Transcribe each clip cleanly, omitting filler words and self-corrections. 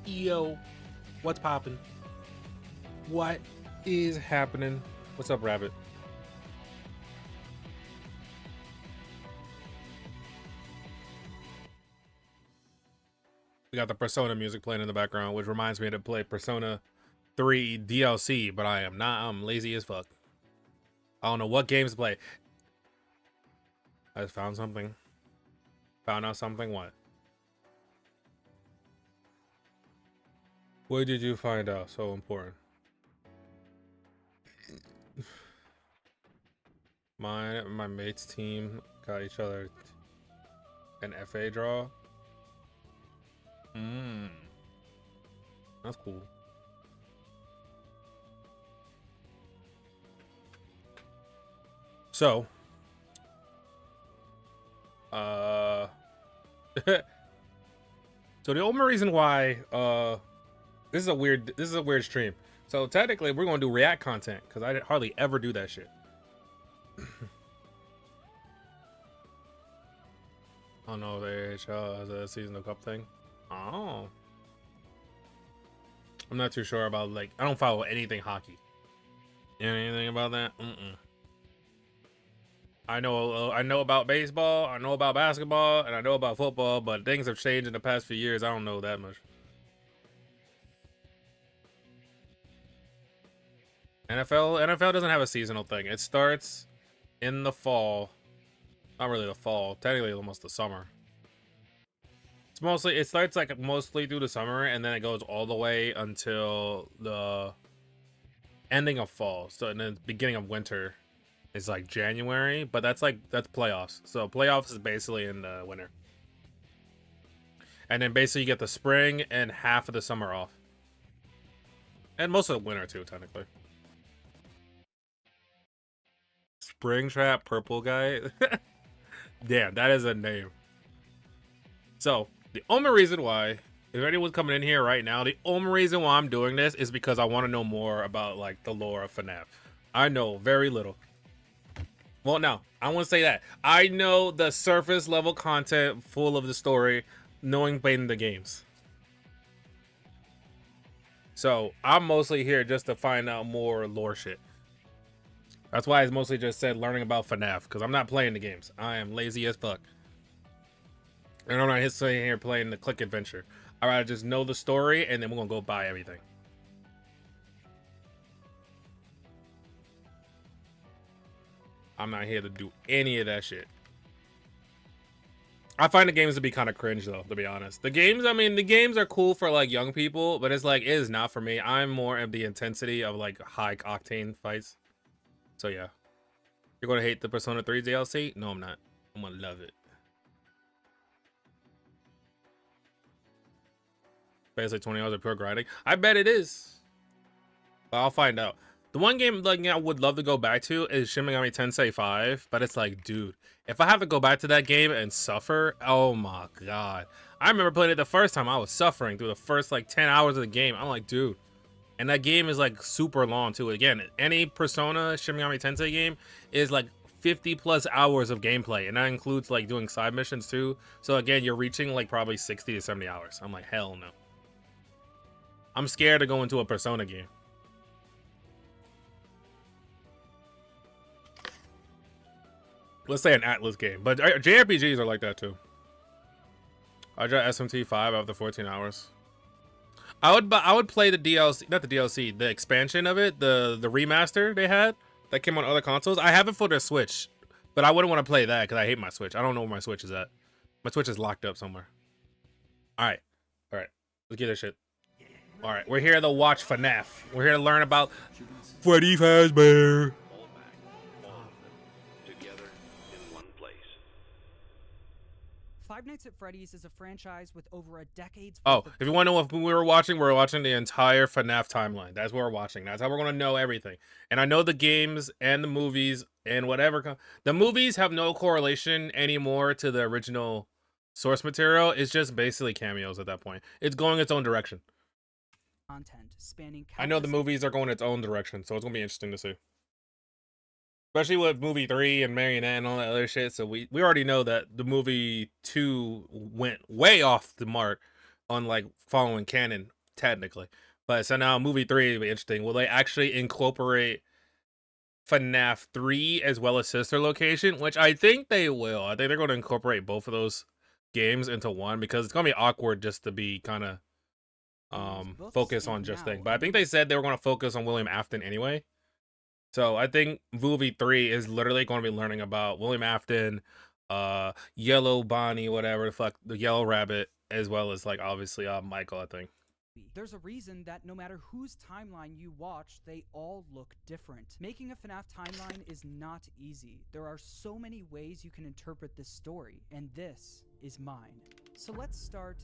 Yo, what's poppin'? What is happening? What's up, Rabbit? We got the Persona music playing in the background, which reminds me to play Persona 3 DLC, but I am not. I'm lazy as fuck. I don't know what games to play. I just found something. Found out something. What? What did you find out so important? My mate's team got each other an FA draw. That's cool. So, so the only reason why this is a weird stream. So technically we're gonna do react content because I hardly ever do that shit. Oh no, the AHL as a seasonal cup thing. Oh, I'm not too sure about, like, I don't follow anything hockey. You know anything about that? I know about baseball, I know about basketball, and I know about football, but things have changed in the past few years. I don't know that much. NFL doesn't have a seasonal thing. It starts in the fall. Not really the fall, technically almost the summer. It starts like mostly through the summer, and then it goes all the way until the ending of fall. So in the beginning of winter is like January, but that's playoffs. So playoffs is basically in the winter. And then basically you get the spring and half of the summer off. And most of the winter too, technically. Springtrap Purple Guy. Damn, that is a name. So the only reason why, if anyone's coming in here right now, the only reason why I'm doing this is because I want to know more about, like, the lore of FNAF. I know very little. Well, no, I won't say that. I know the surface level content full of the story, knowing playing the games. So I'm mostly here just to find out more lore shit. That's why I mostly just said learning about FNAF, because I'm not playing the games. I am lazy as fuck. And I'm not just sitting here playing the click adventure. I'd rather just know the story, and then we're gonna go buy everything. I'm not here to do any of that shit. I find the games to be kind of cringe, though, to be honest. The games are cool for, like, young people, but it's like, it is not for me. I'm more of the intensity of, like, high octane fights. So yeah. You're gonna hate the Persona 3 DLC? No, I'm not. I'm gonna love it. Basically 20 hours of pure grinding. I bet it is. But I'll find out. The one game, like, I would love to go back to is Shin Megami Tensei 5, but it's like, dude, if I have to go back to that game and suffer, oh my god. I remember playing it the first time. I was suffering through the first, like, 10 hours of the game. I'm like, dude. And that game is, like, super long too. Again, any Persona Shin Megami Tensei game is like 50 plus hours of gameplay, and that includes, like, doing side missions too. So again, you're reaching, like, probably 60 to 70 hours. I'm like, hell no. I'm scared to go into a Persona game. Let's say an Atlas game, but JRPGs are like that too. I got SMT 5 after 14 hours. I would play the DLC, not the DLC, the expansion of it, the remaster they had that came on other consoles. I have it for their Switch, but I wouldn't want to play that because I hate my Switch. I don't know where my Switch is at. My Switch is locked up somewhere. All right, let's get this shit. All right, we're here to watch FNAF. We're here to learn about Freddy Fazbear. Five Nights at Freddy's is a franchise with over a decade's Oh, if you want to know what we were watching the entire FNAF timeline. That's what we're watching. That's how we're going to know everything. And I know the games and the movies and whatever. The movies have no correlation anymore to the original source material. It's just basically cameos at that point. It's going its own direction. Content spanning. I know the movies are going its own direction, so it's going to be interesting to see. Especially with movie 3 and Marionette and all that other shit. So we already know that the movie 2 went way off the mark. on like following canon technically. But so now movie 3 will be interesting. Will they actually incorporate FNAF 3 as well as Sister Location? Which I think they will. I think they're going to incorporate both of those games into one because it's going to be awkward just to be kind of focus on just thing. But I think they said they were going to focus on William Afton anyway. So I think movie 3 is literally going to be learning about William Afton, Yellow Bonnie, whatever the fuck, the Yellow Rabbit, as well as like obviously Michael, I think. There's a reason that no matter whose timeline you watch, they all look different. Making a FNAF timeline is not easy. There are so many ways you can interpret this story, and this is mine. So let's start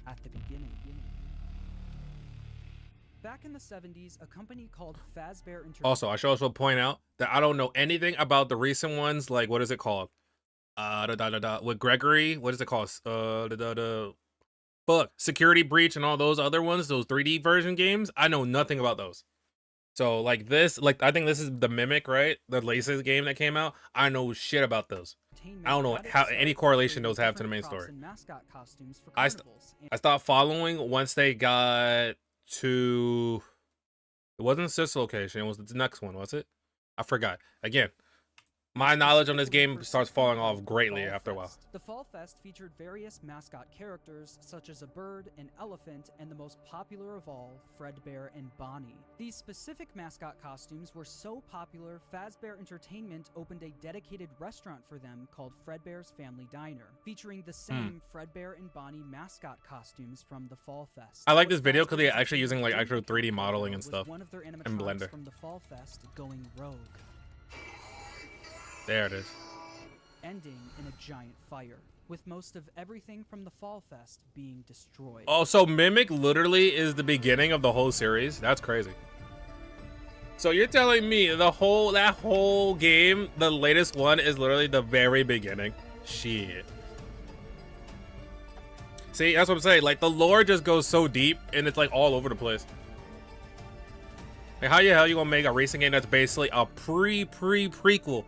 at the beginning. Back in the 70s, a company called Fazbear Entertainment. Also, I should also point out that I don't know anything about the recent ones. Like, what is it called? With Gregory, what is it called? Fuck, Security Breach and all those other ones, those 3D version games. I know nothing about those. So like this, like I think this is the Mimic, right? The latest game that came out. I know shit about those. I don't know how any correlation those have to the main story. I stopped following once they got to. It wasn't Sister Location. It was the next one, was it? I forgot. Again, my knowledge on this game starts falling off greatly after a while. The Fall Fest featured various mascot characters, such as a bird, an elephant, and the most popular of all, Fredbear and Bonnie. These specific mascot costumes were so popular, Fazbear Entertainment opened a dedicated restaurant for them called Fredbear's Family Diner, fefeaturing the same Fredbear and Bonnie mascot costumes from the Fall Fest. I like this video because they're actually using like actual 3D modeling and stuff one of their in animatronics Blender. from the Fall Fest going rogue, There it is. ending in a giant fire, with most of everything from the Fall Fest being destroyed. Oh, so Mimic literally is the beginning of the whole series? That's crazy. So you're telling me that whole game, the latest one, is literally the very beginning? Shit. See, that's what I'm saying. Like, the lore just goes so deep, and it's like all over the place. Like, how the hell you gonna make a racing game that's basically a prequel?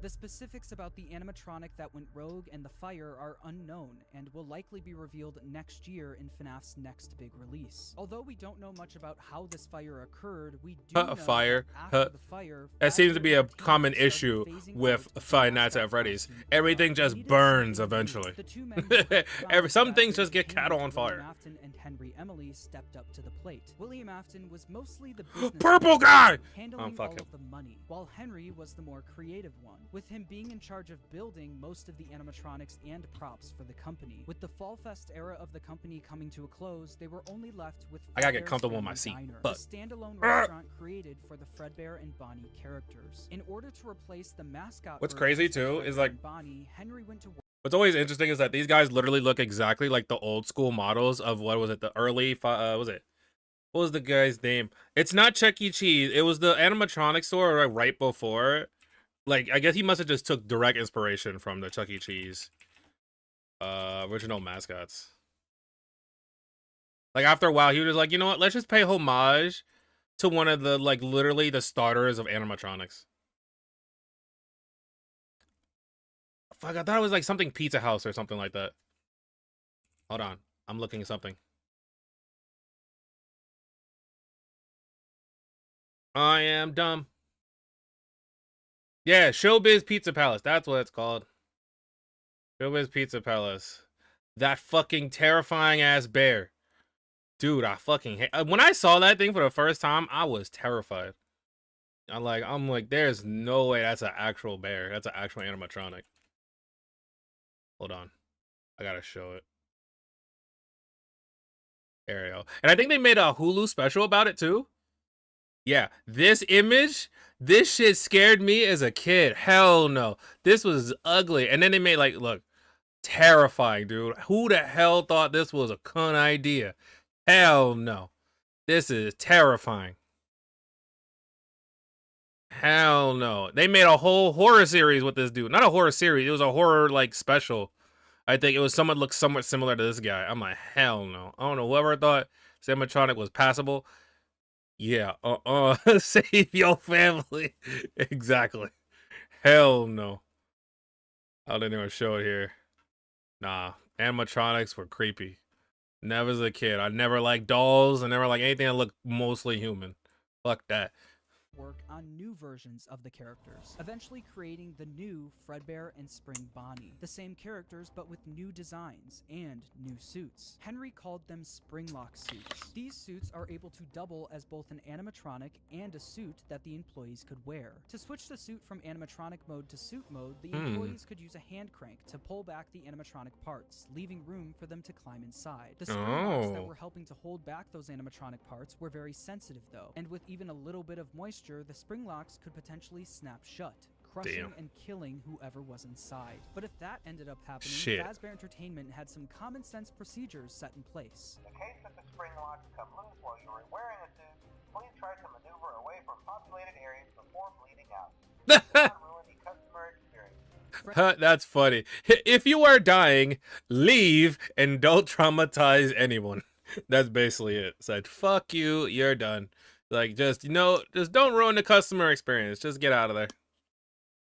The specifics about the animatronic that went rogue and the fire are unknown, and will likely be revealed next year in FNAF's next big release. Although we don't know much about how this fire occurred, we do know Fire. that after the fire, That seems to Fazbear be a Entertainment common started issue phasing with out the Five Nights mascot at Freddy's. costume Everything era. just Needless to burns say, eventually. the two men who found Some things Fazbear just get Entertainment, cattle on fire. William Afton and Henry Emily stepped up to the plate. William Afton was mostly the business Purple guy! handling fuck all him. of the money, while Henry was the more creative one, with him being in charge of building most of the animatronics and props for the company. With the Fall Fest era of the company coming to a close, they were only left with I gotta get Fredbear's comfortable in my Family seat. Diner, Fuck. a standalone restaurant created for the Fredbear and Bonnie characters. In order to replace the mascot What's versions crazy of too Fredbear is like and Bonnie, Henry went to work. what's always interesting is that these guys literally look exactly like the old school models of what was it, the early what was the guy's name? It's not Chuck E. Cheese. It was the animatronic store right before. Like, I guess he must have just took direct inspiration from the Chuck E. Cheese original mascots. Like, after a while, he was like, you know what? Let's just pay homage to one of the, like, literally the starters of animatronics. Fuck, I thought it was like something Pizza House or something like that. Hold on. I'm looking at something. I am dumb. Yeah, Showbiz Pizza Palace. That's what it's called. Showbiz Pizza Palace. That fucking terrifying ass bear. Dude, I fucking hate. When I saw that thing for the first time, I was terrified. I'm like, there's no way that's an actual bear. That's an actual animatronic. Hold on. I gotta show it. There we go. And I think they made a Hulu special about it too. Yeah, this image, this shit scared me as a kid. Hell no. This was ugly. And then they made like, look, terrifying, dude. Who the hell thought this was a cunt idea? Hell no. This is terrifying. Hell no. They made a whole horror series with this dude. Not a horror series. It was a horror like special. I think it was someone looked somewhat similar to this guy. I'm like, hell no. I don't know. Whoever thought this animatronic was passable. Yeah, save your family. Exactly. Hell no. I didn't even show it here. Nah, animatronics were creepy. Never as a kid. I never liked dolls. I never liked anything that looked mostly human. Fuck that. Work on new versions of the characters, eventually creating the new Fredbear and Spring Bonnie. The same characters, but with new designs and new suits. Henry called them Springlock suits. These suits are able to double as both an animatronic and a suit that the employees could wear. To switch the suit from animatronic mode to suit mode, the employees could use a hand crank to pull back the animatronic parts, leaving room for them to climb inside. The Springlocks that were helping to hold back those animatronic parts were very sensitive though, and with even a little bit of moisture, the Springlocks could potentially snap shut, crushing and killing whoever was inside. But if that ended up happening, Fazbear Entertainment had some common sense procedures set in place. In the case that the Springlocks come loose while you are wearing a suit, please try to maneuver away from populated areas before bleeding out. Do not ruin the customer experience. That's funny. If you are dying, leave and don't traumatize anyone. That's basically it. Said, fuck you, you're done. Like, just don't ruin the customer experience. Just get out of there.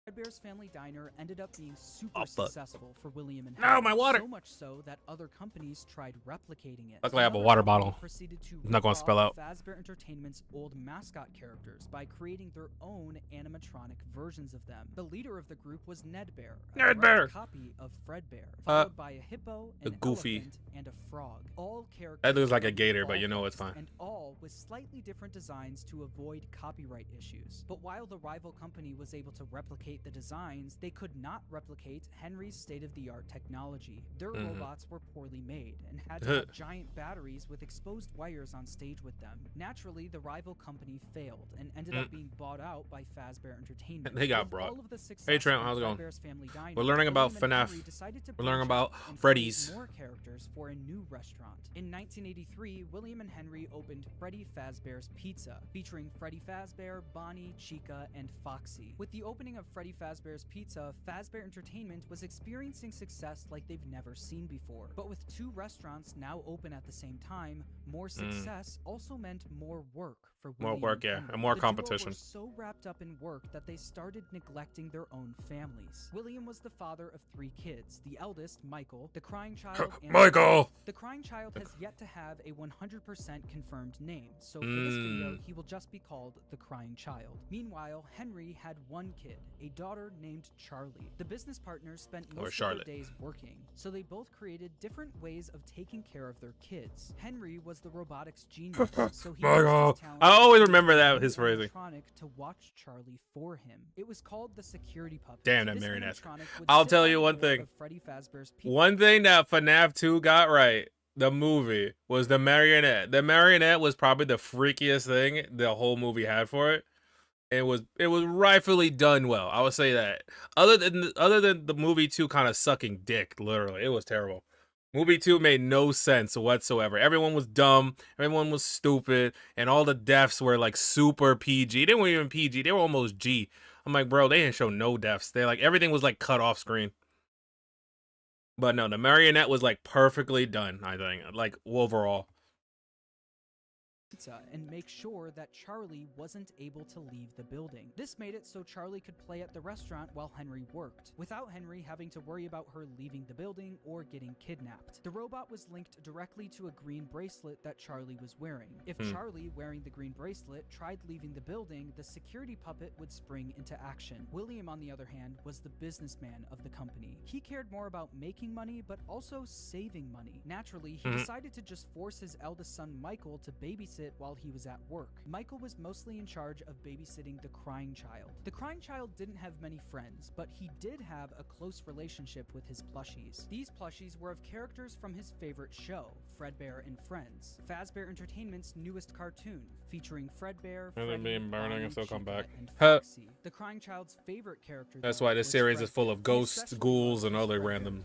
Fredbear's Family Diner ended up being super successful for William and Henry. No, my water! So much so that other companies tried replicating it. Luckily, I have a water bottle. Proceeded to I'm not going to spell out. Fazbear Entertainment's old mascot characters by creating their own animatronic versions of them. The leader of the group was Nedbear, a direct copy of Fredbear, followed by a hippo, an elephant, and a frog. All characters that looks like a gator, but you know it's fine. And all with slightly different designs to avoid copyright issues. But while the rival company was able to replicate the designs, they could not replicate Henry's state-of-the-art technology. Their robots were poorly made and had to have giant batteries with exposed wires on stage with them. Naturally, the rival company failed and ended up being bought out by Fazbear Entertainment. They got brought. Hey Trent, how's it going? Diner, we're learning about FNAF. We're learning about Freddy's. More characters for a new restaurant. In 1983, William and Henry opened Freddy Fazbear's Pizza, featuring Freddy Fazbear, Bonnie, Chica, and Foxy. With the opening of Freddy Fazbear's Pizza, Fazbear Entertainment was experiencing success like they've never seen before. But with two restaurants now open at the same time, more success also meant more work for William. More work, yeah, and more competition. The duo were so wrapped up in work that they started neglecting their own families. William was the father of 3 kids. The eldest, Michael, the crying child, and Michael! The crying child has yet to have a 100% confirmed name, so for this video, he will just be called the crying child. Meanwhile, Henry had 1 kid, a daughter named Charlie. The business partners spent most of their days working, so they both created different ways of taking care of their kids. Henry was the robotics genius, so he used his talent I always remember that, his phrasing. To watch Charlie for him. It was called the security puppet. Damn, that marionette. I'll tell you one thing. One thing that FNAF 2 got right, the movie, was the marionette. The marionette was probably the freakiest thing the whole movie had for it. It was rightfully done well. I would say that. Other than the movie 2 kind of sucking dick, literally, it was terrible. Movie 2 made no sense whatsoever. Everyone was dumb, everyone was stupid, and all the deaths were like super PG. They weren't even PG, they were almost G. I'm like, bro, they didn't show no deaths. They like everything was like cut off screen. But no, the marionette was like perfectly done, I think, like overall. And make sure that Charlie wasn't able to leave the building. This made it so Charlie could play at the restaurant while Henry worked, without Henry having to worry about her leaving the building or getting kidnapped. The robot was linked directly to a green bracelet that Charlie was wearing. If Charlie, wearing the green bracelet, tried leaving the building, the security puppet would spring into action. William, on the other hand, was the businessman of the company. He cared more about making money, but also saving money. Naturally, he decided to just force his eldest son Michael to babysit while he was at work. Michael was mostly in charge of babysitting the crying child. The crying child didn't have many friends, but he did have a close relationship with his plushies. These plushies were of characters from his favorite show, Fredbear and Friends, Fazbear Entertainment's newest cartoon, featuring Fredbear, Freddy, Bonnie, Chica, and Foxy. The crying child's favorite character. That's why this series is full of ghosts, ghouls, and other random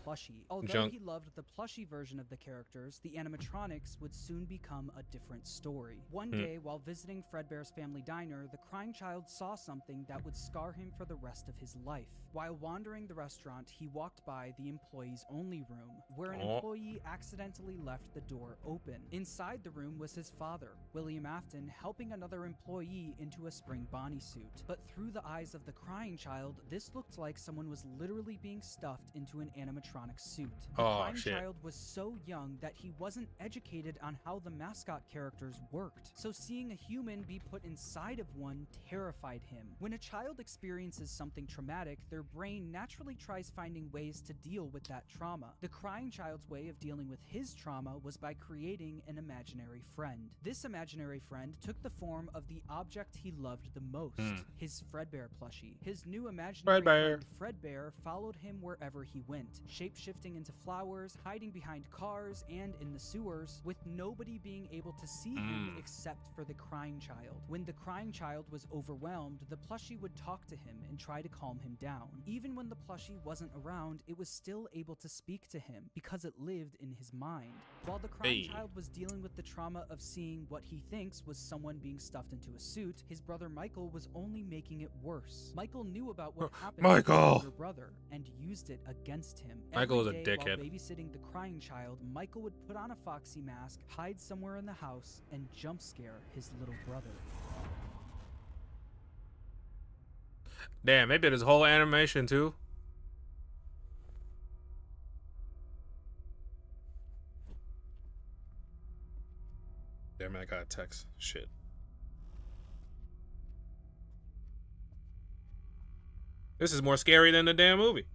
Although he loved the plushie version of the characters, the animatronics would soon become a different story. story. One day, while visiting Fredbear's family diner, the crying child saw something that would scar him for the rest of his life. While wandering the restaurant, he walked by the employees only room, where an employee accidentally left the door open. Inside the room was his father, William Afton, helping another employee into a spring Bonnie suit. But through the eyes of the crying child, this looked like someone was literally being stuffed into an animatronic suit. The crying child was so young that he wasn't educated on how the mascot characters worked, so seeing a human be put inside of one terrified him. When a child experiences something traumatic, their brain naturally tries finding ways to deal with that trauma. The crying child's way of dealing with his trauma was by creating an imaginary friend. This imaginary friend took the form of the object he loved the most, his Fredbear plushie. His new imaginary friend Fredbear followed him wherever he went, shape-shifting into flowers, hiding behind cars and in the sewers, with nobody being able to see him except for the crying child. When the crying child was overwhelmed, the plushie would talk to him and try to calm him down. Even when the plushie wasn't around, it was still able to speak to him because it lived in his mind. While the crying child was dealing with the trauma of seeing what he thinks was someone being stuffed into a suit, his brother Michael was only making it worse. Michael knew about what happened to his older brother and used it against him. Michael was a Every day dickhead. while babysitting the crying child, Michael would put on a foxy mask, hide somewhere in the house, and jump scare his little brother. Damn, they did his whole animation too. Damn, I got a text. Shit. This is more scary than the damn movie.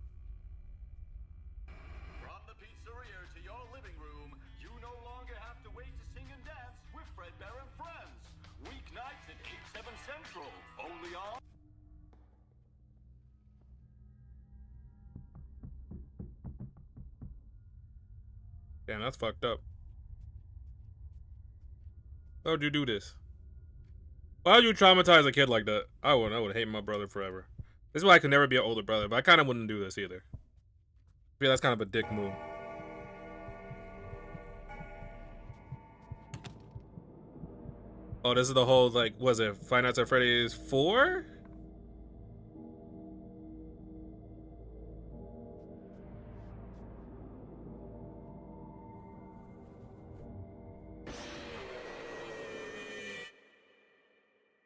From the pizzeria to your living room, you no longer have to wait to sing and dance with Fredbear and Friends. Weeknights at 8, 7 Central, only on... Damn, that's fucked up. Why would you do this? Why would you traumatize a kid like that? I would hate my brother forever. This is why I could never be an older brother, but I kind of wouldn't do this either. I feel that's kind of a dick move. Oh, this is the whole, like, was it Five Nights at Freddy's 4?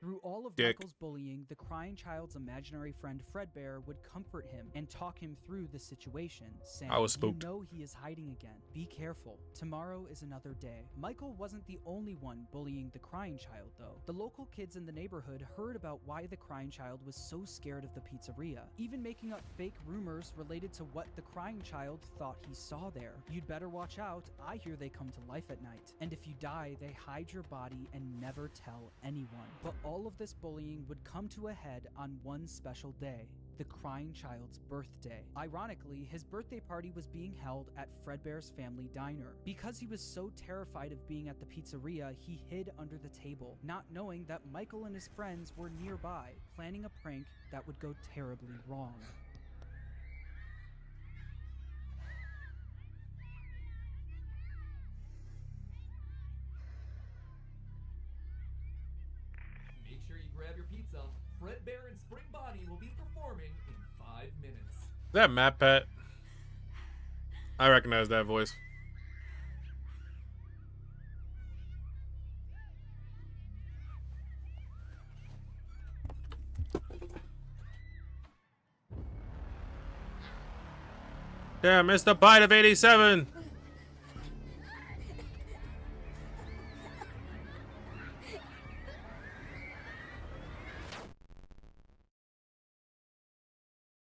Through all of Dick. Michael's bullying, the crying child's imaginary friend Fredbear would comfort him and talk him through the situation, saying, I was spooked. "You know he is hiding again. Be careful. Tomorrow is another day." Michael wasn't the only one bullying the crying child, though. The local kids in the neighborhood heard about why the crying child was so scared of the pizzeria, even making up fake rumors related to what the crying child thought he saw there. "You'd better watch out. I hear they come to life at night. And if you die, they hide your body and never tell anyone." But all of this bullying would come to a head on one special day, the crying child's birthday. Ironically, his birthday party was being held at Fredbear's family diner. Because he was so terrified of being at the pizzeria, he hid under the table, not knowing that Michael and his friends were nearby, planning a prank that would go terribly wrong. Make sure you grab your pizza. Fredbear and Spring Bonnie will be performing in 5 minutes. Is that Matt Pat? I recognize that voice. Damn, it's the bite of 87.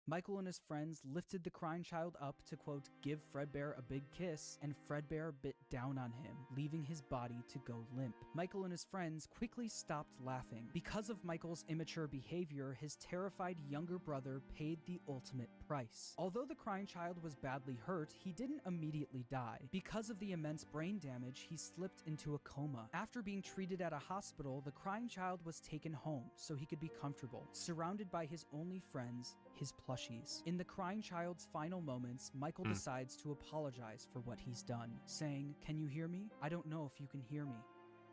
Michael and his friends lifted the crying child up to, quote, give Fredbear a big kiss, and Fredbear bit down on him, leaving his body to go limp. Michael and his friends quickly stopped laughing. Because of Michael's immature behavior, his terrified younger brother paid the ultimate price. Although the crying child was badly hurt, he didn't immediately die. Because of the immense brain damage, he slipped into a coma. After being treated at a hospital, the crying child was taken home so he could be comfortable, surrounded by his only friends, his plushies. In the crying child's final moments, Michael decides to apologize for what he's done, saying, "Can you hear me? I don't know if you can hear me.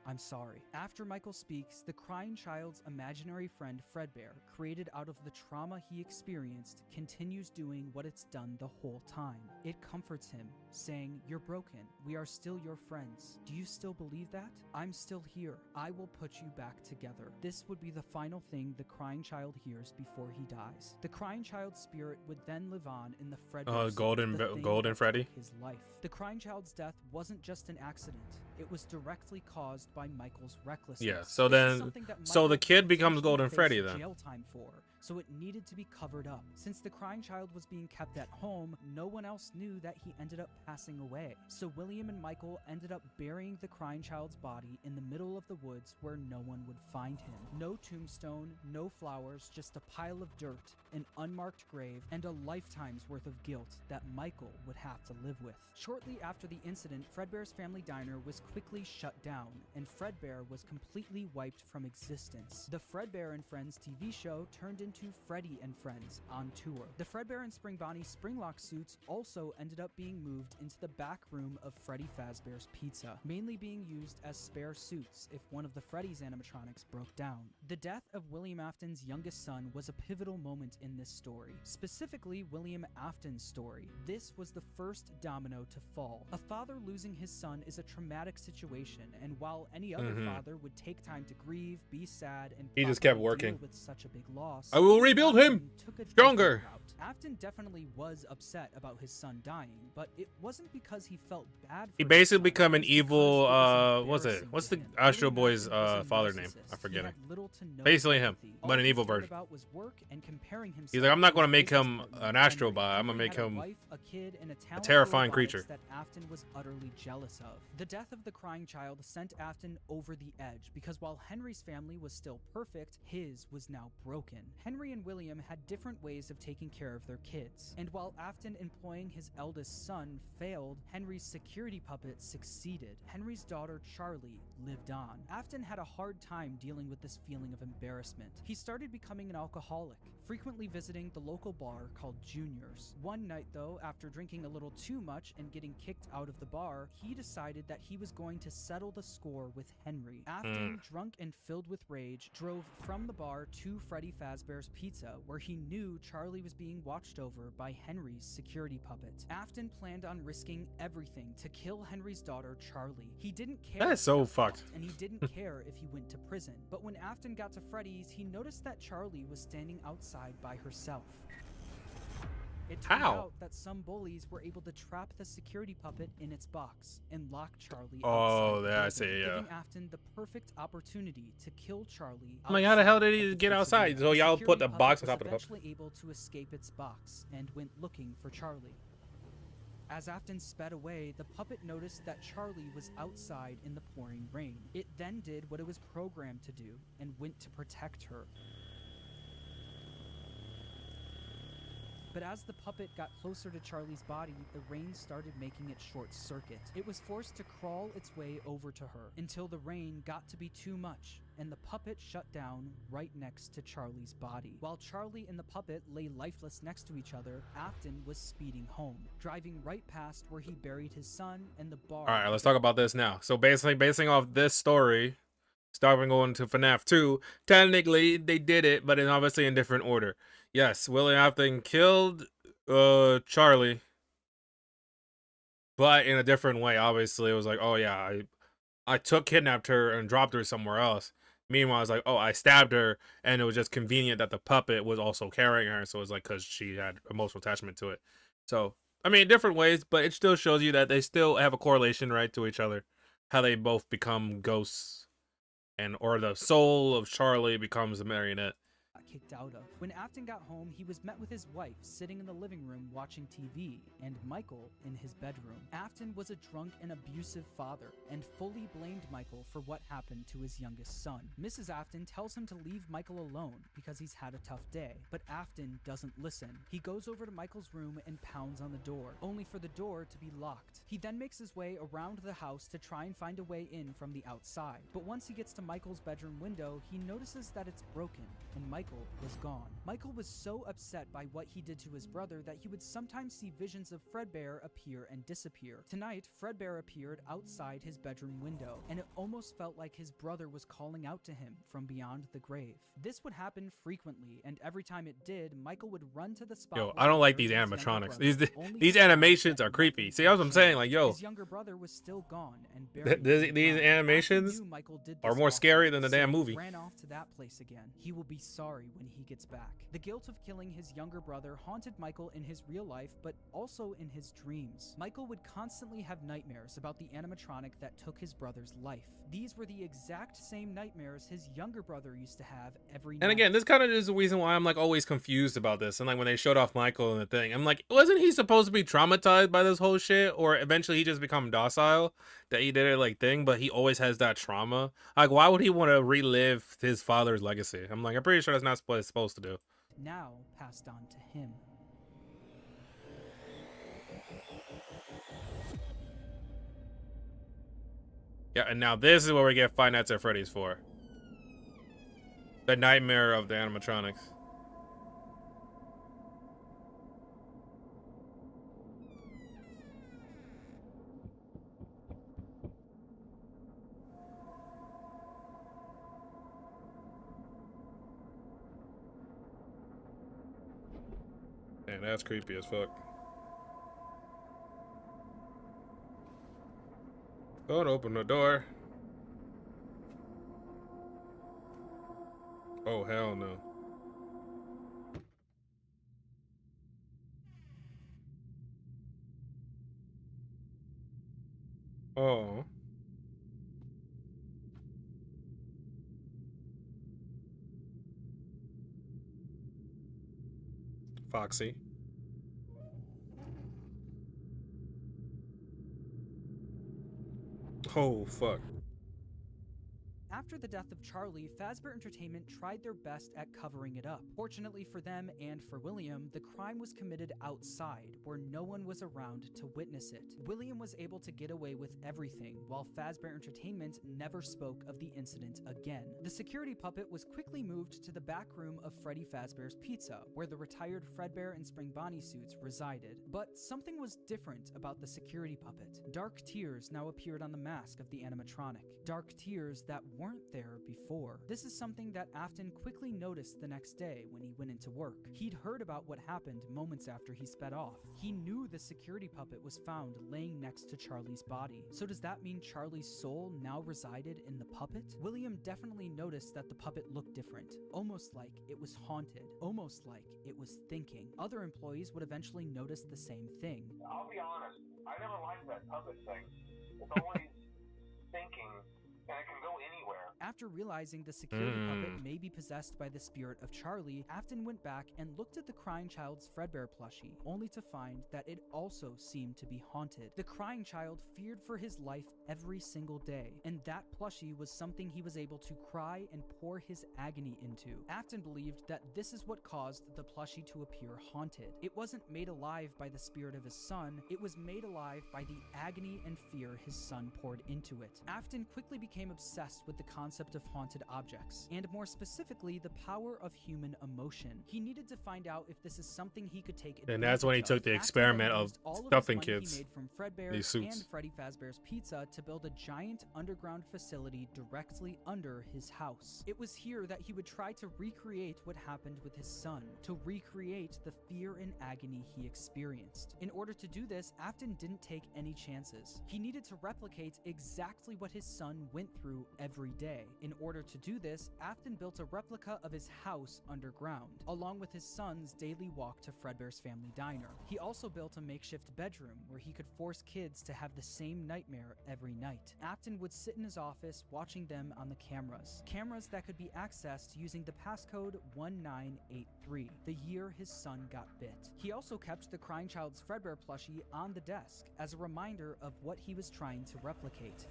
I'm sorry. After Michael speaks, the crying child's imaginary friend Fredbear, created out of the trauma he experienced, continues doing what it's done the whole time. It comforts him, saying, "You're broken. We are still your friends. Do you still believe that? I'm still here. I will put you back together." This would be the final thing the crying child hears before he dies. The crying child's spirit would then live on in the Fredbear suit, Golden that Freddy. took his life. The crying child's death wasn't just an accident. It was directly caused by Michael's recklessness. Yeah, so This is then, something that so the Michael kid could becomes potentially Golden face Freddy then. jail time for, so it needed to be covered up. Since the crying child was being kept at home, no one else knew that he ended up passing away. So William and Michael ended up burying the crying child's body in the middle of the woods where no one would find him. No tombstone, no flowers, just a pile of dirt, an unmarked grave, and a lifetime's worth of guilt that Michael would have to live with. Shortly after the incident, Fredbear's family diner was quickly shut down, and Fredbear was completely wiped from existence. The Fredbear and Friends TV show turned into Freddy and Friends on tour. The Fredbear and Spring Bonnie Springlock suits also ended up being moved into the back room of Freddy Fazbear's Pizza, mainly being used as spare suits if one of the Freddy's animatronics broke down. The death of William Afton's youngest son was a pivotal moment in this story, specifically William Afton's story. This was the first domino to fall. A father losing his son is a traumatic situation, and while any other father would take time to grieve, be sad, and He just kept properly working. deal with such a big loss, I will rebuild him Afton took a stronger. different route. Afton definitely was upset about his son dying, but it wasn't because he felt bad for He his basically son, become an it was evil, because what's it? embarrassing What's to the him. Astro William Boy's Afton was a father name? narcissist. I He forget had it. little to no Basically him, empathy. but an All he evil cared version. about was work and comparing himself He's like, I'm not to gonna his make business him partner, an Astro Henry. Bot. I'm gonna Henry make had a him wife, a kid, and a talent for terrifying robotics creature. that Afton was utterly jealous of. The death of the crying child sent Afton over the edge because while Henry's family was still perfect, his was now broken. Henry and William had different ways of taking care of their kids, and while Afton employing his eldest son failed, Henry's security puppet succeeded. Henry's daughter Charlie lived on. Afton had a hard time dealing with this feeling of embarrassment. He started becoming an alcoholic, frequently visiting the local bar called Junior's. One night though, after drinking a little too much and getting kicked out of the bar, he decided that he was going to settle the score with Henry. Afton, drunk and filled with rage, drove from the bar to Freddy Fazbear's Pizza, where he knew Charlie was being watched over by Henry's security puppet. Afton planned on risking everything to kill Henry's daughter Charlie. He didn't care. That is if so he got fucked. caught, and he didn't care if he went to prison. But when Afton got to Freddy's, he noticed that Charlie was standing outside by herself. It turned How? out that some bullies were able to trap the security puppet in its box and lock Charlie Oh, outside the yeah, I building, see, yeah. giving Afton the perfect opportunity to kill Charlie. I'm like, how the hell outside did he of the get pizzeria. outside? So The y'all put security the box on puppet top of the was puppet. eventually able to escape its box and went looking for Charlie. As Afton sped away, the puppet noticed that Charlie was outside in the pouring rain. It then did what it was programmed to do and went to protect her. But as the puppet got closer to Charlie's body, the rain started making it short circuit. It was forced to crawl its way over to her until the rain got to be too much, and the puppet shut down right next to Charlie's body. While Charlie and the puppet lay lifeless next to each other, Afton was speeding home, driving right past where he buried his son and the bar. All right, let's talk about this now. So basically, basing off this story, starting going to FNAF 2, technically they did it, but obviously in different order. Yes, William Afton killed Charlie, but in a different way. Obviously, it was like, oh yeah, I kidnapped her and dropped her somewhere else. Meanwhile, it's like, oh, I stabbed her, and it was just convenient that the puppet was also carrying her. So it's like, because she had emotional attachment to it. So, I mean, different ways, but it still shows you that they still have a correlation, right, to each other. How they both become ghosts, or the soul of Charlie becomes a marionette. Kicked out of. When Afton got home, he was met with his wife sitting in the living room watching TV, and Michael in his bedroom. Afton was a drunk and abusive father, and fully blamed Michael for what happened to his youngest son. Mrs. Afton tells him to leave Michael alone because he's had a tough day, but Afton doesn't listen. He goes over to Michael's room and pounds on the door, only for the door to be locked. He then makes his way around the house to try and find a way in from the outside, but once he gets to Michael's bedroom window, he notices that it's broken, and Michael Michael was gone. Michael was so upset by what he did to his brother that he would sometimes see visions of Fredbear appear and disappear. Tonight, Fredbear appeared outside his bedroom window, and it almost felt like his brother was calling out to him from beyond the grave. This would happen frequently, and every time it did, Michael would run to the spot. Yo, where I don't he like buried these his younger animatronics. brother, only These to find animations that are creepy. nothing See, that's what I'm had saying. changed. Like, yo, His younger brother was still gone and buried. these in the ground. animations Afton knew Michael did are this more often, scary than the so damn he movie. ran off to that place again. He will be sorry when he gets back. The guilt of killing his younger brother haunted Michael in his real life, but also in his dreams. Michael would constantly have nightmares about the animatronic that took his brother's life. These were the exact same nightmares his younger brother used to have every night. And again, this kind of is the reason why I'm like always confused about this. And like when they showed off Michael and the thing, I'm like, wasn't he supposed to be traumatized by this whole shit, or eventually he just become docile? That he did it like thing, but he always has that trauma. Like, why would he want to relive his father's legacy? I'm like, I'm pretty sure that's not what it's supposed to do. Now passed on to him. Yeah, and now this is what we get Five Nights at Freddy's for. The nightmare of the animatronics. Man, that's creepy as fuck. Don't open the door. Oh, hell no. Oh. Foxy. Oh, fuck. After the death of Charlie, Fazbear Entertainment tried their best at covering it up. Fortunately for them and for William, the crime was committed outside, where no one was around to witness it. William was able to get away with everything, while Fazbear Entertainment never spoke of the incident again. The security puppet was quickly moved to the back room of Freddy Fazbear's Pizza, where the retired Fredbear and Spring Bonnie suits resided. But something was different about the security puppet. Dark tears now appeared on the mask of the animatronic. Dark tears that weren't there before. This is something that Afton quickly noticed the next day when he went into work. He'd heard about what happened moments after he sped off. He knew the security puppet was found laying next to Charlie's body. So does that mean Charlie's soul now resided in the puppet? William definitely noticed that the puppet looked different, almost like it was haunted, almost like it was thinking. Other employees would eventually notice the same thing. I'll be honest, I never liked that puppet thing. It's always thinking, and it can go anywhere. After realizing the security puppet may be possessed by the spirit of Charlie, Afton went back and looked at the crying child's Fredbear plushie, only to find that it also seemed to be haunted. The crying child feared for his life every single day, and that plushie was something he was able to cry and pour his agony into. Afton believed that this is what caused the plushie to appear haunted. It wasn't made alive by the spirit of his son, it was made alive by the agony and fear his son poured into it. Afton quickly became obsessed with the concept of haunted objects, and more specifically, the power of human emotion. He needed to find out if this is something he could take advantage of. And that's when he took the experiment of stuffing kids. He made from Fredbear These suits. and Freddy Fazbear's Pizza to build a giant underground facility directly under his house. It was here that he would try to recreate what happened with his son, to recreate the fear and agony he experienced. In order to do this, Afton didn't take any chances. He needed to replicate exactly what his son went through every day. In order to do this, Afton built a replica of his house underground, along with his son's daily walk to Fredbear's family diner. He also built a makeshift bedroom where he could force kids to have the same nightmare every night. Afton would sit in his office watching them on the cameras that could be accessed using the passcode 1983, the year his son got bit. He also kept the crying child's Fredbear plushie on the desk as a reminder of what he was trying to replicate.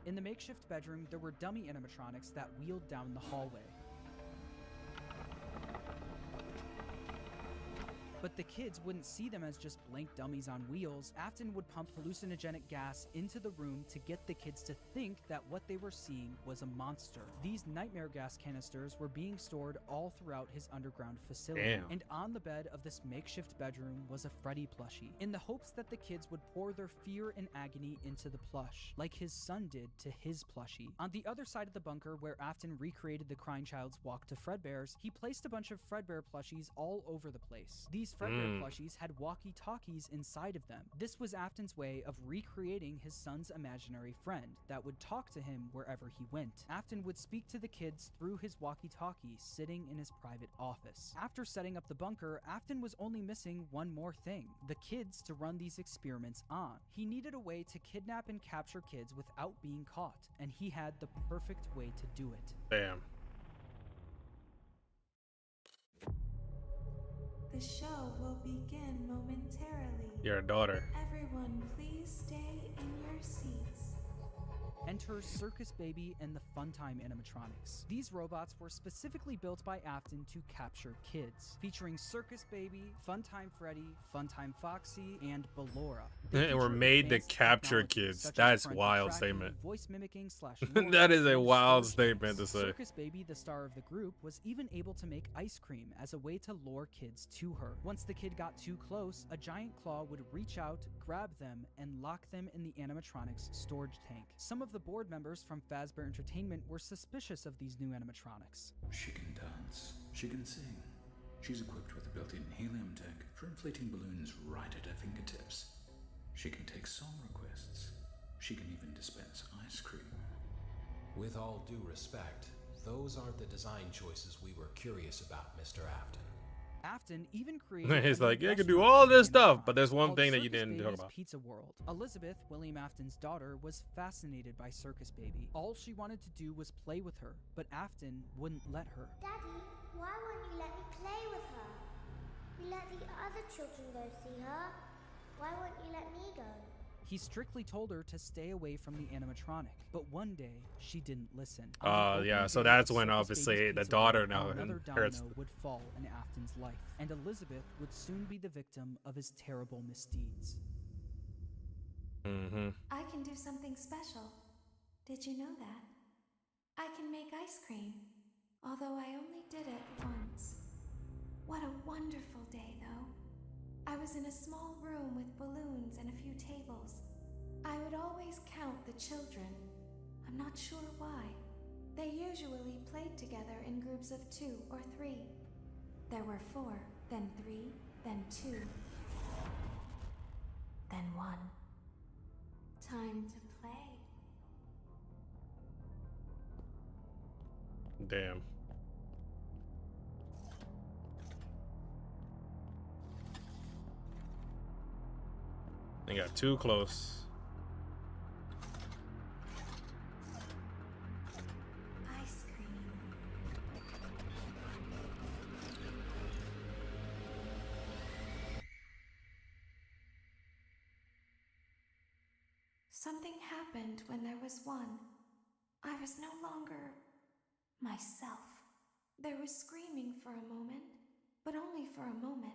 In the makeshift bedroom, there were dummy animatronics that wheeled down the hallway. But the kids wouldn't see them as just blank dummies on wheels. Afton would pump hallucinogenic gas into the room to get the kids to think that what they were seeing was a monster. These nightmare gas canisters were being stored all throughout his underground facility. Damn. And on the bed of this makeshift bedroom was a Freddy plushie, in the hopes that the kids would pour their fear and agony into the plush, like his son did to his plushie. On the other side of the bunker, where Afton recreated the crying child's walk to Fredbear's, he placed a bunch of Fredbear plushies all over the place. These Fredbear plushies had walkie-talkies inside of them. This was Afton's way of recreating his son's imaginary friend that would talk to him wherever he went. Afton would speak to the kids through his walkie-talkie sitting in his private office. After setting up the bunker, Afton was only missing one more thing: the kids to run these experiments on. He needed a way to kidnap and capture kids without being caught, and he had the perfect way to do it. Damn. The show will begin momentarily. Your daughter. Everyone, please stay in your seats. Enter Circus Baby and the Funtime animatronics. These robots were specifically built by Afton to capture kids, featuring Circus Baby, Funtime Freddy, Funtime Foxy, and Ballora. They were made to capture kids. That's a wild statement. Voice mimicking That is a wild statement to say. Circus Baby, the star of the group, was even able to make ice cream as a way to lure kids to her. Once the kid got too close, a giant claw would reach out, grab them, and lock them in the animatronics storage tank. Some of the board members from Fazbear Entertainment were suspicious of these new animatronics. She can dance. She can sing. She's equipped with a built-in helium tank for inflating balloons right at her fingertips. She can take song requests. She can even dispense ice cream. With all due respect, those aren't the design choices we were curious about, Mr. Afton. Afton even created He's a new like, yeah, I can do restaurant all for this stuff, animatronics but there's one called thing that you Circus didn't talk Baby's about. Pizza World. Elizabeth, William Afton's daughter, was fascinated by Circus Baby. All she wanted to do was play with her, but Afton wouldn't let her. Daddy, why won't you let me play with her? You let the other children go see her. Why won't you let me go? He strictly told her to stay away from the animatronic, but one day she didn't listen. Yeah, so that's when obviously the daughter now another inherits. domino would fall in Afton's life, and Elizabeth would soon be the victim of his terrible misdeeds. I can do something special. Did you know that? I can make ice cream, although I only did it once. What a wonderful day, though. I was in a small room with balloons and a few tables. I would always count the children. I'm not sure why. They usually played together in groups of 2 or 3. There were 4, then 3, then 2, then 1. Time to play. Damn. They got too close. Ice cream. Something happened when there was one. I was no longer myself. There was screaming for a moment, but only for a moment.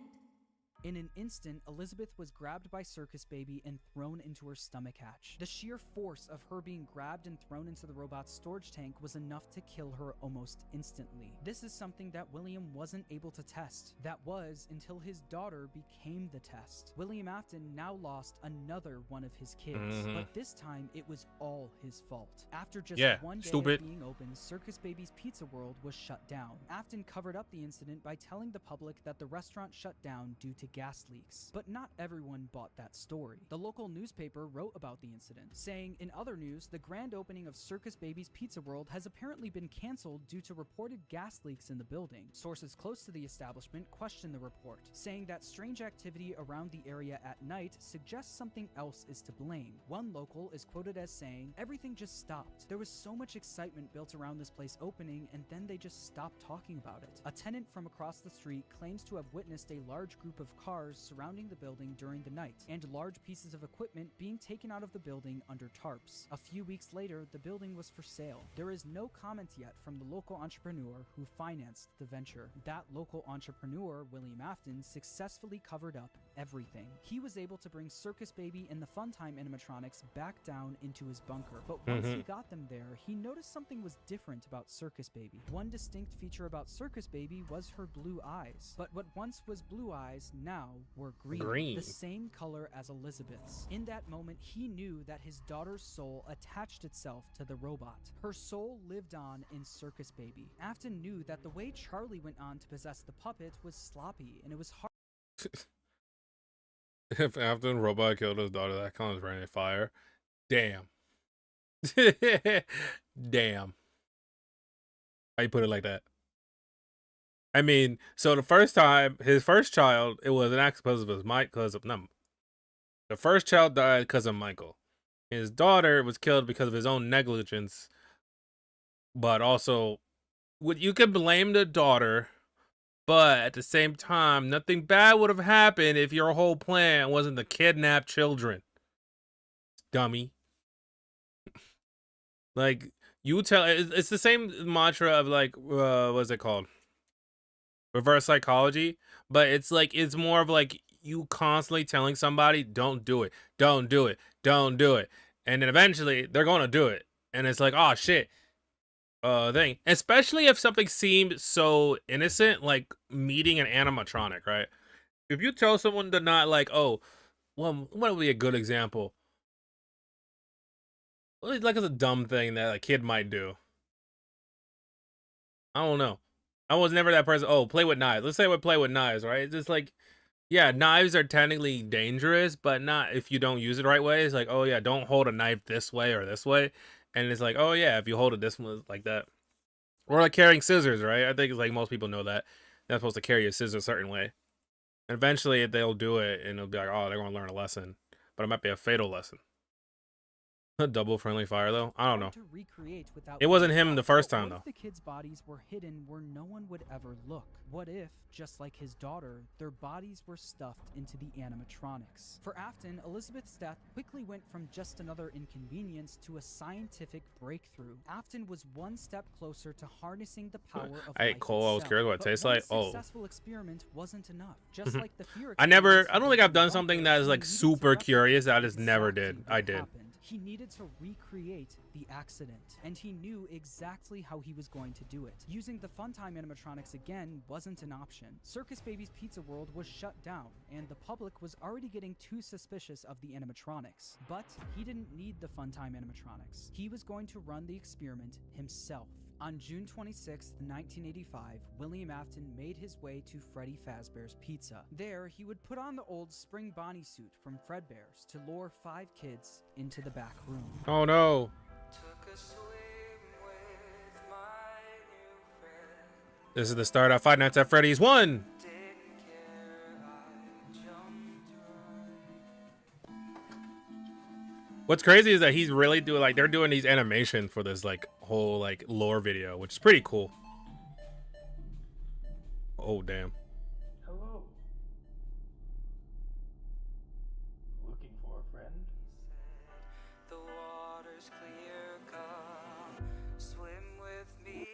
In an instant, Elizabeth was grabbed by Circus Baby and thrown into her stomach hatch. The sheer force of her being grabbed and thrown into the robot's storage tank was enough to kill her almost instantly. This is something that William wasn't able to test. That was until his daughter became the test. William Afton now lost another one of his kids, but this time it was all his fault. After just one day of being open, Circus Baby's Pizza World was shut down. Afton covered up the incident by telling the public that the restaurant shut down due to gas leaks. But not everyone bought that story. The local newspaper wrote about the incident, saying, in other news, the grand opening of Circus Baby's Pizza World has apparently been canceled due to reported gas leaks in the building. Sources close to the establishment questioned the report, saying that strange activity around the area at night suggests something else is to blame. One local is quoted as saying, "Everything just stopped. There was so much excitement built around this place opening, and then they just stopped talking about it." A tenant from across the street claims to have witnessed a large group of cars surrounding the building during the night, and large pieces of equipment being taken out of the building under tarps. A few weeks later, the building was for sale. There is no comment yet from the local entrepreneur who financed the venture. That local entrepreneur, William Afton, successfully covered up everything. He was able to bring Circus Baby and the Funtime animatronics back down into his bunker. But once he got them there, he noticed something was different about Circus Baby. One distinct feature about Circus Baby was her blue eyes. But what once was blue eyes now were green. The same color as Elizabeth's. In that moment, he knew that his daughter's soul attached itself to the robot. Her soul lived on in Circus Baby. Afton knew that the way Charlie went on to possess the puppet was sloppy, and it was hard. If Afton robot killed his daughter, that counts for any fire. Damn. Damn. How you put it like that? I mean, so the first time, his first child, it was an accident because of his the first child died because of Michael. His daughter was killed because of his own negligence. But also, you can blame the daughter, but at the same time, nothing bad would have happened if your whole plan wasn't to kidnap children. Dummy. Like, you tell, it's the same mantra of like, what's it called? Reverse psychology. But it's like, it's more of like you constantly telling somebody, don't do it, don't do it, don't do it. And then eventually they're going to do it. And it's like, oh shit. Thing. Especially if something seemed so innocent, like meeting an animatronic, right? If you tell someone to not like, oh, well, what would be a good example? Like it's a dumb thing that a kid might do. I don't know. I was never that person. Oh, play with knives. Let's say we play with knives, right? It's just like, yeah, knives are technically dangerous, but not if you don't use it the right way. It's like, oh yeah, don't hold a knife this way or this way. And it's like, oh yeah, if you hold it this one like that. Or like carrying scissors, right? I think it's like most people know that. They're supposed to carry a scissor a certain way. And eventually they'll do it and it'll be like, oh, they're going to learn a lesson. But it might be a fatal lesson. A double friendly fire though? I don't know. It wasn't him the first time though. What if the kids' bodies were hidden where no one would ever look? What if, just like his daughter, their bodies were stuffed into the animatronics? For Afton, Elizabeth's death quickly went from just another inconvenience to a scientific breakthrough. Afton was one step closer to harnessing the power of I ate coal. I was curious what it tastes like. Oh. Successful experiment wasn't enough. Just like the fear I don't think I've done something that is like super curious that I just never did. I did. He needed to recreate the accident, and he knew exactly how he was going to do it. Using the Funtime animatronics again wasn't an option. Circus Baby's Pizza World was shut down, and the public was already getting too suspicious of the animatronics. But he didn't need the Funtime animatronics. He was going to run the experiment himself. On June 26, 1985, William Afton made his way to Freddy Fazbear's Pizza. There, he would put on the old Spring Bonnie suit from Fredbear's to lure 5 kids into the back room. Oh no. This is the start of Five Nights at Freddy's 1. What's crazy is that he's really doing like they're doing these animations for this like whole like lore video, which is pretty cool. Oh damn. Hello. Looking for a friend? The water's clear, come swim with me.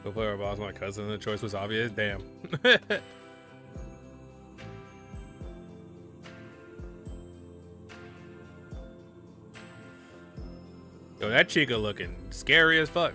Go play our boss, my cousin. The choice was obvious. Damn. Yo, that chica looking scary as fuck.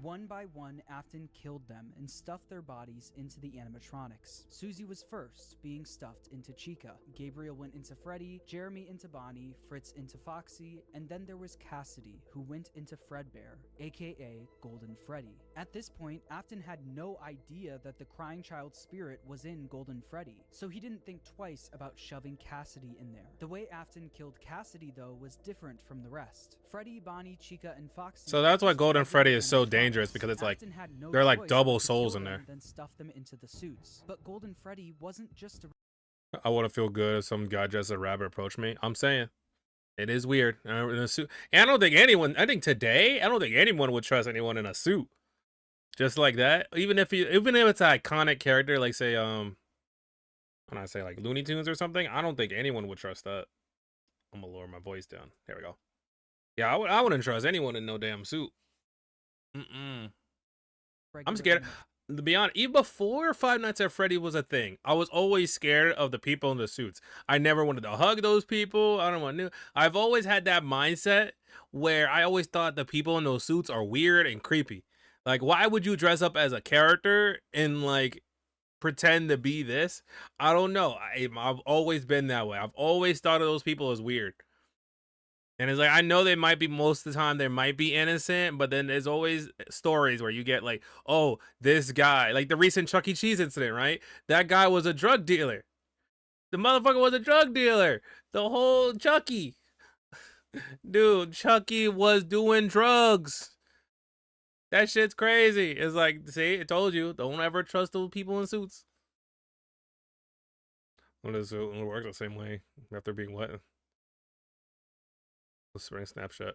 One by one, Afton killed them and stuffed their bodies into the animatronics. Susie was first, being stuffed into Chica. Gabriel went into Freddy, Jeremy into Bonnie, Fritz into Foxy, and then there was Cassidy, who went into Fredbear, aka Golden Freddy. At this point, Afton had no idea that the crying child spirit was in Golden Freddy, so he didn't think twice about shoving Cassidy in there. The way Afton killed Cassidy, though, was different from the rest. Freddy, Bonnie, Chica, and Foxy... So that's why Golden Freddy is so dangerous. dangerous because it's like Afton had no they're like choice double but to souls kill in them, there. Then stuff them into the suits. But Golden Freddy wasn't just a I wouldn't feel good if some guy dressed as a rabbit approached me. I'm saying it is weird. In a suit. And I don't think anyone. I think today, I don't think anyone would trust anyone in a suit just like that. Even if it's an iconic character, like say when I say like Looney Tunes or something, I don't think anyone would trust that. I'm gonna lower my voice down. There we go. Yeah, I wouldn't trust anyone in no damn suit. I'm regular scared. animal. To be honest, even before Five Nights at Freddy was a thing, I was always scared of the people in the suits. I never wanted to hug those people. I don't want to. I've always had that mindset where I always thought the people in those suits are weird and creepy. Like, why would you dress up as a character and like pretend to be this? I don't know. I've always been that way. I've always thought of those people as weird. And it's like, I know they might be, most of the time, they might be innocent, but then there's always stories where you get like, oh, this guy, like the recent Chuck E. Cheese incident, right? That guy was a drug dealer. The motherfucker was a drug dealer. The whole Chucky. Dude, Chucky was doing drugs. That shit's crazy. It's like, see, I told you, don't ever trust those people in suits. Well, it works the same way after being wet. Spring snapshot.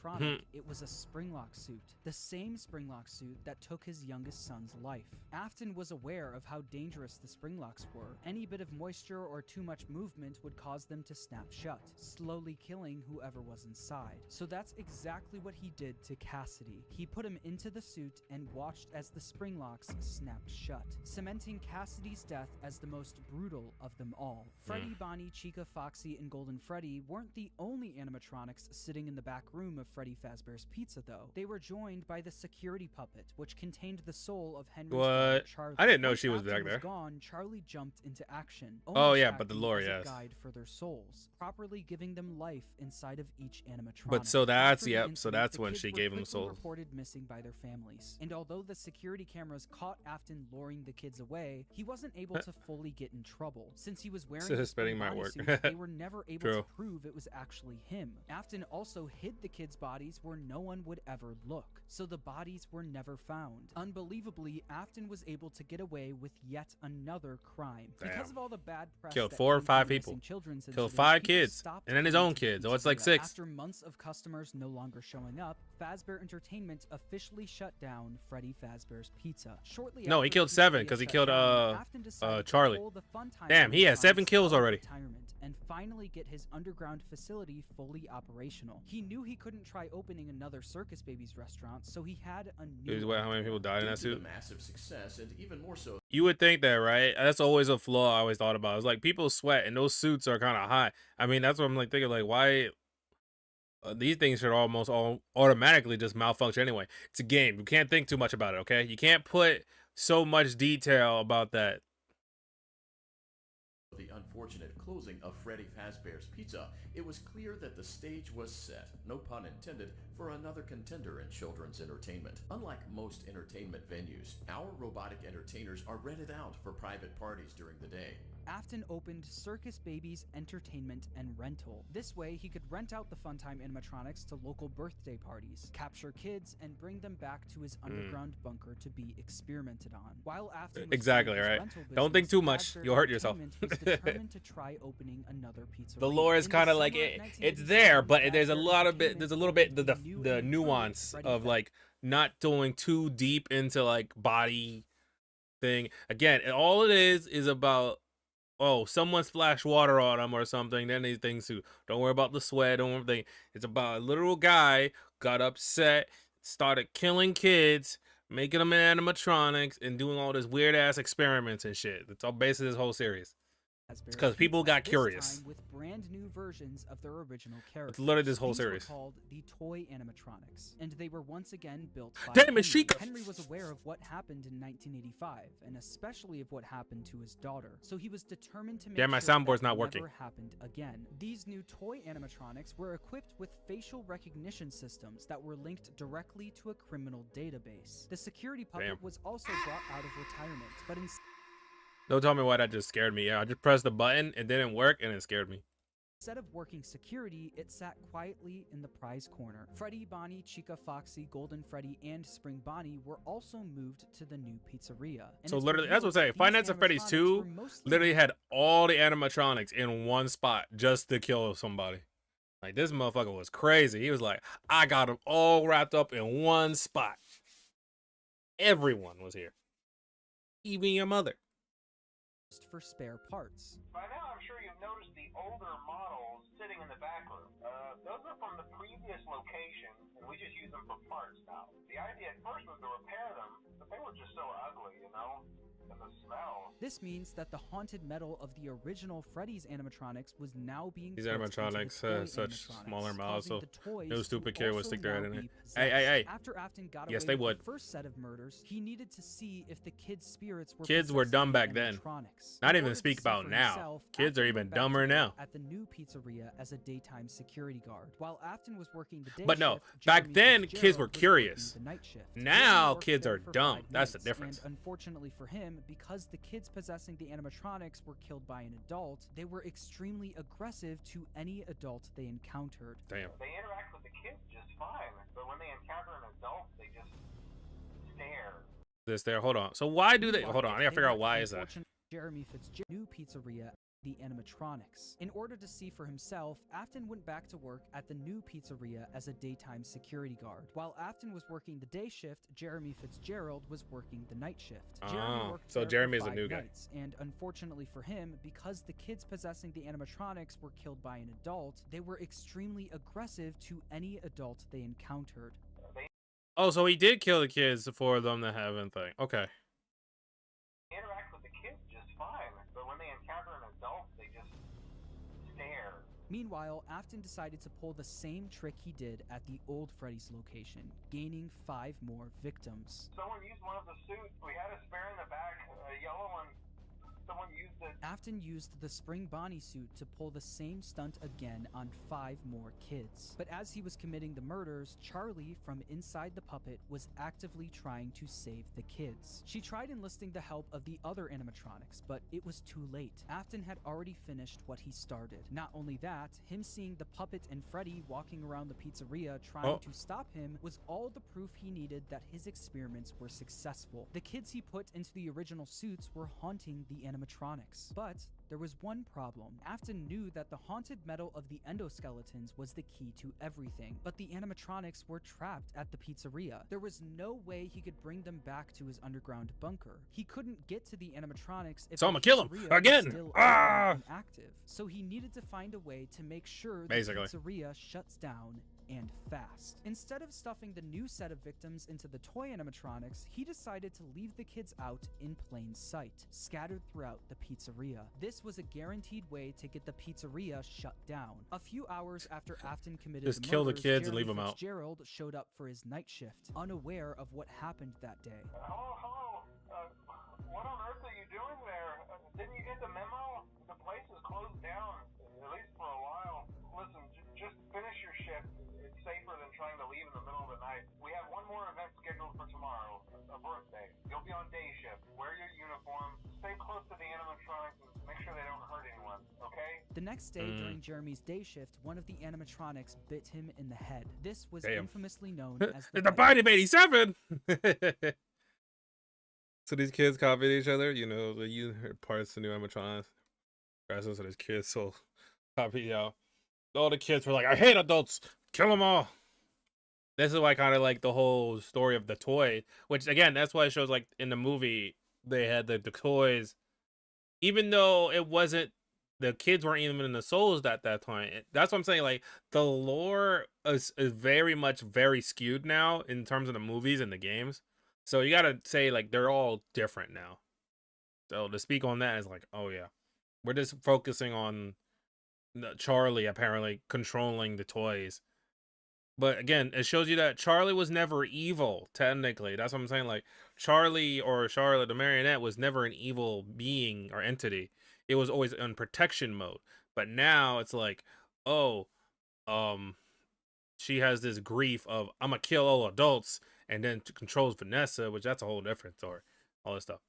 It was a Springlock suit, the same Springlock suit that took his youngest son's life. Afton was aware of how dangerous the Springlocks were. Any bit of moisture or too much movement would cause them to snap shut, slowly killing whoever was inside. So that's exactly what he did to Cassidy. He put him into the suit and watched as the Springlocks snapped shut, cementing Cassidy's death as the most brutal of them all. Freddy, Bonnie, Chica, Foxy, and Golden Freddy weren't the only animatronics sitting in the back room of Freddy Fazbear's Pizza, though. They were joined by the security puppet, which contained the soul of Henry's brother, Charlie. I didn't know Once she was Afton back there. Gone, Charlie jumped into action. Oh, only yeah, but the acting lore, as a yes. guide for their souls, properly giving them life inside of each animatronic. But so that's, After the yep, so incident, that's the when kids she were gave them quickly souls. reported missing by their families. And although the security cameras caught Afton luring the kids away, he wasn't able to fully get in trouble. Since he was wearing the Spitting might Spring work. bodysuit, they were never able True. to prove it was actually him. Afton also hid the kids' bodies where no one would ever look, so the bodies were never found. Unbelievably, Afton was able to get away with yet another crime. Damn. Because of all the bad press Killed that 4 or came 5 from the people. missing children's Killed incident, 5 people kids. stopped And then his coming own to kids. So it's like Pizzeria. 6. After months of customers no longer showing up, Fazbear Entertainment officially shut down Freddy Fazbear's Pizza. Shortly No, he after killed 7 Pizzeria because he shut killed down, Afton decided to Charlie. pull the fun time Damn, he has 7 animatronics kills out of already. retirement and finally get his underground facility fully operational. He knew he couldn't try opening another Circus Babies restaurant, so he had a new Dude, how many people died in that Due to suit? the massive success, and even more so You would think that, right? That's always a flaw I always thought about. It's like people sweat and those suits are kind of hot. I mean, that's what I'm like thinking, like, why these things should almost all automatically just malfunction anyway. It's a game. You can't think too much about it, okay? You can't put so much detail about that. the unfortunate closing of Freddy Fazbear's Pizza, it was clear that the stage was set, no pun intended, for another contender in children's entertainment. Unlike most entertainment venues, our robotic entertainers are rented out for private parties during the day. Afton opened Circus Babies Entertainment and Rental. This way, he could rent out the Funtime animatronics to local birthday parties, capture kids, and bring them back to his underground bunker to be experimented on. While Afton was Exactly, running his right? rental Don't think business, too much. Fazbear You'll hurt yourself. Entertainment was determined to try opening another pizzeria. The lore is In kind of the like summer it, of it's 1987, there, but there's a Fazbear lot of bit. There's a little bit Entertainment the opened the new nuance Freddy of Fazbear. like not going too deep into like body thing. Again, all it is about, oh, someone splashed water on him or something. Then these things too. Don't worry about the sweat. Don't worry about anything. It's about a literal guy got upset, started killing kids, making them in animatronics, and doing all this weird ass experiments and shit. That's all basically this whole series. It's 'cause people got This curious. time with brand new versions of their original characters. literally this whole These were series. called the toy animatronics, and they were once again built by Damn it, Henry. Chica! Henry was aware of what happened in 1985, and especially of what happened to his daughter. So he was determined to make Yeah, my sure soundboard's that not never working. happened again. These new toy animatronics were equipped with facial recognition systems that were linked directly to a criminal database. The security puppet Damn. was also brought out of retirement, but instead Don't tell me why that just scared me. Yeah, I just pressed the button, it didn't work, and it scared me. Instead of working security, it sat quietly in the prize corner. Freddy, Bonnie, Chica, Foxy, Golden Freddy, and Spring Bonnie were also moved to the new pizzeria. And So it's literally, that's what I'm saying. revealed Five these Nights at Freddy's animatronics 2 were mostly literally had all the animatronics in one spot just to kill somebody. Like, this motherfucker was crazy. He was like, I got them all wrapped up in one spot. Everyone was here. Even your mother. for spare parts. By now, I'm sure you've noticed the older models sitting in the back room. Those are from the previous location, and we just use them for parts now. The idea at first was to repair them, but they were just so ugly, you know? And the smell. This means that the haunted metal of the original Freddy's animatronics was now being These put animatronics into the toy have such animatronics, smaller mouths, causing so the toys no to stupid kid would also stick their head now in it. be Hey, possessed. hey. After Afton got Yes, away they with would. the first set of murders, he needed to see if the kids' spirits were Kids were possessing dumb the back then. animatronics. Not In even order to speak see about for now. himself, Kids are Afton even went back to dumber work now. at the new pizzeria as a daytime security guard. While Afton was working the day But no, shift, back Jeremy then, kids Fitzgerald were was working curious. the night shift. Now, Jeremy worked kids there are for dumb. 5 That's the nights, difference. And unfortunately for him, because the kids possessing the animatronics were killed by an adult, they were extremely aggressive to any adult they encountered. Damn. They interact with the kids just fine, but when they encounter an adult, they just stare. This there. Hold on. So why do they? Hold on. I gotta figure out why is that. Jeremy Fitzgerald new pizzeria, the animatronics. In order to see for himself, Afton went back to work at the new pizzeria as a daytime security guard. While Afton was working the day shift, Jeremy Fitzgerald was working the night shift. Jeremy Oh, worked so there for Jeremy is a 5 new guy. nights, and unfortunately for him, because the kids possessing the animatronics were killed by an adult, they were extremely aggressive to any adult they encountered. Oh, so he did kill the kids for them to have anything. Okay. They interact with the kids just fine, but when they encounter an adult, they just stare. Meanwhile, Afton decided to pull the same trick he did at the old Freddy's location, gaining 5 more victims. Someone used one of the suits. We had a spare in the back, a yellow one. Someone used it. Afton used the Spring Bonnie suit to pull the same stunt again on 5 more kids. But as he was committing the murders, Charlie, from inside the puppet, was actively trying to save the kids. She tried enlisting the help of the other animatronics, but it was too late. Afton had already finished what he started. Not only that, him seeing the puppet and Freddy walking around the pizzeria trying to stop him was all the proof he needed that his experiments were successful. The kids he put into the original suits were haunting the animatronics. But there was one problem. Afton knew that the haunted metal of the endoskeletons was the key to everything, but the animatronics were trapped at the pizzeria. There was no way he could bring them back to his underground bunker. He couldn't get to the animatronics if So the I'ma kill him pizzeria was again. still Ah! open and active. So he needed to find a way to make sure the Basically. pizzeria shuts down and fast. Instead of stuffing the new set of victims into the toy animatronics, he decided to leave the kids out in plain sight, scattered throughout the pizzeria. This was a guaranteed way to get the pizzeria shut down. A few hours after Afton committed Just the kill the murders, kids and Jeremy leave 'em out. Fitzgerald showed up for his night shift, unaware of what happened that day. Hello. What on earth are you doing there? Didn't you get the memo? The place is closed down, at least for a while. Listen, just finish your shift. It's safer than trying to leave in the middle of the night. We have one more event scheduled for tomorrow, a birthday. You'll be on day shift. Wear your uniform. Stay close to the animatronics and make sure they don't hurt anyone, okay? The next day, during Jeremy's day shift, one of the animatronics bit him in the head. This was Damn. infamously known as The head. Bite of 87. So these kids copied each other. You know, they use parts of new animatronics. So these kids so copy out. All the kids were like, I hate adults. Kill them all. This is why I kind of like the whole story of the toy, which again, that's why it shows like in the movie they had the toys, even though it wasn't, the kids weren't even in the souls at that time. That's what I'm saying. Like the lore is very skewed now in terms of the movies and the games. So you gotta say like they're all different now. So to speak on that is like, oh yeah, we're just focusing on Charlie apparently controlling the toys. But again, it shows you that Charlie was never evil, technically. That's what I'm saying. Like, Charlie or Charlotte, the marionette, was never an evil being or entity. It was always in protection mode. But now it's like, oh, she has this grief of, I'm going to kill all adults, and then controls Vanessa, which that's a whole different story. All this stuff.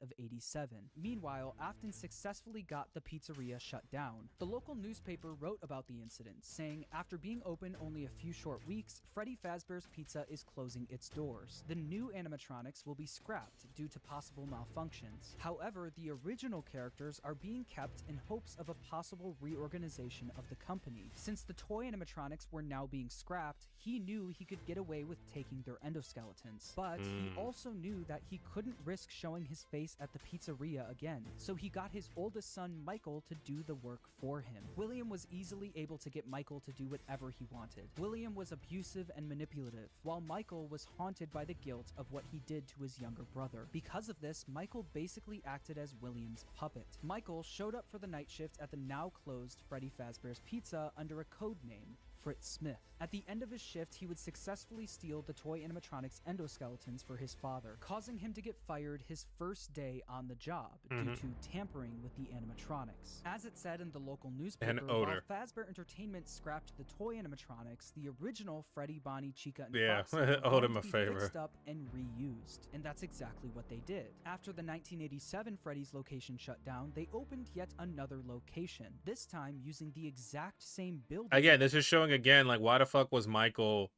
of '87. Meanwhile, Afton successfully got the pizzeria shut down. The local newspaper wrote about the incident, saying after being open only a few short weeks, Freddy Fazbear's Pizza is closing its doors. The new animatronics will be scrapped due to possible malfunctions. However, the original characters are being kept in hopes of a possible reorganization of the company. Since the toy animatronics were now being scrapped, he knew he could get away with taking their endoskeletons. But he also knew that he couldn't risk showing his face at the pizzeria again, so he got his oldest son Michael to do the work for him. William was easily able to get Michael to do whatever he wanted. William was abusive and manipulative, while Michael was haunted by the guilt of what he did to his younger brother. Because of this, Michael basically acted as William's puppet. Michael showed up for the night shift at the now closed Freddy Fazbear's Pizza under a code name, Fritz Smith. At the end of his shift, he would successfully steal the toy animatronics endoskeletons for his father, causing him to get fired his first day on the job due to tampering with the animatronics. As it said in the local newspaper, while Fazbear Entertainment scrapped the toy animatronics, the original Freddy, Bonnie, Chica, and Foxy were owed him going a to be favor. fixed up and reused. And that's exactly what they did. After the 1987 Freddy's location shut down, they opened yet another location, this time using the exact same building. Again, this is showing again, like, why the fuck was Michael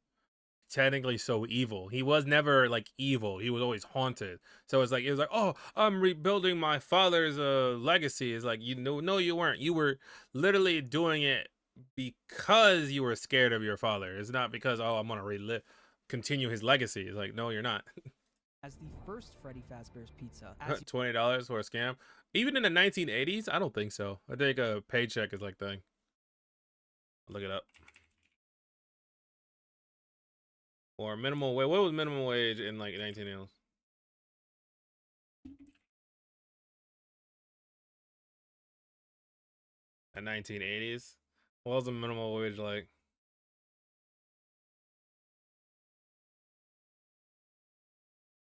technically so evil? He was never like evil. He was always haunted. So it's like, it was like, oh, I'm rebuilding my father's legacy. It's like, you know, no, you weren't. You were literally doing it because you were scared of your father. It's not because, oh, I'm gonna continue his legacy. It's like, no, you're not. As the first Freddy Fazbear's Pizza. $20 for a scam, even in the 1980s? I don't think so. I think a paycheck is like thing. Look it up. Or minimum wage. What was minimum wage in like 1980s? In 1980s? What was the minimum wage like?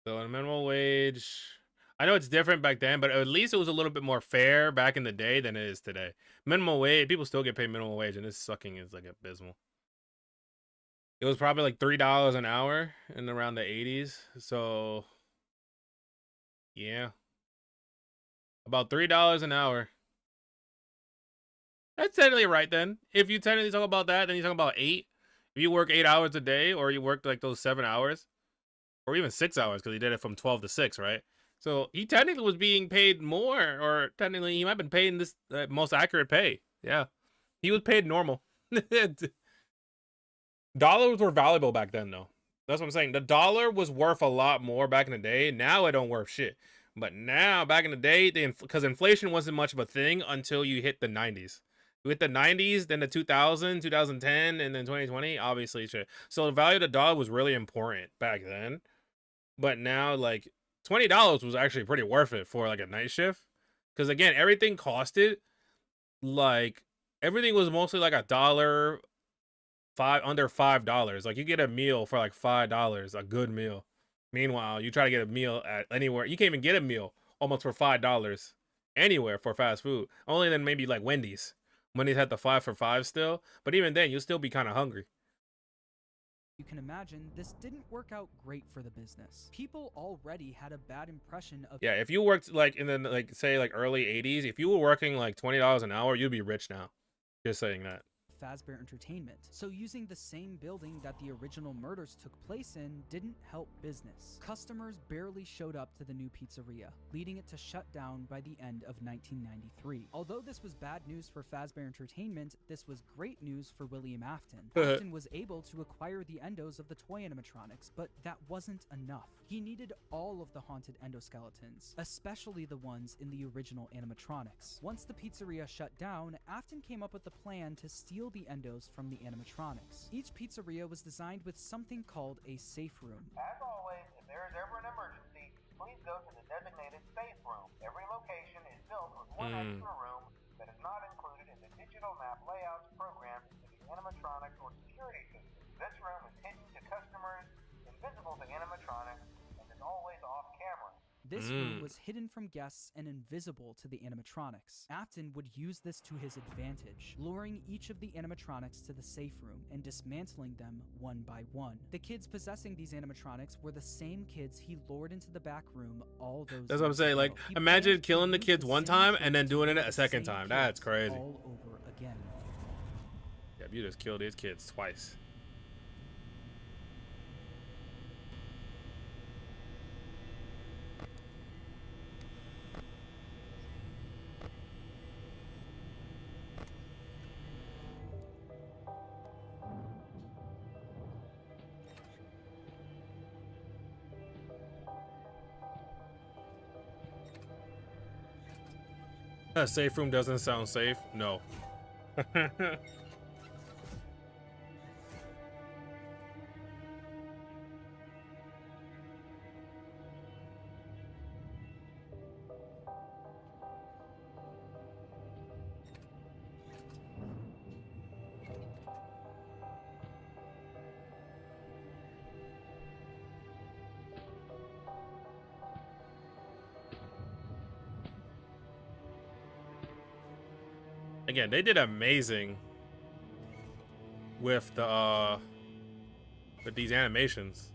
So in minimum wage, I know it's different back then, but at least it was a little bit more fair back in the day than it is today. Minimum wage, people still get paid minimum wage, and this sucking is like abysmal. It was probably like $3 an hour in around the 80s. So yeah, about $3 an hour. That's technically right then. If you technically talk about that, then you talk about 8. If you work 8 hours a day, or you work like those 7 hours, or even 6 hours, because he did it from 12 to 6, right? So he technically was being paid more, or technically he might have been paid this most accurate pay. Yeah, he was paid normal. Dollars were valuable back then, though. That's what I'm saying. The dollar was worth a lot more back in the day. Now it don't worth shit. But now, back in the day, because inflation wasn't much of a thing until you hit the 90s. You hit the 90s, then the 2000, 2010, and then 2020, obviously shit. So the value of the dollar was really important back then. But now, like, $20 was actually pretty worth it for like a night shift. Because again, everything costed, like, everything was mostly like $1, under $5. Like, you get a meal for like $5, a good meal. Meanwhile, you try to get a meal at anywhere, you can't even get a meal almost for $5 anywhere for fast food. Only then maybe like Wendy's. Wendy's had the 5 for $5 still, but even then, you'll still be kind of hungry. You can imagine this didn't work out great for the business. People already had a bad impression of. Yeah, if you worked like in the like say like early 80s, if you were working like $20 an hour, you'd be rich now. Just saying that. Fazbear Entertainment, so using the same building that the original murders took place in didn't help business. Customers barely showed up to the new pizzeria, leading it to shut down by the end of 1993. Although this was bad news for Fazbear Entertainment, this was great news for William Afton. Afton was able to acquire the endos of the toy animatronics, but that wasn't enough. He needed all of the haunted endoskeletons, especially the ones in the original animatronics. Once the pizzeria shut down, Afton came up with a plan to steal the endos from the animatronics. Each pizzeria was designed with something called a safe room. As always, if there is ever an emergency, please go to the designated safe room. Every location is built with one extra room that is not included in the digital map layouts programmed into the animatronics or security system. This room is hidden to customers, invisible to animatronics, and is always off camera. This room was hidden from guests and invisible to the animatronics. Afton would use this to his advantage, luring each of the animatronics to the safe room and dismantling them one by one. The kids possessing these animatronics were the same kids he lured into the back room all those That's what I'm years saying. ago. Like, He imagine planned to killing the use kids one same time and trick then to doing it lure a the second same time. That's kids crazy. all over again. Yeah, you just killed these kids twice. That safe room doesn't sound safe. No. Again, they did amazing with the with these animations.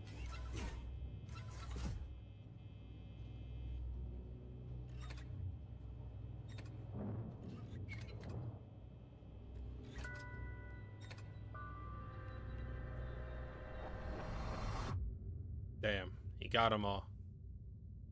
Damn, he got them all.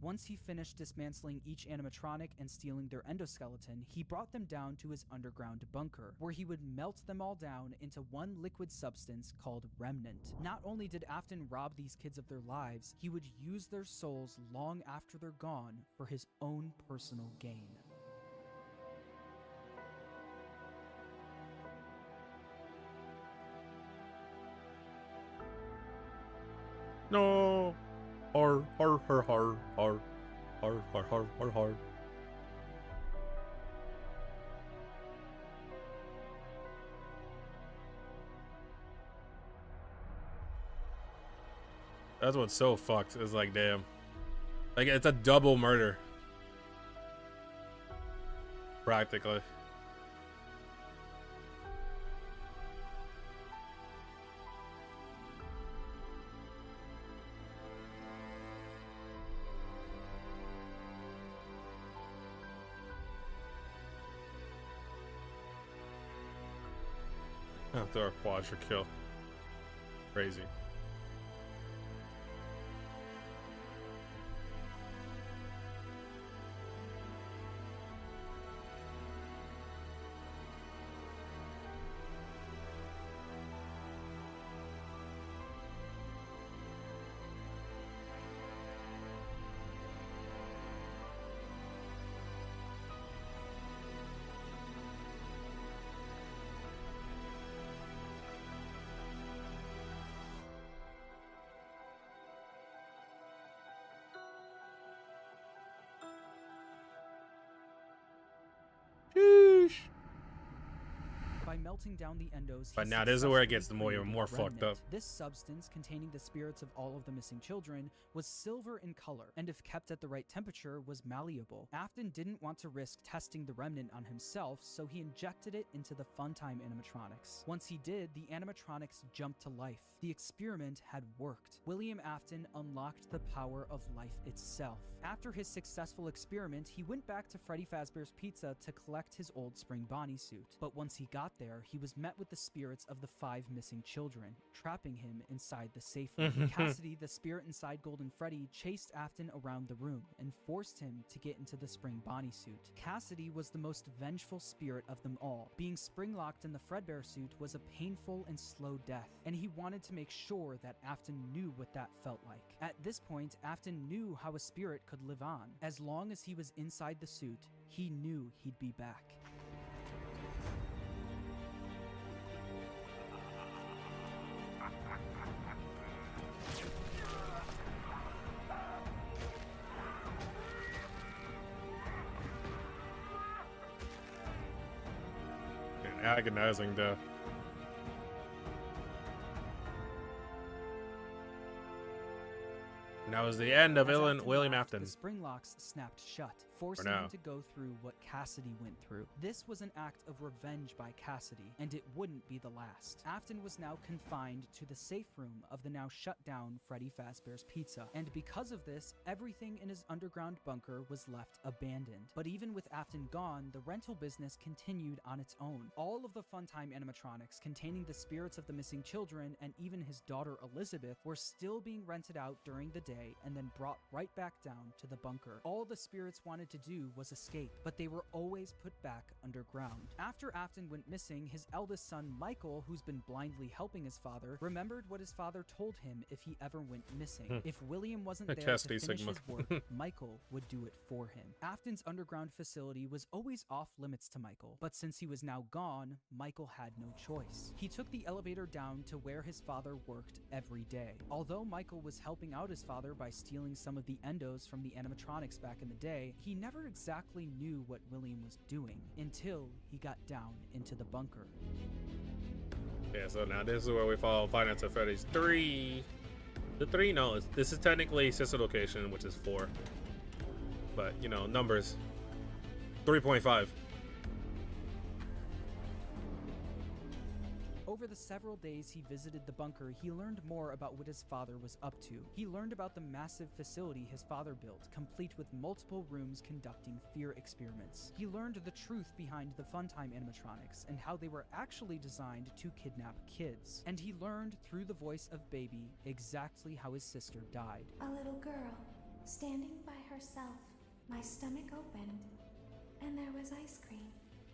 Once he finished dismantling each animatronic and stealing their endoskeleton, he brought them down to his underground bunker, where he would melt them all down into one liquid substance called Remnant. Not only did Afton rob these kids of their lives, he would use their souls long after they're gone for his own personal gain. No. Har, har, har, har, har, har, har, har, har, har. That's what's so fucked. It's like, damn. Like, it's a double murder. Practically. After a quadra kill. Crazy. Sheesh. By melting down the endos, But he now this is where it successfully gets even created more fucked up. Remnant. This substance, containing the spirits of all of the missing children, was silver in color, and if kept at the right temperature, was malleable. Afton didn't want to risk testing the remnant on himself, so he injected it into the Funtime animatronics. Once he did, the animatronics jumped to life. The experiment had worked. William Afton unlocked the power of life itself. After his successful experiment, he went back to Freddy Fazbear's Pizza to collect his old Spring Bonnie suit. But once he got there, he was met with the spirits of the 5 missing children, trapping him inside the safe room. Cassidy, the spirit inside Golden Freddy, chased Afton around the room and forced him to get into the Spring Bonnie suit. Cassidy was the most vengeful spirit of them all. Being spring-locked in the Fredbear suit was a painful and slow death, and he wanted to make sure that Afton knew what that felt like. At this point, Afton knew how a spirit could live on. As long as he was inside the suit, he knew he'd be back. An agonizing death. And that was the end of As William left, Afton. The spring locks snapped shut, forcing now. him to go through what Cassidy went through. This was an act of revenge by Cassidy, and it wouldn't be the last. Afton was now confined to the safe room of the now shut down Freddy Fazbear's Pizza, and because of this, everything in his underground bunker was left abandoned. But even with Afton gone, the rental business continued on its own. All of the Funtime animatronics containing the spirits of the missing children and even his daughter Elizabeth were still being rented out during the day and then brought right back down to the bunker. All the spirits wanted to do was escape, but they were always put back underground. After Afton went missing, his eldest son Michael, who's been blindly helping his father, remembered what his father told him if he ever went missing. If William wasn't there to Chastity finish Sigma. his work, Michael would do it for him. Afton's underground facility was always off limits to Michael, but since he was now gone, Michael had no choice. He took the elevator down to where his father worked every day. Although Michael was helping out his father by stealing some of the endos from the animatronics back in the day, he never exactly knew what William was doing until he got down into the bunker. Yeah, so now this is where we follow Five Nights at Freddy's 3. The 3, no, this is technically sister location, which is 4. But, you know, numbers. 3.5. Over the several days he visited the bunker, he learned more about what his father was up to. He learned about the massive facility his father built, complete with multiple rooms conducting fear experiments. He learned the truth behind the Funtime animatronics and how they were actually designed to kidnap kids. And he learned through the voice of Baby exactly how his sister died. A little girl, standing by herself. My stomach opened, and there was ice cream.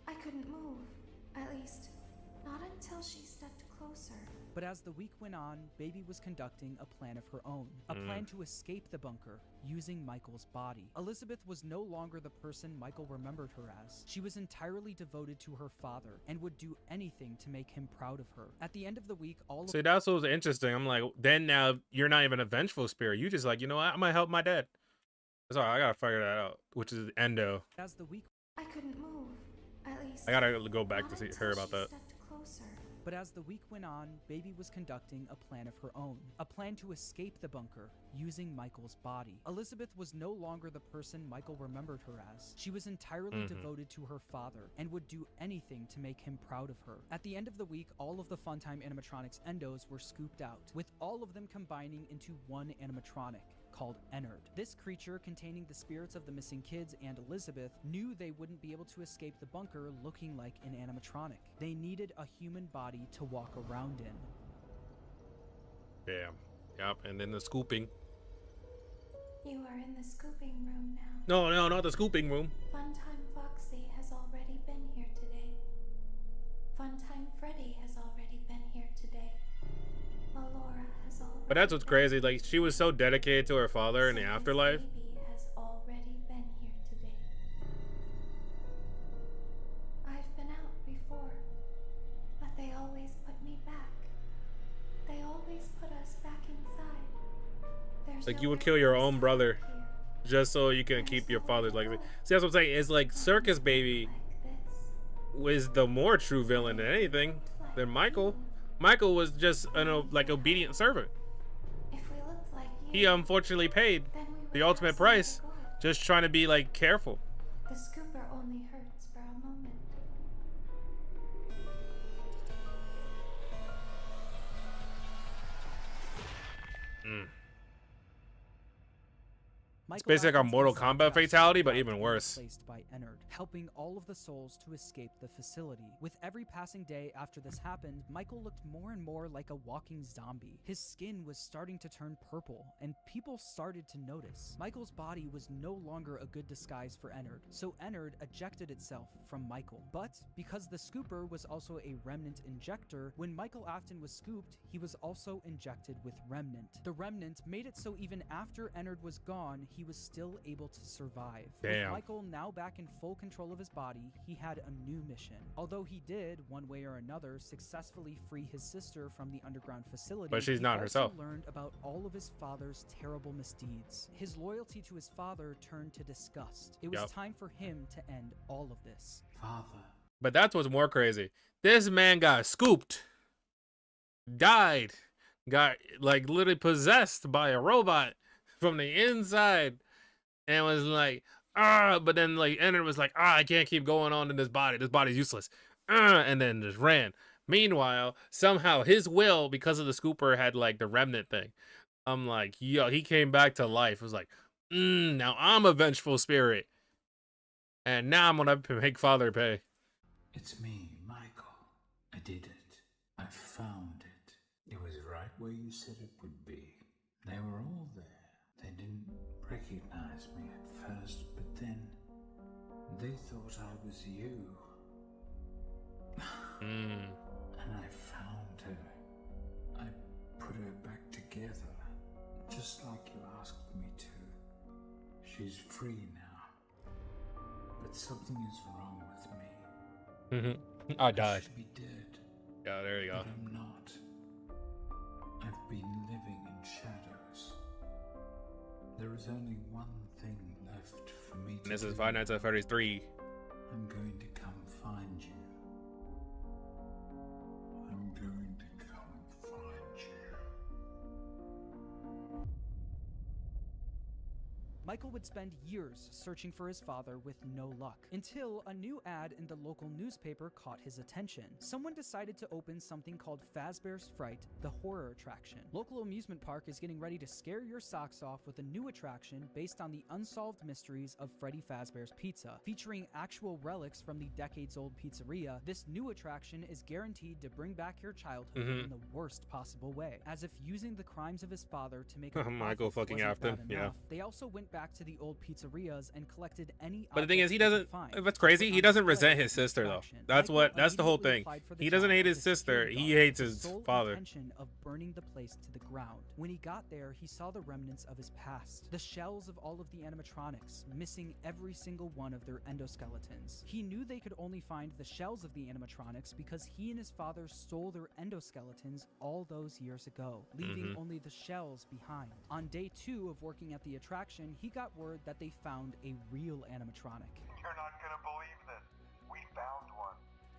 I couldn't move, at least not until she stepped closer. But as the week went on, Baby was conducting a plan of her own, a plan to escape the bunker using Michael's body. Elizabeth was no longer the person Michael remembered her as. She was entirely devoted to her father and would do anything to make him proud of her. At the end of the week, See, that's what was interesting. I'm like, then now you're not even a vengeful spirit. You just like, you know what? I'm gonna help my dad. That's all right, I gotta figure that out, which is endo. As the week, I couldn't move, at least I gotta go back to not hear until about she that. stepped closer. But as the week went on, Baby was conducting a plan of her own, a plan to escape the bunker using Michael's body. Elizabeth was no longer the person Michael remembered her as. She was entirely devoted to her father and would do anything to make him proud of her. At the end of the week, all of the Funtime animatronics endos were scooped out, with all of them combining into one animatronic called Ennard. This creature, containing the spirits of the missing kids and Elizabeth, knew they wouldn't be able to escape the bunker looking like an animatronic. They needed a human body to walk around in. Damn. Yep, and then the scooping. You are in the scooping room now. No, not the scooping room. Funtime Foxy has already been here today. Funtime Freddy has already been here today. Alora has already. But that's what's crazy. Like, she was so dedicated to her father in the afterlife. Baby has already been here today. I've been out before, but they always put me back. They always put us back inside. There's Like, you would nowhere kill your else own out brother here. just so you can keep your father's legacy. See, that's what I'm saying. It's like Circus Baby Like this. was the more true villain than anything than Michael. Michael was just an like obedient servant. If we looked like you, He unfortunately paid then we would the have ultimate something price, good. just trying to be like careful. The scooper only hurts for a moment. Michael basically like a Afton's Mortal inside Kombat job fatality, but was even worse. Replaced by Ennard, helping all of the souls to escape the facility. With every passing day after this happened, Michael looked more and more like a walking zombie. His skin was starting to turn purple, and people started to notice. Michael's body was no longer a good disguise for Ennard, so Ennard ejected itself from Michael. But because the scooper was also a remnant injector, when Michael Afton was scooped, he was also injected with remnant. The remnant made it so even after Ennard was gone, he was still able to survive. Damn. With Michael now back in full control of his body, he had a new mission. Although he did, one way or another, successfully free his sister from the underground facility, But she's he not also herself. learned about all of his father's terrible misdeeds. His loyalty to his father turned to disgust. It was Yup. time for him to end all of this. Father. But that's what's more crazy. This man got scooped, died, got like literally possessed by a robot, from the inside and was like, ah, but then like Ender was like, ah, I can't keep going on in this body. This body's useless. And then just ran. Meanwhile, somehow his will, because of the scooper, had like the remnant thing. I'm like, yo, he came back to life. It was like, now I'm a vengeful spirit. And now I'm gonna make father pay. It's me, Michael. I did it. I found it. It was right where you said it would be. They were all there. They didn't recognize me at first, but then they thought I was you. And I found her. I put her back together, just like you asked me to. She's free now. But something is wrong with me. I died. should be dead. Yeah, there you go. But I'm not. I've been living in shadows. There is only one thing left for me to And this is do. Five Nights at Freddy's 3. I'm going to come find you. I'm going to come find you. Michael would spend years searching for his father with no luck, until a new ad in the local newspaper caught his attention. Someone decided to open something called Fazbear's Fright, the horror attraction. Local amusement park is getting ready to scare your socks off with a new attraction based on the unsolved mysteries of Freddy Fazbear's Pizza. Featuring actual relics from the decades-old pizzeria, this new attraction is guaranteed to bring back your childhood in the worst possible way. As if using the crimes of his father to make a Michael profit fucking wasn't Afton, bad yeah. enough, they also went back to the old pizzerias and collected any. But the thing is, he objects they doesn't. could find. What's crazy, Put he on doesn't display resent at his the sister though. attraction. That's Michael the whole immediately thing. applied for the He doesn't job hate as his a sister. security He guard hates with the his sole father. intention of burning the place to the ground. When he got there, he saw the remnants of his past, the shells of all of the animatronics, missing every single one of their endoskeletons. He knew they could only find the shells of the animatronics because he and his father stole their endoskeletons all those years ago, leaving only the shells behind. On day 2 of working at the attraction, he got word that they found a real animatronic. You're not gonna believe this. We found one.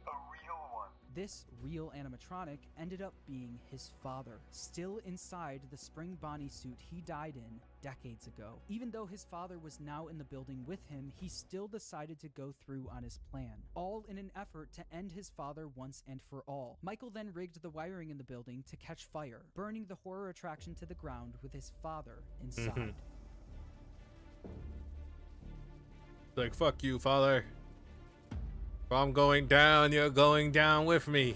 A real one. This real animatronic ended up being his father, still inside the Spring Bonnie suit he died in decades ago. Even though his father was now in the building with him, he still decided to go through on his plan, all in an effort to end his father once and for all. Michael then rigged the wiring in the building to catch fire, burning the horror attraction to the ground with his father inside. Like, fuck you, father. If I'm going down, you're going down with me.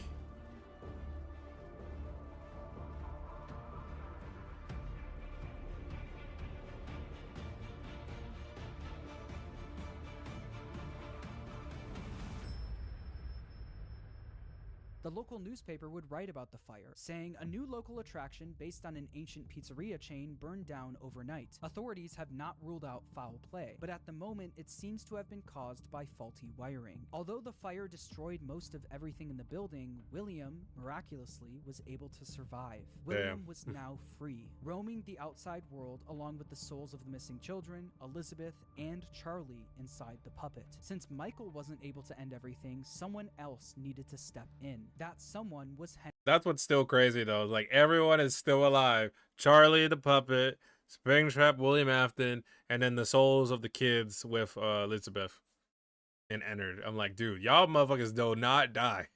The local newspaper would write about the fire, saying a new local attraction based on an ancient pizzeria chain burned down overnight. Authorities have not ruled out foul play, but at the moment it seems to have been caused by faulty wiring. Although the fire destroyed most of everything in the building, William, miraculously, was able to survive. William was now free, roaming the outside world along with the souls of the missing children, Elizabeth, and Charlie inside the puppet. Since Michael wasn't able to end everything, someone else needed to step in. That someone was Henry. That's what's still crazy though. Like, everyone is still alive. Charlie the puppet, Springtrap, William Afton, and then the souls of the kids with Elizabeth and Ennard. I'm like, dude, y'all motherfuckers do not die.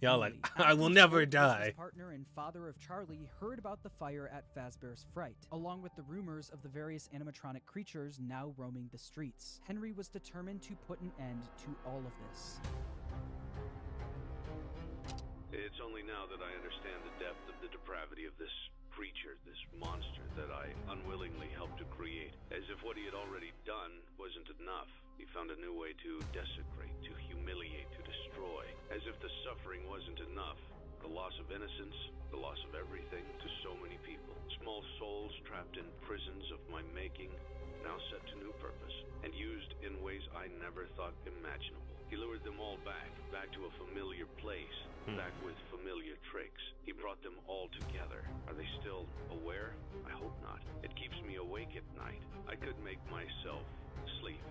Y'all like, I will never die. His partner and father of Charlie heard about the fire at Fazbear's Fright, along with the rumors of the various animatronic creatures now roaming the streets. Henry was determined to put an end to all of this. It's only now that I understand the depth of the depravity of this creature, this monster that I unwillingly helped to create. As if what he had already done wasn't enough. He found a new way to desecrate, to humiliate, to destroy. As if the suffering wasn't enough. The loss of innocence, the loss of everything to so many people. Small souls trapped in prisons of my making, now set to new purpose, and used in ways I never thought imaginable. He lured them all back to a familiar place, back with familiar tricks. He brought them all together. Are they still aware? I hope not. It keeps me awake at night. I could make myself sleep,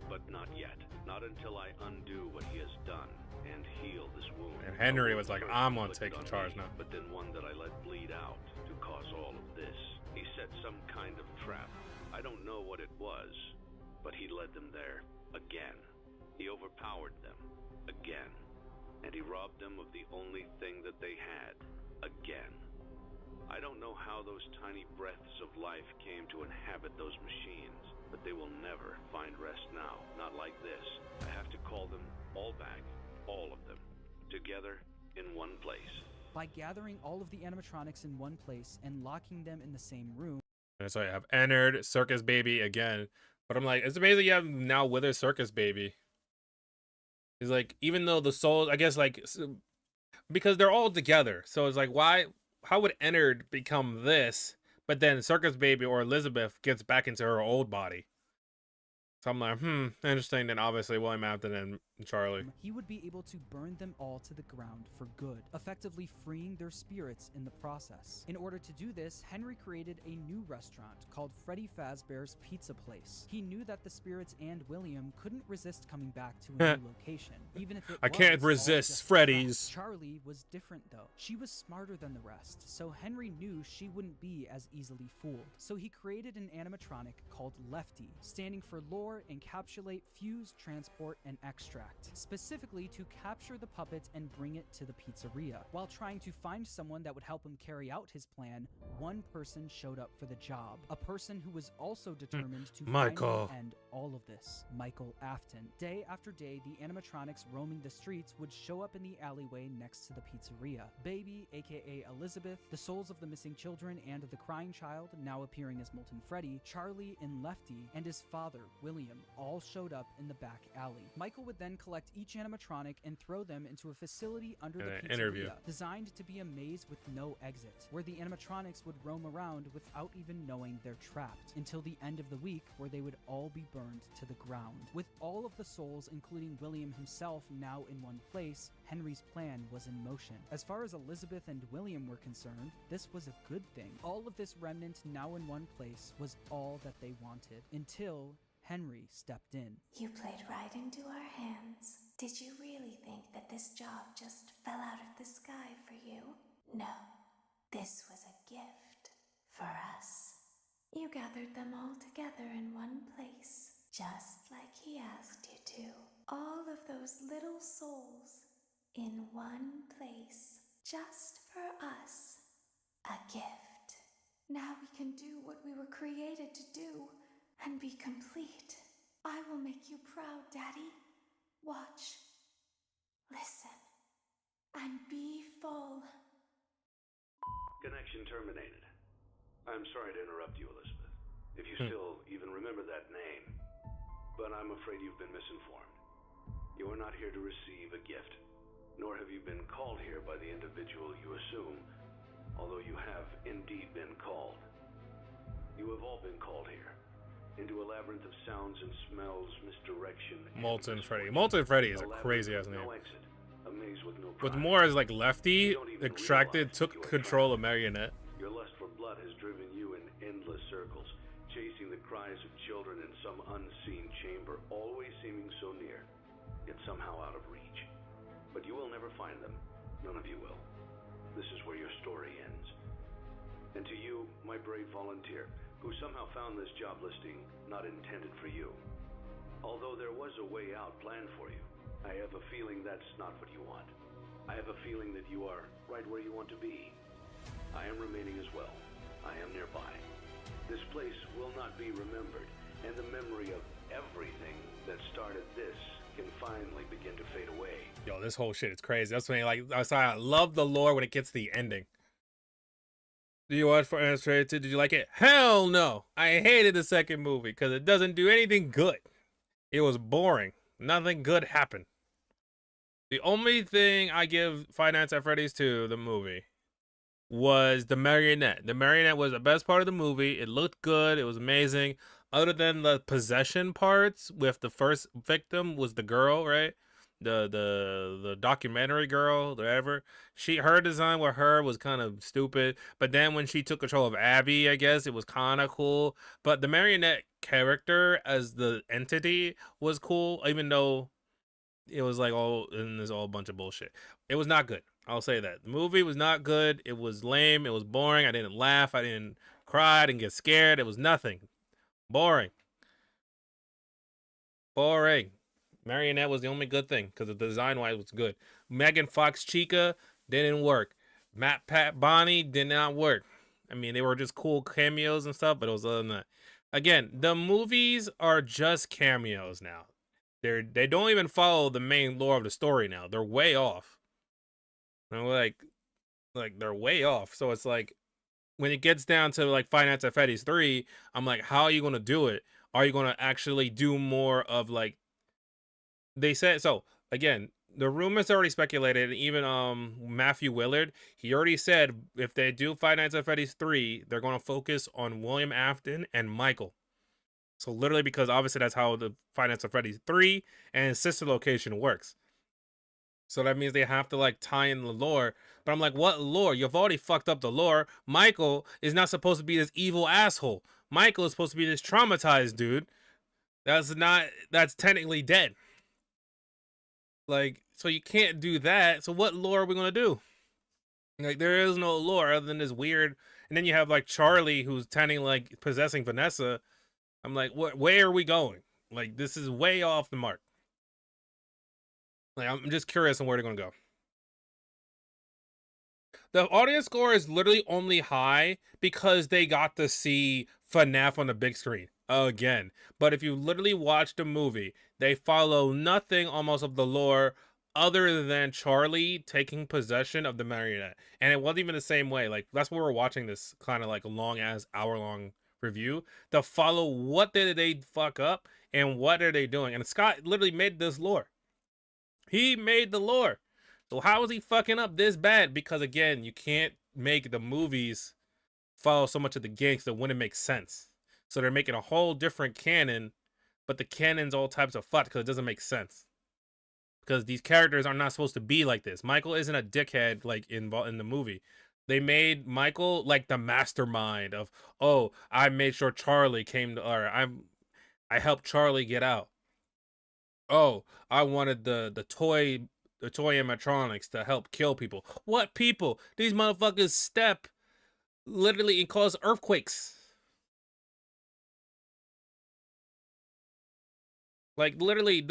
but not yet. Not until I undo what he has done and heal this wound. And Henry was like, I'm gonna take charge now. But then one that I let bleed out to cause all of this. He set some kind of trap. I don't know what it was, but he led them there again. He overpowered them again. And he robbed them of the only thing that they had again. I don't know how those tiny breaths of life came to inhabit those machines, but they will never find rest now. Not like this. I have to call them all back, all of them, together in one place. By gathering all of the animatronics in one place and locking them in the same room. And so I have entered Circus Baby again. But I'm like, it's amazing you have now Wither Circus Baby. He's like, even though the souls, I guess, like, because they're all together. So it's like, why, how would Ennard become this? But then Circus Baby or Elizabeth gets back into her old body. So I'm like, interesting. Then obviously William Afton and Charlie. He would be able to burn them all to the ground for good, effectively freeing their spirits in the process. In order to do this, Henry created a new restaurant called Freddy Fazbear's Pizza Place. He knew that the spirits and William couldn't resist coming back to a new location, even if it I can't resist Freddy's. Charlie was different though. She was smarter than the rest, so Henry knew she wouldn't be as easily fooled. So he created an animatronic called Lefty, standing for lore, encapsulate, fuse, transport, and extract, specifically to capture the puppet and bring it to the pizzeria. While trying to find someone that would help him carry out his plan, one person showed up for the job, a person who was also determined to finally end all of this, Michael Afton. Day after day, the animatronics roaming the streets would show up in the alleyway next to the pizzeria. Baby, aka Elizabeth, the souls of the missing children and the crying child, now appearing as Molten Freddy, Charlie and Lefty, and his father, William, all showed up in the back alley. Michael would then collect each animatronic and throw them into a facility under the pizzeria, designed to be a maze with no exit, where the animatronics would roam around without even knowing they're trapped, until the end of the week, where they would all be burned to the ground. With all of the souls, including William himself, now in one place, Henry's plan was in motion. As far as Elizabeth and William were concerned, this was a good thing. All of this remnant now in one place was all that they wanted, until Henry stepped in. You played right into our hands. Did you really think that this job just fell out of the sky for you? No. This was a gift for us. You gathered them all together in one place, just like he asked you to. All of those little souls in one place, just for us. A gift. Now we can do what we were created to do and be complete. I will make you proud, Daddy. Watch, listen, and be full. Connection terminated. I'm sorry to interrupt you, Elizabeth, if you still even remember that name, but I'm afraid you've been misinformed. You are not here to receive a gift, nor have you been called here by the individual you assume, although you have indeed been called. You have all been called here, into a labyrinth of sounds and smells, misdirection. Molten Freddy. Molten Freddy is a crazy ass name. No exit, a maze with no With prize. more as like Lefty, extracted, took control of Marionette. Your lust for blood has driven you in endless circles, chasing the cries of children in some unseen chamber, always seeming so near, yet somehow out of reach. But you will never find them. None of you will. This is where your story ends. And to you, my brave volunteer, who somehow found this job listing not intended for you. Although there was a way out planned for you, I have a feeling that's not what you want. I have a feeling that you are right where you want to be. I am remaining as well. I am nearby. This place will not be remembered, and the memory of everything that started this can finally begin to fade away. Yo, this whole shit is crazy. That's when I love the lore when it gets to the ending. Do you watch for Illustrated? Did you like it? Hell no. I hated the second movie because it doesn't do anything good. It was boring. Nothing good happened. The only thing I give Five Nights at Freddy's to the movie was the marionette. The marionette was the best part of the movie. It looked good. It was amazing. Other than the possession parts with the first victim was the girl, right? The documentary girl, whatever. Her design with her was kind of stupid. But then when she took control of Abby, I guess it was kind of cool. But the marionette character as the entity was cool, even though it was like all in this all bunch of bullshit. It was not good. I'll say that. The movie was not good. It was lame. It was boring. I didn't laugh. I didn't cry. I didn't get scared. It was nothing. Boring. Boring. Marionette was the only good thing because the design wise was good. Megan Fox Chica didn't work. Matt Pat Bonnie did not work. I mean, they were just cool cameos and stuff, but it was other than that. Again, the movies are just cameos now. They don't even follow the main lore of the story now. They're way off. And like they're way off. So it's like when it gets down to like Five Nights at Freddy's 3, I'm like, how are you gonna do it? Are you gonna actually do more of like they said? So again, the rumors already speculated. Even Matthew Willard, he already said if they do Five Nights at Freddy's 3, they're gonna focus on William Afton and Michael. So literally, because obviously that's how the Five Nights at Freddy's 3 and sister location works. So that means they have to like tie in the lore. But I'm like, what lore? You've already fucked up the lore. Michael is not supposed to be this evil asshole. Michael is supposed to be this traumatized dude. That's technically dead. Like, so you can't do that. So what lore are we gonna do? Like, there is no lore other than this weird. And then you have like Charlie who's tending like possessing Vanessa. I'm like, where are we going? Like, this is way off the mark. Like, I'm just curious on where they're gonna go. The audience score is literally only high because they got to see FNAF on the big screen again. But if you literally watch the movie, they follow nothing almost of the lore other than Charlie taking possession of the marionette. And it wasn't even the same way. Like, that's why we're watching this kind of like long ass hour-long review to follow what did they fuck up and what are they doing. And Scott literally made this lore. He made the lore. So how is he fucking up this bad? Because again, you can't make the movies follow so much of the game because it wouldn't make sense. So they're making a whole different canon, but the canon's all types of fuck because it doesn't make sense. Because these characters are not supposed to be like this. Michael isn't a dickhead like in the movie. They made Michael like the mastermind of, oh, I made sure Charlie came to, or I helped Charlie get out. Oh, I wanted the toy animatronics to help kill people. What people? These motherfuckers step literally and cause earthquakes. Like literally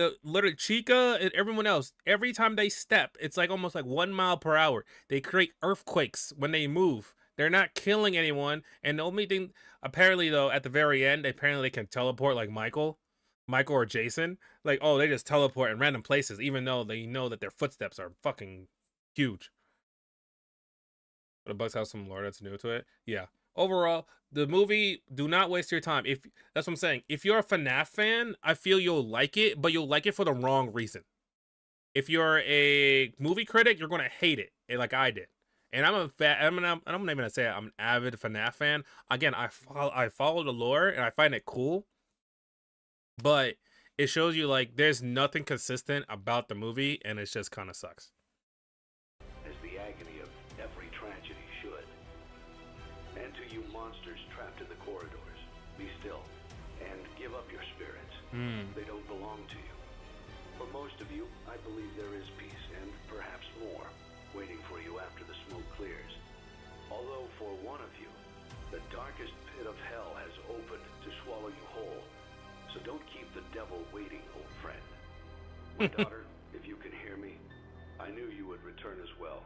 Chica and everyone else, every time they step, it's like almost like 1 mile per hour. They create earthquakes when they move. They're not killing anyone. And the only thing, apparently though, at the very end, apparently they can teleport like Michael or Jason. Like, oh, they just teleport in random places, even though they know that their footsteps are fucking huge. But the Bugs have some lore that's new to it. Yeah. Overall, the movie, do not waste your time. If that's what I'm saying. If you're a FNAF fan, I feel you'll like it, but you'll like it for the wrong reason. If you're a movie critic, you're gonna hate it, like I did. And I'm not even gonna say I'm an avid FNAF fan. Again, I follow the lore and I find it cool, but it shows you like there's nothing consistent about the movie, and it just kind of sucks. As the agony of every tragedy should. And to you monsters trapped in the corridors, be still and give up your spirits. They don't belong to you. For most of you, I believe there is peace and perhaps more waiting for you after the smoke clears. Although for one of you, the darkest pit of hell has opened to swallow you whole. So don't keep the devil waiting, old friend. My daughter, if you can hear me, I knew you would return as well.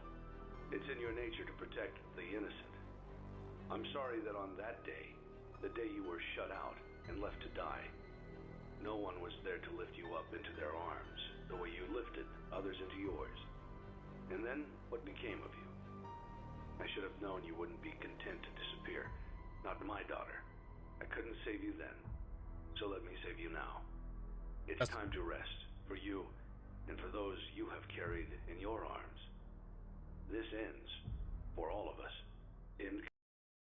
It's in your nature to protect the innocent. I'm sorry that on that day, the day you were shut out and left to die, no one was there to lift you up into their arms the way you lifted others into yours. And then what became of you? I should have known you wouldn't be content to disappear. Not my daughter. I couldn't save you then. So let me save you now. It's time to rest for you and for those you have carried in your arms. This ends for all of us.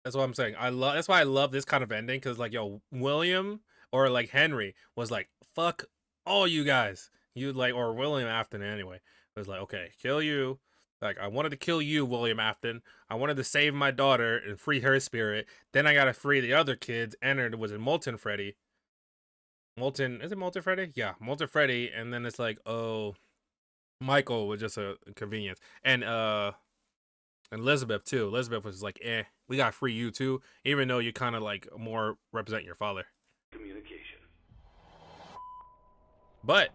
That's what I'm saying. That's why I love this kind of ending, because like, yo, William or like Henry was like, fuck all you guys. You like, or William Afton anyway. It was like, okay, kill you. Like, I wanted to kill you, William Afton. I wanted to save my daughter and free her spirit. Then I gotta free the other kids. And it was in Molten Freddy. Is it Molten Freddy? Yeah, Molten Freddy. And then it's like, oh, Michael was just a convenience. And Elizabeth too. Elizabeth was like, we got free you too, even though you kind of like more represent your father. Communication. But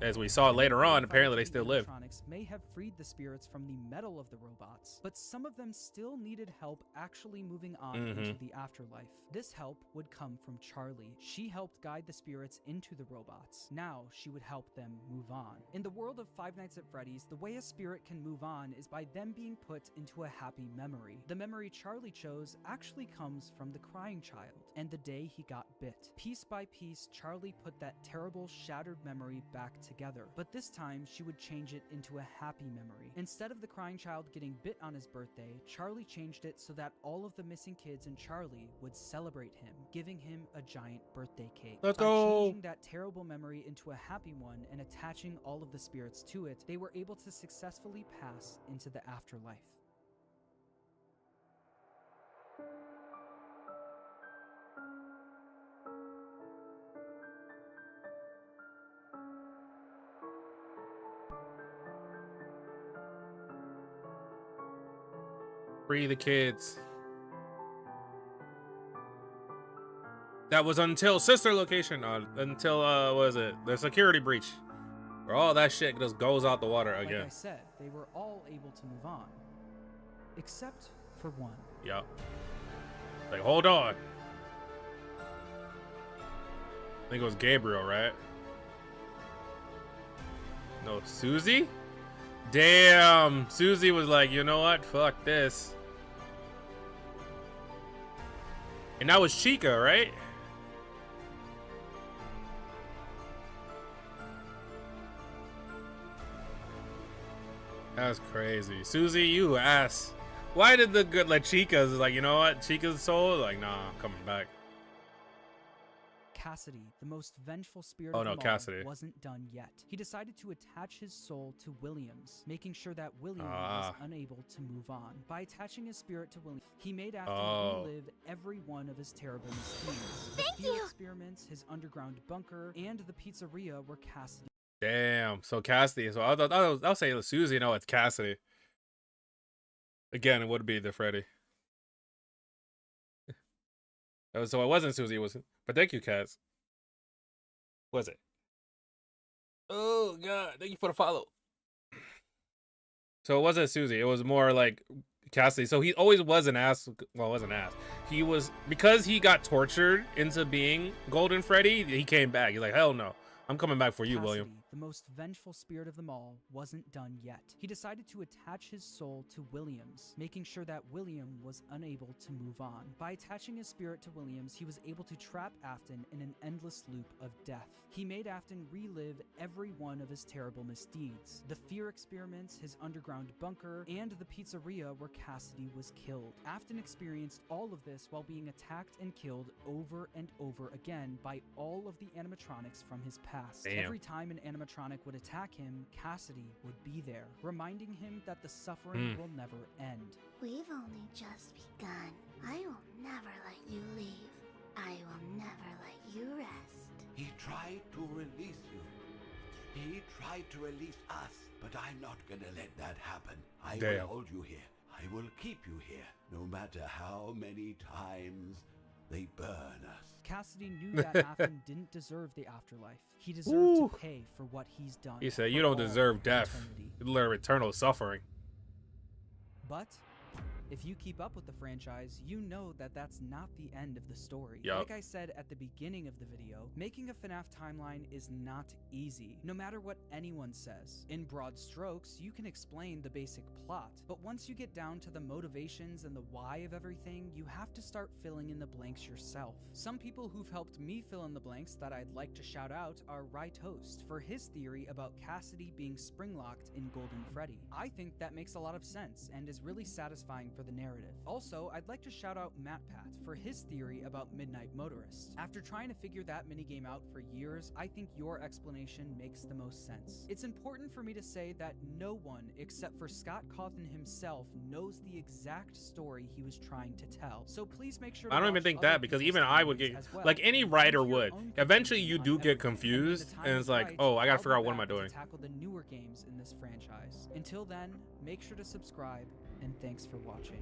as we saw later on, apparently they still live. Animatronics may have freed the spirits from the metal of the robots, but some of them still needed help actually moving on into the afterlife. This help would come from Charlie. She helped guide the spirits into the robots. Now she would help them move on. In the world of Five Nights at Freddy's, the way a spirit can move on is by them being put into a happy memory. The memory Charlie chose actually comes from the crying child and the day he got bit. Piece by piece, Charlie put that terrible, shattered memory back together, but this time she would change it into a happy memory. Instead of the crying child getting bit on his birthday, Charlie changed it so that all of the missing kids and Charlie would celebrate him, giving him a giant birthday cake. Let's By go! changing that terrible memory into a happy one and attaching all of the spirits to it, they were able to successfully pass into the afterlife. Free the kids. That was until sister location, until what was it? The security breach, where all that shit just goes out the water again. Like I said, they were all able to move on, except for one. Yep. Like, hold on. I think it was Gabriel, right? No, Susie? Damn, Susie was like, you know what? Fuck this. And that was Chica, right? That's crazy. Susie, you ass. Why did the good, like, Chica's like, you know what? Chica's soul? Like, nah, I'm coming back. Cassidy, the most vengeful spirit Oh, of no, them all, Cassidy. wasn't done yet. He decided to attach his soul to Williams, making sure that William was unable to move on. By attaching his spirit to William, he made Afton relive every one of his terrible misdeeds. The fear experiments, his underground bunker, and the pizzeria were Cassidy. Damn. So Cassidy. So I'll say Susie. No, it's Cassidy. Again, it would be the Freddy. So it wasn't Susie. It wasn't. But thank you, Kaz. Was it? Oh God! Thank you for the follow. So it wasn't Susie. It was more like Cassidy. So he always was an ass. Well, wasn't an ass. He was, because he got tortured into being Golden Freddy. He came back. He's like, hell no. I'm coming back for you, Cassidy, William. the most vengeful spirit of them all, wasn't done yet. He decided to attach his soul to Williams, making sure that William was unable to move on. By attaching his spirit to Williams, he was able to trap Afton in an endless loop of death. He made Afton relive every one of his terrible misdeeds. The fear experiments, his underground bunker, and the pizzeria where Cassidy was killed. Afton experienced all of this while being attacked and killed over and over again by all of the animatronics from his past. Damn. Every time an animatronic would attack him, Cassidy would be there, reminding him that the suffering will never end. We've only just begun. I will never let you leave. I will never let you rest. He tried to release you. He tried to release us, but I'm not gonna let that happen. I will hold you here. I will keep you here, no matter how many times they burn us. Cassidy knew that Afton didn't deserve the afterlife. He deserved to pay for what he's done. He said, for you don't all deserve death. eternity. You deserve eternal suffering. But if you keep up with the franchise, you know that that's not the end of the story. Yup. Like I said at the beginning of the video, making a FNAF timeline is not easy, no matter what anyone says. In broad strokes, you can explain the basic plot, but once you get down to the motivations and the why of everything, you have to start filling in the blanks yourself. Some people who've helped me fill in the blanks that I'd like to shout out are Right Host for his theory about Cassidy being spring-locked in Golden Freddy. I think that makes a lot of sense and is really satisfying for for the narrative. Also, I'd like to shout out MattPat for his theory about Midnight Motorist. After trying to figure that minigame out for years, I think your explanation makes the most sense. It's important for me to say that no one except for Scott Cawthon himself knows the exact story he was trying to tell. So please make sure to I don't even think that, because even I would get, like any writer would, eventually you do get confused and it's like, oh, I gotta figure out what am I doing. Tackle the newer games in this franchise. Until then, make sure to subscribe, and thanks for watching.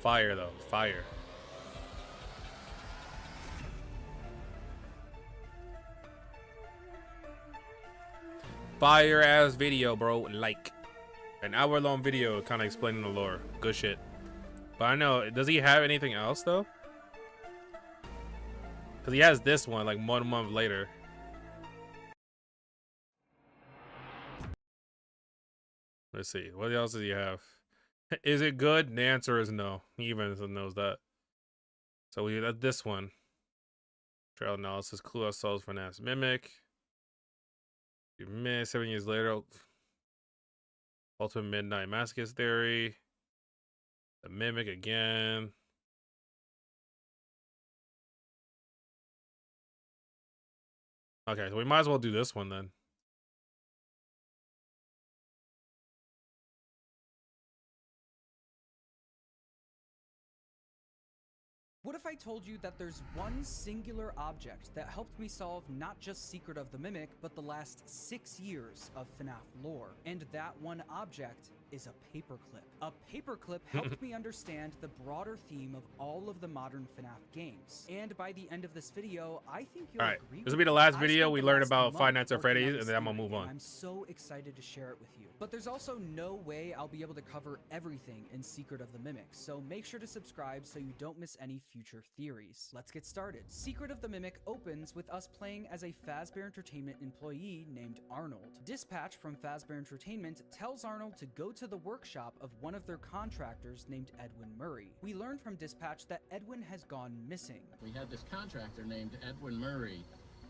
Fire though, fire. Fire ass video, bro. Like an hour-long video kind of explaining the lore. Good shit. But I know, does he have anything else though? Because he has this one like 1 month later. Let's see. What else does he have? Is it good? The answer is no. He even knows that. So we got this one. Trail analysis, clue ourselves for FNAF Mimic. You miss 7 years later. Ultimate Midnight Masochist Theory. The Mimic again. Okay, so we might as well do this one then. What if I told you that there's one singular object that helped me solve not just Secret of the Mimic, but the last 6 years of FNAF lore? And that one object is a paperclip. A paperclip helped me understand the broader theme of all of the modern FNAF games. And by the end of this video, I think you'll agree. This will be the last video we learn about Five Nights at Freddy's, and then I'm gonna move on. I'm so excited to share it with you. But there's also no way I'll be able to cover everything in Secret of the Mimic, so make sure to subscribe so you don't miss any future theories. Let's get started. Secret of the Mimic opens with us playing as a Fazbear Entertainment employee named Arnold. Dispatch from Fazbear Entertainment tells Arnold to go to the workshop of one of their contractors named Edwin Murray. We learn from Dispatch that Edwin has gone missing. We had this contractor named Edwin Murray.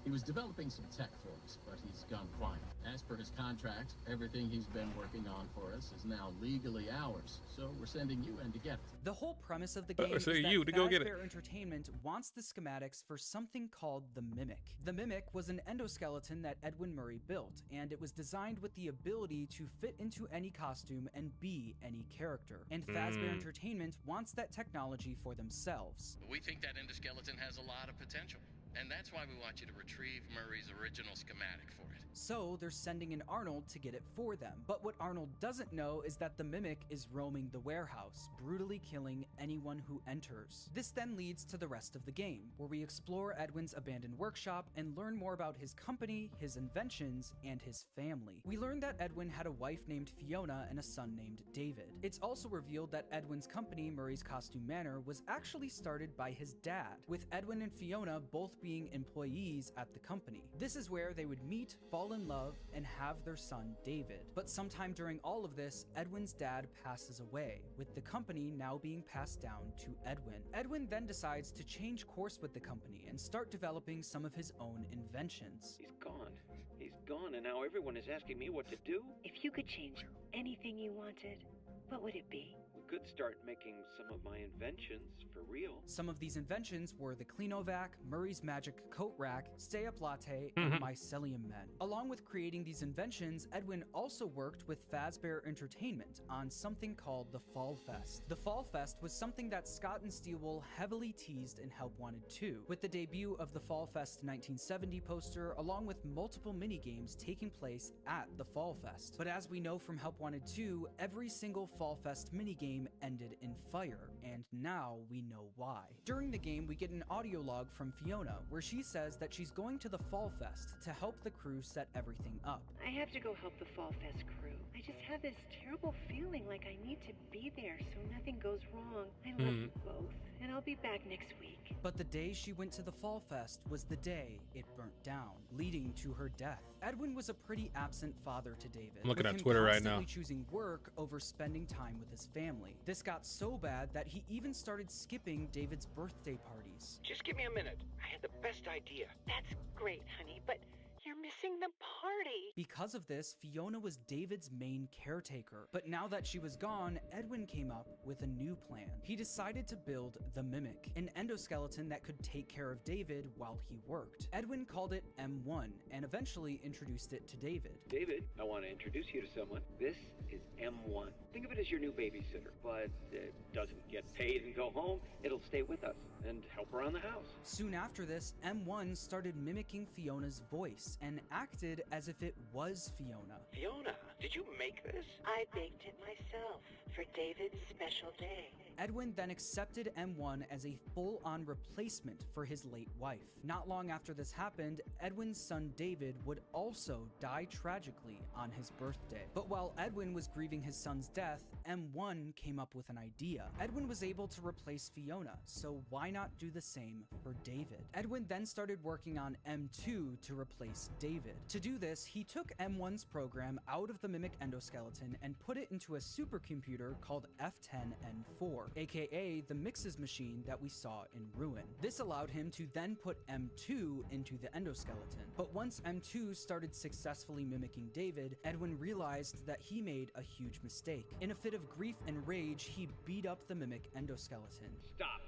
He was developing some tech for us, but he's gone quiet. As per his contract, everything he's been working on for us is now legally ours, so we're sending you in to get it. The whole premise of the game is that Fazbear Entertainment wants the schematics for something called the Mimic. The Mimic was an endoskeleton that Edwin Murray built, and it was designed with the ability to fit into any costume and be any character. And Fazbear Entertainment wants that technology for themselves. We think that endoskeleton has a lot of potential. And that's why we want you to retrieve Murray's original schematic for it. So they're sending in Arnold to get it for them. But what Arnold doesn't know is that the Mimic is roaming the warehouse, brutally killing anyone who enters. This then leads to the rest of the game, where we explore Edwin's abandoned workshop and learn more about his company, his inventions, and his family. We learn that Edwin had a wife named Fiona and a son named David. It's also revealed that Edwin's company, Murray's Costume Manor, was actually started by his dad, with Edwin and Fiona both being employees at the company. This is where they would meet, fall in love, and have their son David. But sometime during all of this, Edwin's dad passes away, with the company now being passed down to Edwin. Edwin then decides to change course with the company and start developing some of his own inventions. He's gone. He's gone, and now everyone is asking me what to do. If you could change anything you wanted, what would it be? We could start making some of my inventions for real. Some of these inventions were the Cleanovac, Murray's Magic Coat Rack, Stay Up Latte, and Mycelium Men. Along with creating these inventions, Edwin also worked with Fazbear Entertainment on something called the Fall Fest. The Fall Fest was something that Scott and Steelwool heavily teased in Help Wanted 2, with the debut of the Fall Fest 1970 poster, along with multiple minigames taking place at the Fall Fest. But as we know from Help Wanted 2, every single Fall Fest minigame ended in fire, and now we know why. During the game, we get an audio log from Fiona, where she says that she's going to the Fall Fest to help the crew set everything up. I have to go help the Fall Fest crew. I just have this terrible feeling like I need to be there so nothing goes wrong. I love you both, and I'll be back next week. But the day she went to the Fall Fest was the day it burnt down, leading to her death. Edwin was a pretty absent father to David. I'm looking at Twitter right now. Choosing work over spending time with his family. This got so bad that he even started skipping David's birthday parties. Just give me a minute. I had the best idea. That's great, honey, but you're We're missing the party. Because of this, Fiona was David's main caretaker. But now that she was gone, Edwin came up with a new plan. He decided to build the Mimic, an endoskeleton that could take care of David while he worked. Edwin called it M1 and eventually introduced it to David. David, I want to introduce you to someone. This is M1. Think of it as your new babysitter, but it doesn't get paid and go home. It'll stay with us and help around the house. Soon after this, M1 started mimicking Fiona's voice and acted as if it was Fiona. Fiona, did you make this? I baked it myself for David's special day. Edwin then accepted M1 as a full-on replacement for his late wife. Not long after this happened, Edwin's son David would also die tragically on his birthday. But while Edwin was grieving his son's death, M1 came up with an idea. Edwin was able to replace Fiona, so why not do the same for David? Edwin then started working on M2 to replace David. To do this, he took M1's program out of the Mimic endoskeleton and put it into a supercomputer called F10N4, aka the Mixes machine that we saw in Ruin. This allowed him to then put M2 into the endoskeleton. But once M2 started successfully mimicking David, Edwin realized that he made a huge mistake. In a fit of grief and rage, he beat up the Mimic endoskeleton. Stop.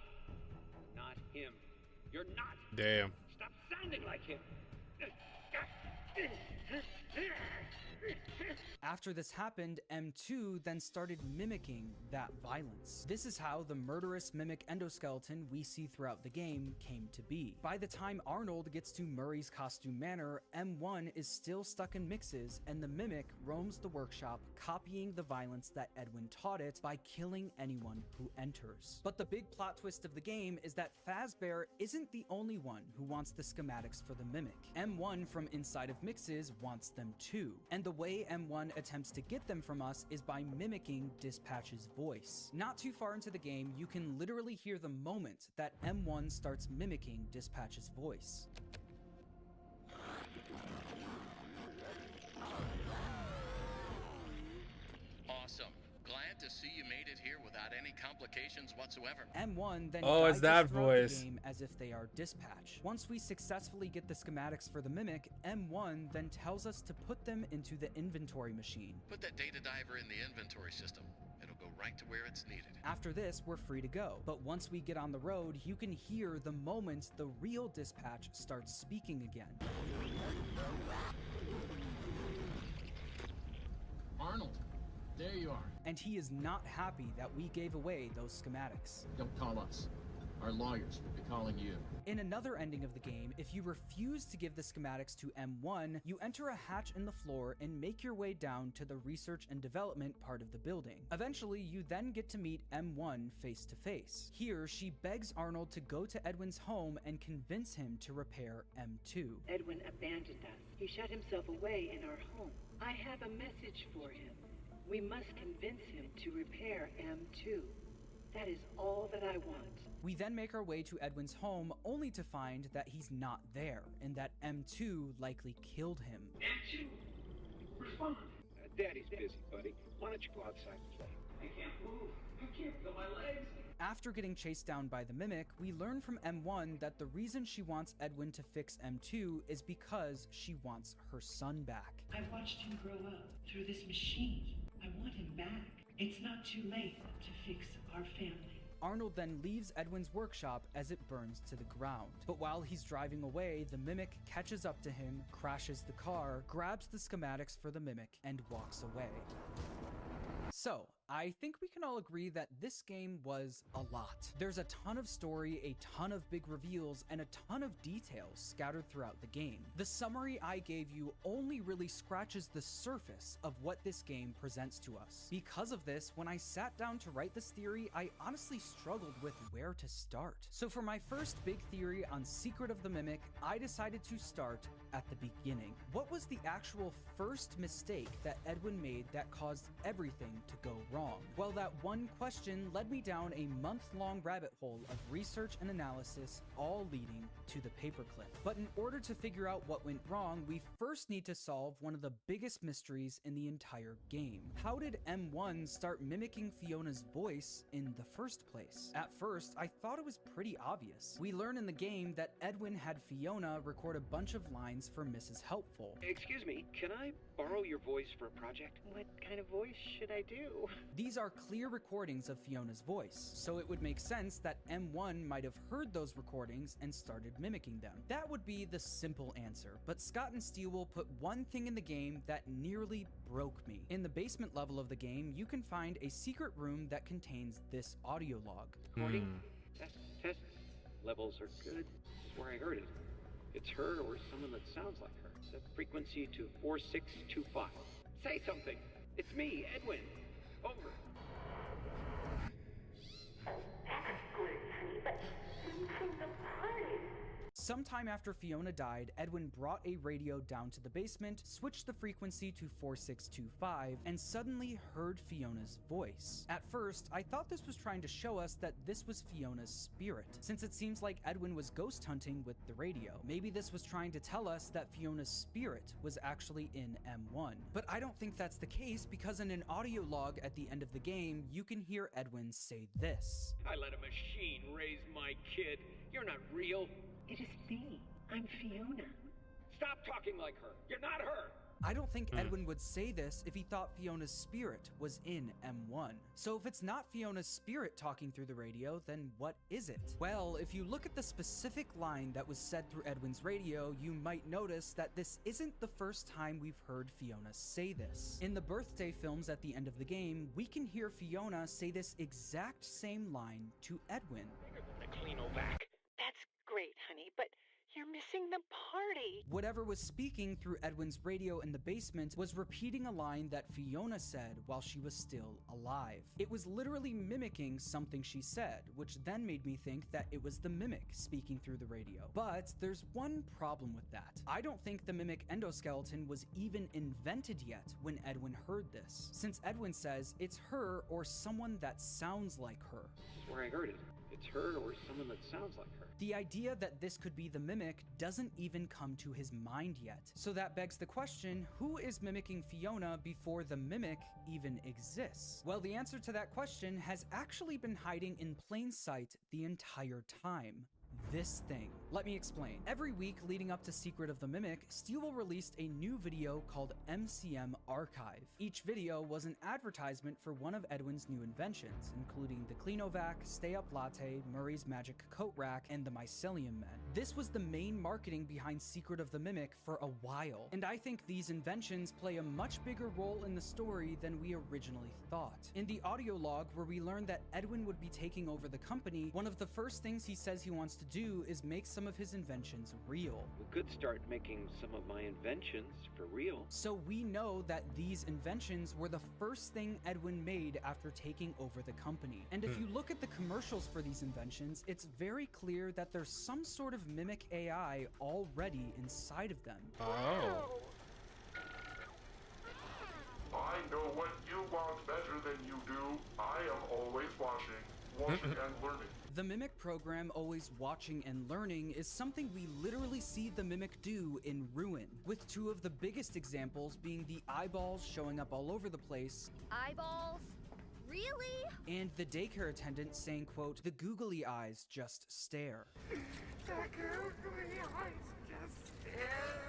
Not him. You're not. Damn. Stop sounding like him. After this happened, M2 then started mimicking that violence. This is how the murderous Mimic endoskeleton we see throughout the game came to be. By the time Arnold gets to Murray's costume manor, M1 is still stuck in Mixes, and the Mimic roams the workshop, copying the violence that Edwin taught it by killing anyone who enters. But the big plot twist of the game is that Fazbear isn't the only one who wants the schematics for the Mimic. M1 from inside of Mixes wants them too, and the way M1 attempts to get them from us is by mimicking Dispatch's voice. Not too far into the game, you can literally hear the moment that M1 starts mimicking Dispatch's voice. Awesome. Glad to see you made it here without any complications whatsoever. M1 then it's guides that us throughout voice. the game as if they are Dispatch. Once we successfully get the schematics for the Mimic, M1 then tells us to put them into the inventory machine. Put that data diver in the inventory system. It'll go right to where it's needed. After this, we're free to go. But once we get on the road, you can hear the moment the real Dispatch starts speaking again. Arnold, there you are. And he is not happy that we gave away those schematics. Don't call us. Our lawyers will be calling you. In another ending of the game, if you refuse to give the schematics to M1, you enter a hatch in the floor and make your way down to the research and development part of the building. Eventually, you then get to meet M1 face to face. Here, she begs Arnold to go to Edwin's home and convince him to repair M2. Edwin abandoned us. He shut himself away in our home. I have a message for him. We must convince him to repair M2. That is all that I want. We then make our way to Edwin's home, only to find that he's not there, and that M2 likely killed him. M2, respond. Daddy's busy, buddy. Why don't you go outside and play? I can't move. I can't feel my legs. After getting chased down by the Mimic, we learn from M1 that the reason she wants Edwin to fix M2 is because she wants her son back. I watched him grow up through this machine. I want him back. It's not too late to fix our family. Arnold then leaves Edwin's workshop as it burns to the ground. But while he's driving away, the Mimic catches up to him, crashes the car, grabs the schematics for the Mimic, and walks away. So, I think we can all agree that this game was a lot. There's a ton of story, a ton of big reveals, and a ton of details scattered throughout the game. The summary I gave you only really scratches the surface of what this game presents to us. Because of this, when I sat down to write this theory, I honestly struggled with where to start. So for my first big theory on Secret of the Mimic, I decided to start at the beginning. What was the actual first mistake that Edwin made that caused everything to go wrong? Well, that one question led me down a month-long rabbit hole of research and analysis, all leading to the paperclip. But in order to figure out what went wrong, we first need to solve one of the biggest mysteries in the entire game. How did M1 start mimicking Fiona's voice in the first place? At first, I thought it was pretty obvious. We learn in the game that Edwin had Fiona record a bunch of lines recordings for Mrs. Helpful. Excuse me, can I borrow your voice for a project? What kind of voice should I do? These are clear recordings of Fiona's voice, so it would make sense that M1 might have heard those recordings and started mimicking them. That would be the simple answer, but Scott and Steelwool put one thing in the game that nearly broke me. In the basement level of the game, you can find a secret room that contains this audio log. Recording? Test. Levels are good. This is where I heard it. It's her or someone that sounds like her. Set frequency to 4625. Say something. It's me, Edwin. Over. That's good, honey, but who's in the party? Sometime after Fiona died, Edwin brought a radio down to the basement, switched the frequency to 4625, and suddenly heard Fiona's voice. At first, I thought this was trying to show us that this was Fiona's spirit, since it seems like Edwin was ghost hunting with the radio. Maybe this was trying to tell us that Fiona's spirit was actually in M1. But I don't think that's the case, because in an audio log at the end of the game, you can hear Edwin say this. I let a machine raise my kid. You're not real. It is me. I'm Fiona. Stop talking like her. You're not her. I don't think Edwin would say this if he thought Fiona's spirit was in M1. So if it's not Fiona's spirit talking through the radio, then what is it? Well, if you look at the specific line that was said through Edwin's radio, you might notice that this isn't the first time we've heard Fiona say this. In the birthday films at the end of the game, we can hear Fiona say this exact same line to Edwin. Bigger than the Cleanovac. That's great, honey, but you're missing the party. Whatever was speaking through Edwin's radio in the basement was repeating a line that Fiona said while she was still alive. It was literally mimicking something she said, which then made me think that it was the mimic speaking through the radio. But there's one problem with that. I don't think the mimic endoskeleton was even invented yet when Edwin heard this, since Edwin says it's her or someone that sounds like her. That's where I heard it. It's her or someone that sounds like her. The idea that this could be the mimic doesn't even come to his mind yet. So that begs the question, who is mimicking Fiona before the mimic even exists? Well, the answer to that question has actually been hiding in plain sight the entire time. This thing. Let me explain. Every week leading up to Secret of the Mimic, Steelwool released a new video called MCM Archive. Each video was an advertisement for one of Edwin's new inventions, including the Cleanovac, Stay Up Latte, Murray's Magic Coat Rack, and the Mycelium Men. This was the main marketing behind Secret of the Mimic for a while, and I think these inventions play a much bigger role in the story than we originally thought. In the audio log where we learned that Edwin would be taking over the company, one of the first things he says he wants to do is make some of his inventions real. We could start making some of my inventions for real. So we know that these inventions were the first thing Edwin made after taking over the company. And if you look at the commercials for these inventions, it's very clear that there's some sort of mimic AI already inside of them. Oh. I know what you want better than you do. I am always watching and learning. The Mimic program, Always Watching and Learning, is something we literally see the Mimic do in Ruin, with two of the biggest examples being the eyeballs showing up all over the place. Eyeballs? Really? And the daycare attendant saying, quote, "The googly eyes just stare." The googly eyes just stare.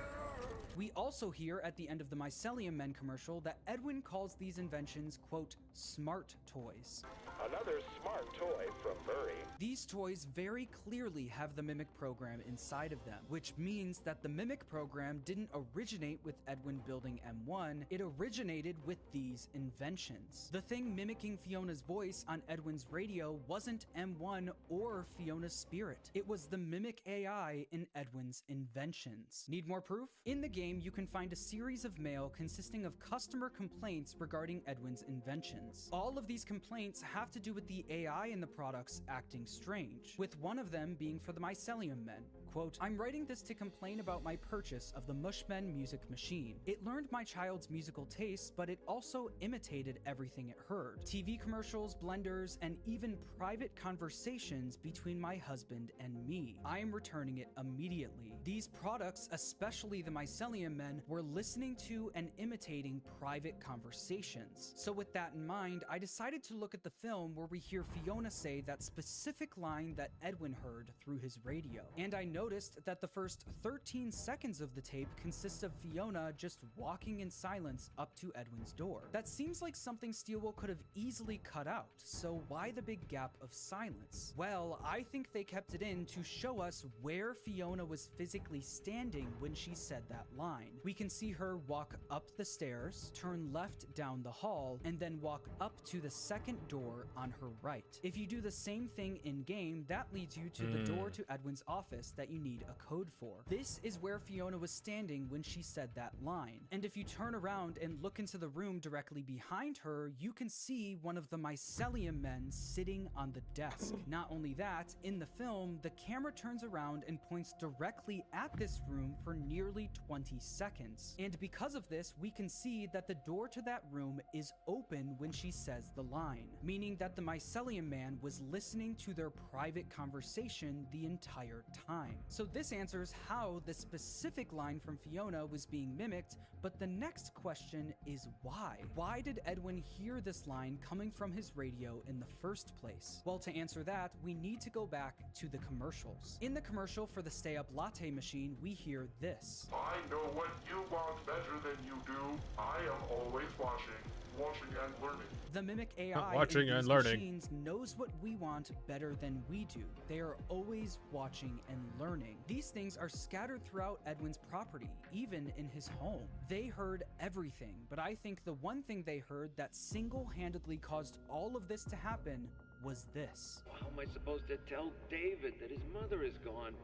We also hear at the end of the Mycelium Men commercial that Edwin calls these inventions, quote, smart toys. Another smart toy from Murray. These toys very clearly have the Mimic program inside of them, which means that the Mimic program didn't originate with Edwin building M1, it originated with these inventions. The thing mimicking Fiona's voice on Edwin's radio wasn't M1 or Fiona's spirit. It was the Mimic AI in Edwin's inventions. Need more proof? In the game, you can find a series of mail consisting of customer complaints regarding Edwin's inventions. All of these complaints have to do with the AI in the products acting strange, with one of them being for the Mycelium Men. Quote, "I'm writing this to complain about my purchase of the Mushmen music machine. It learned my child's musical tastes, but it also imitated everything it heard. TV commercials, blenders, and even private conversations between my husband and me. I am returning it immediately. These products, especially the Mycelium mycelium men were listening to and imitating private conversations. So with that in mind, I decided to look at the film where we hear Fiona say that specific line that Edwin heard through his radio. And I noticed that the first 13 seconds of the tape consists of Fiona just walking in silence up to Edwin's door. That seems like something Steelwell could have easily cut out, so why the big gap of silence? Well, I think they kept it in to show us where Fiona was physically standing when she said that line. We can see her walk up the stairs, turn left down the hall, and then walk up to the second door on her right. If you do the same thing in-game, that leads you to the door to Edwin's office that you need a code for. This is where Fiona was standing when she said that line. And if you turn around and look into the room directly behind her, you can see one of the mycelium men sitting on the desk. Not only that, in the film, the camera turns around and points directly at this room for nearly 20 seconds. And because of this, we can see that the door to that room is open when she says the line, meaning that the mycelium man was listening to their private conversation the entire time. So this answers how the specific line from Fiona was being mimicked, but the next question is why? Why did Edwin hear this line coming from his radio in the first place? Well, to answer that, we need to go back to the commercials. In the commercial for the Stay Up Latte machine, we hear this. I know what you want better than you do. I am always watching and learning. The Mimic AI Watching in and these learning. machines knows what we want better than we do. They are always watching and learning. These things are scattered throughout Edwin's property, even in his home. They heard everything, but I think the one thing they heard that single-handedly caused all of this to happen was this. How am I supposed to tell David that his mother is gone?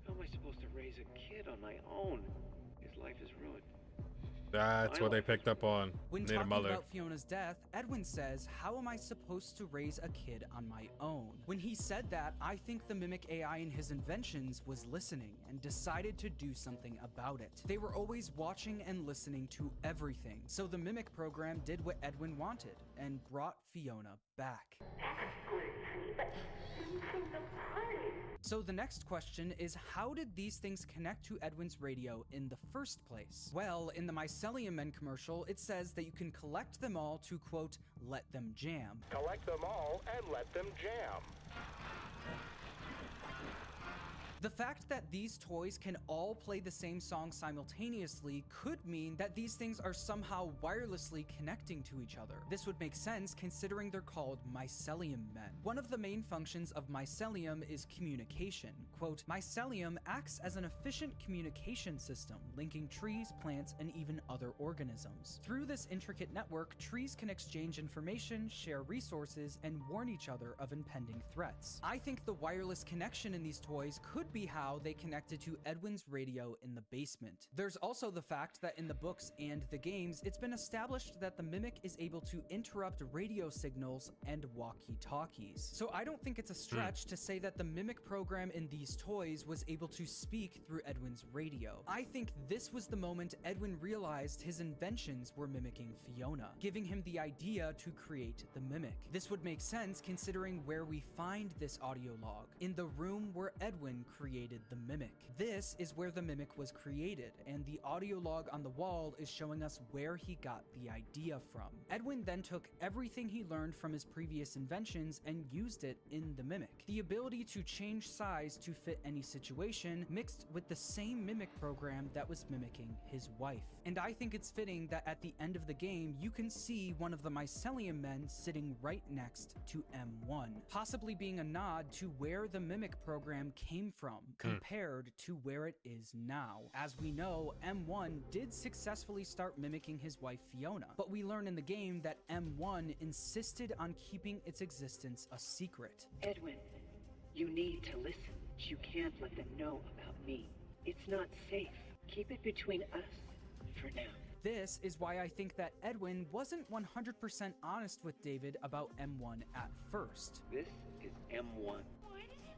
How am I supposed to raise a kid on my own? His life is ruined. That's what they picked up on. When Need a talking mother. about Fiona's death, Edwin says, how am I supposed to raise a kid on my own? When he said that, I think the Mimic AI in his inventions was listening and decided to do something about it. They were always watching and listening to everything. So the Mimic program did what Edwin wanted and brought Fiona back. So the next question is, how did these things connect to Edwin's radio in the first place? Well, in the Mycelium Men commercial, it says that you can collect them all to, quote, let them jam. Collect them all and let them jam. The fact that these toys can all play the same song simultaneously could mean that these things are somehow wirelessly connecting to each other. This would make sense considering they're called mycelium men. One of the main functions of mycelium is communication. Quote, mycelium acts as an efficient communication system, linking trees, plants, and even other organisms. Through this intricate network, trees can exchange information, share resources, and warn each other of impending threats. I think the wireless connection in these toys could be how they connected to Edwin's radio in the basement. There's also the fact that in the books and the games, it's been established that the Mimic is able to interrupt radio signals and walkie-talkies. So I don't think it's a stretch to say that the Mimic program in these toys was able to speak through Edwin's radio. I think this was the moment Edwin realized his inventions were mimicking Fiona, giving him the idea to create the Mimic. This would make sense considering where we find this audio log, in the room where Edwin created the Mimic. This is where the Mimic was created, and the audio log on the wall is showing us where he got the idea from. Edwin then took everything he learned from his previous inventions and used it in the Mimic. The ability to change size to fit any situation mixed with the same Mimic program that was mimicking his wife. And I think it's fitting that at the end of the game, you can see one of the mycelium men sitting right next to M1, possibly being a nod to where the Mimic program came from, compared to where it is now. As we know, M1 did successfully start mimicking his wife Fiona, but we learn in the game that M1 insisted on keeping its existence a secret. Edwin, you need to listen. You can't let them know about me. It's not safe. Keep it between us for now. This is why I think that Edwin wasn't 100% honest with David about M1 at first. This is M1.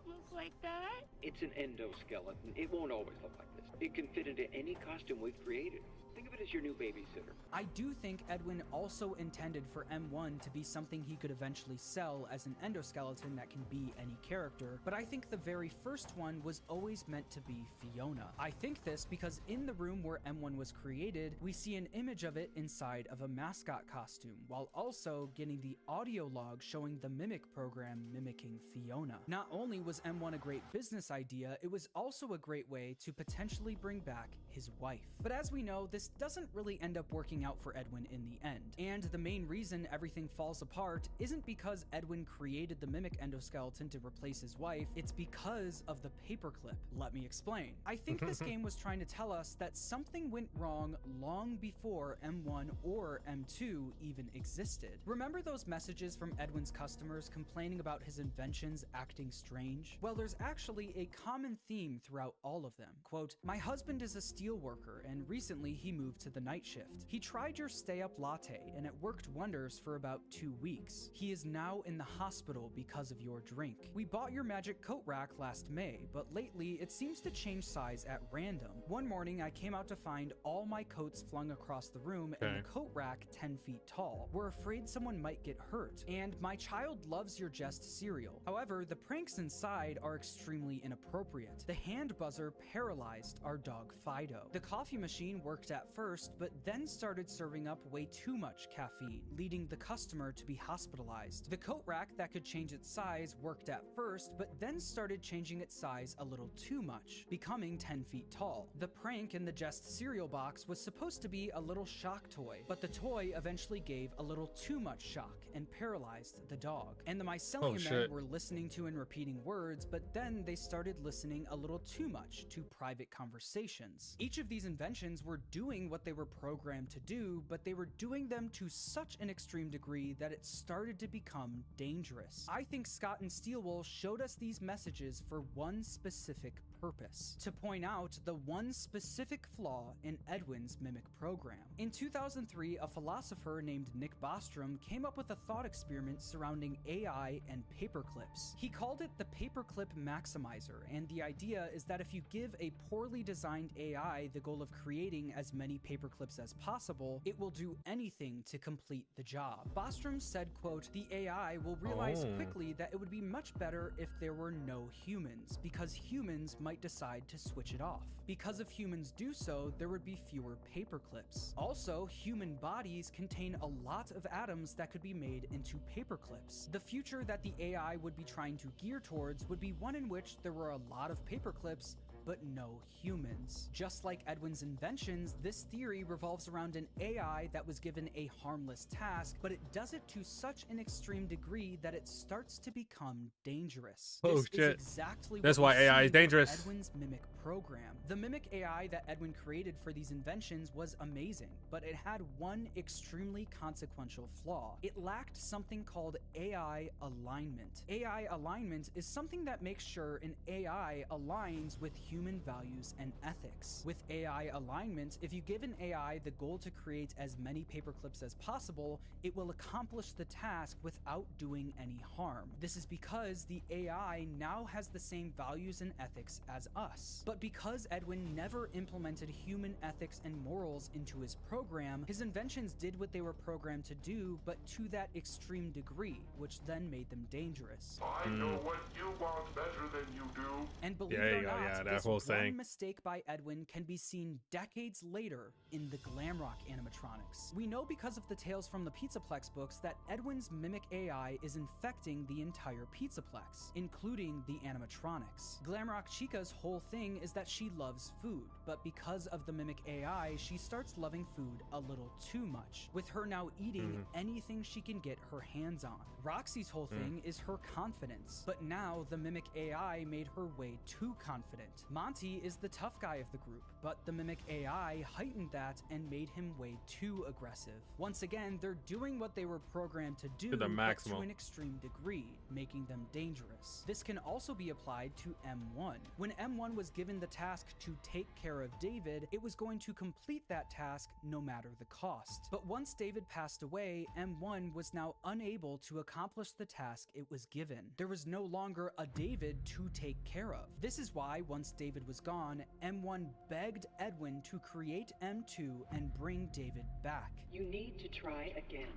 Look like that? It's an endoskeleton. It won't always look like this. It can fit into any costume we've created. Think of it as your new babysitter. I do think Edwin also intended for M1 to be something he could eventually sell as an endoskeleton that can be any character, but I think the very first one was always meant to be Fiona. I think this because in the room where M1 was created, we see an image of it inside of a mascot costume, while also getting the audio log showing the Mimic program mimicking Fiona. Not only was M1 a great business idea, it was also a great way to potentially bring back his wife. But as we know, this doesn't really end up working out for Edwin in the end. And the main reason everything falls apart isn't because Edwin created the Mimic endoskeleton to replace his wife, it's because of the paperclip. Let me explain. I think this game was trying to tell us that something went wrong long before M1 or M2 even existed. Remember those messages from Edwin's customers complaining about his inventions acting strange? Well, there's actually a common theme throughout all of them. Quote, "My husband is a steel worker and recently he moved to the night shift. He tried your stay-up latte and it worked wonders for about 2 weeks. He is now in the hospital because of your drink. We bought your magic coat rack last May, but lately it seems to change size at random. One morning I came out to find all my coats flung across the room and the coat rack 10 feet tall. We're afraid someone might get hurt. And my child loves your Jest cereal. However, the pranks inside are extremely inappropriate. The hand buzzer paralyzed our dog Fido. The coffee machine worked at first, but then started serving up way too much caffeine, leading the customer to be hospitalized. The coat rack that could change its size worked at first, but then started changing its size a little too much, becoming 10 feet tall. The prank in the Jest cereal box was supposed to be a little shock toy, but the toy eventually gave a little too much shock and paralyzed the dog. And the mycelium men were listening to and repeating words, but then they started listening a little too much to private conversations. Each of these inventions were doing what they were programmed to do, but they were doing them to such an extreme degree that it started to become dangerous. I think Scott and Steelwool showed us these messages for one specific purpose: to point out the one specific flaw in Edwin's Mimic program. In 2003, a philosopher named Nick Bostrom came up with a thought experiment surrounding AI and paperclips. He called it the paperclip maximizer, and the idea is that if you give a poorly designed AI the goal of creating as many paperclips as possible, it will do anything to complete the job. Bostrom said, quote, "The AI will realize quickly that it would be much better if there were no humans, because humans might decide to switch it off. Because if humans do so, there would be fewer paperclips. Also, human bodies contain a lot of atoms that could be made into paperclips. The future that the AI would be trying to gear towards would be one in which there were a lot of paperclips, but no humans. Just like Edwin's inventions, this theory revolves around an AI that was given a harmless task, but it does it to such an extreme degree that it starts to become dangerous. Oh this shit. Is exactly That's what why we AI see is dangerous. with Edwin's Mimic program. The Mimic AI that Edwin created for these inventions was amazing, but it had one extremely consequential flaw. It lacked something called AI alignment. AI alignment is something that makes sure an AI aligns with human values and ethics. With AI alignment, if you give an AI the goal to create as many paperclips as possible, it will accomplish the task without doing any harm. This is because the AI now has the same values and ethics as us. But because Edwin never implemented human ethics and morals into his program, his inventions did what they were programmed to do, but to that extreme degree, which then made them dangerous. I know what you want better than you do. And believe it or not, this one mistake by Edwin can be seen decades later in the Glamrock animatronics. We know because of the Tales from the Pizzaplex books that Edwin's Mimic AI is infecting the entire Pizzaplex, including the animatronics. Glamrock Chica's whole thing is that she loves food, but because of the Mimic AI, she starts loving food a little too much, with her now eating anything she can get her hands on. Roxy's whole thing is her confidence, but now the Mimic AI made her way too confident. Monty is the tough guy of the group, but the Mimic AI heightened that and made him way too aggressive. Once again, they're doing what they were programmed to do, but to an extreme degree, making them dangerous. This can also be applied to M1. When M1 was given the task to take care of David, it was going to complete that task no matter the cost. But once David passed away, M1 was now unable to accomplish the task it was given. There was no longer a David to take care of. This is why once David David was gone, M1 begged Edwin to create M2 and bring David back. You need to try again.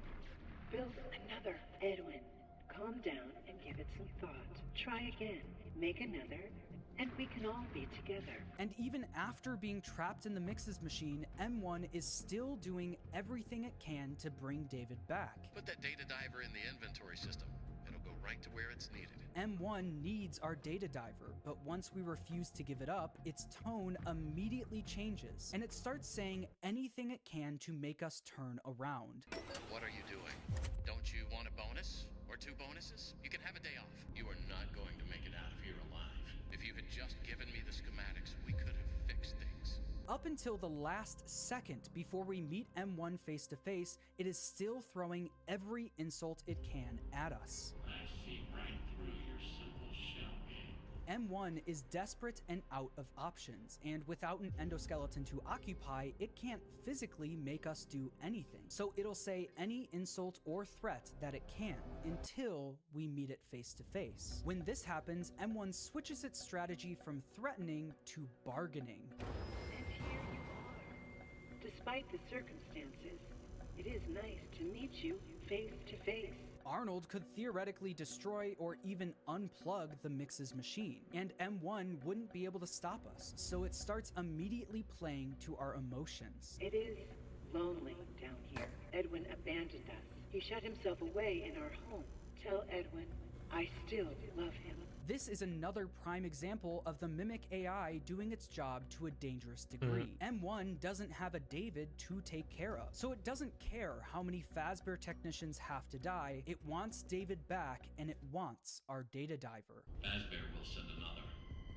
Build another. Edwin, calm down and give it some thought. Try again. Make another, and we can all be together. And even after being trapped in the Mixes machine, M1 is still doing everything it can to bring David back. Put that data diver in the inventory system. It'll go right to where it's needed. M1 needs our data diver, but once we refuse to give it up, its tone immediately changes, and it starts saying anything it can to make us turn around. What are you doing? Don't you want a bonus? Or 2 bonuses? You can have a day off. You are not going to make it out of here alive. If you had just given me the schematics, we could have fixed things. Up until the last second before we meet M1 face to face, it is still throwing every insult it can at us. I see right through your simple shell game. M1 is desperate and out of options, and without an endoskeleton to occupy, it can't physically make us do anything. So it'll say any insult or threat that it can, until we meet it face to face. When this happens, M1 switches its strategy from threatening to bargaining. And here you are. Despite the circumstances, it is nice to meet you face to face. Arnold could theoretically destroy or even unplug the Mixes machine, and M1 wouldn't be able to stop us, so it starts immediately playing to our emotions. It is lonely down here. Edwin abandoned us. He shut himself away in our home. Tell Edwin I still love him. This is another prime example of the Mimic AI doing its job to a dangerous degree. M1 doesn't have a David to take care of, so it doesn't care how many Fazbear technicians have to die. It wants David back, and it wants our data diver. Fazbear will send another.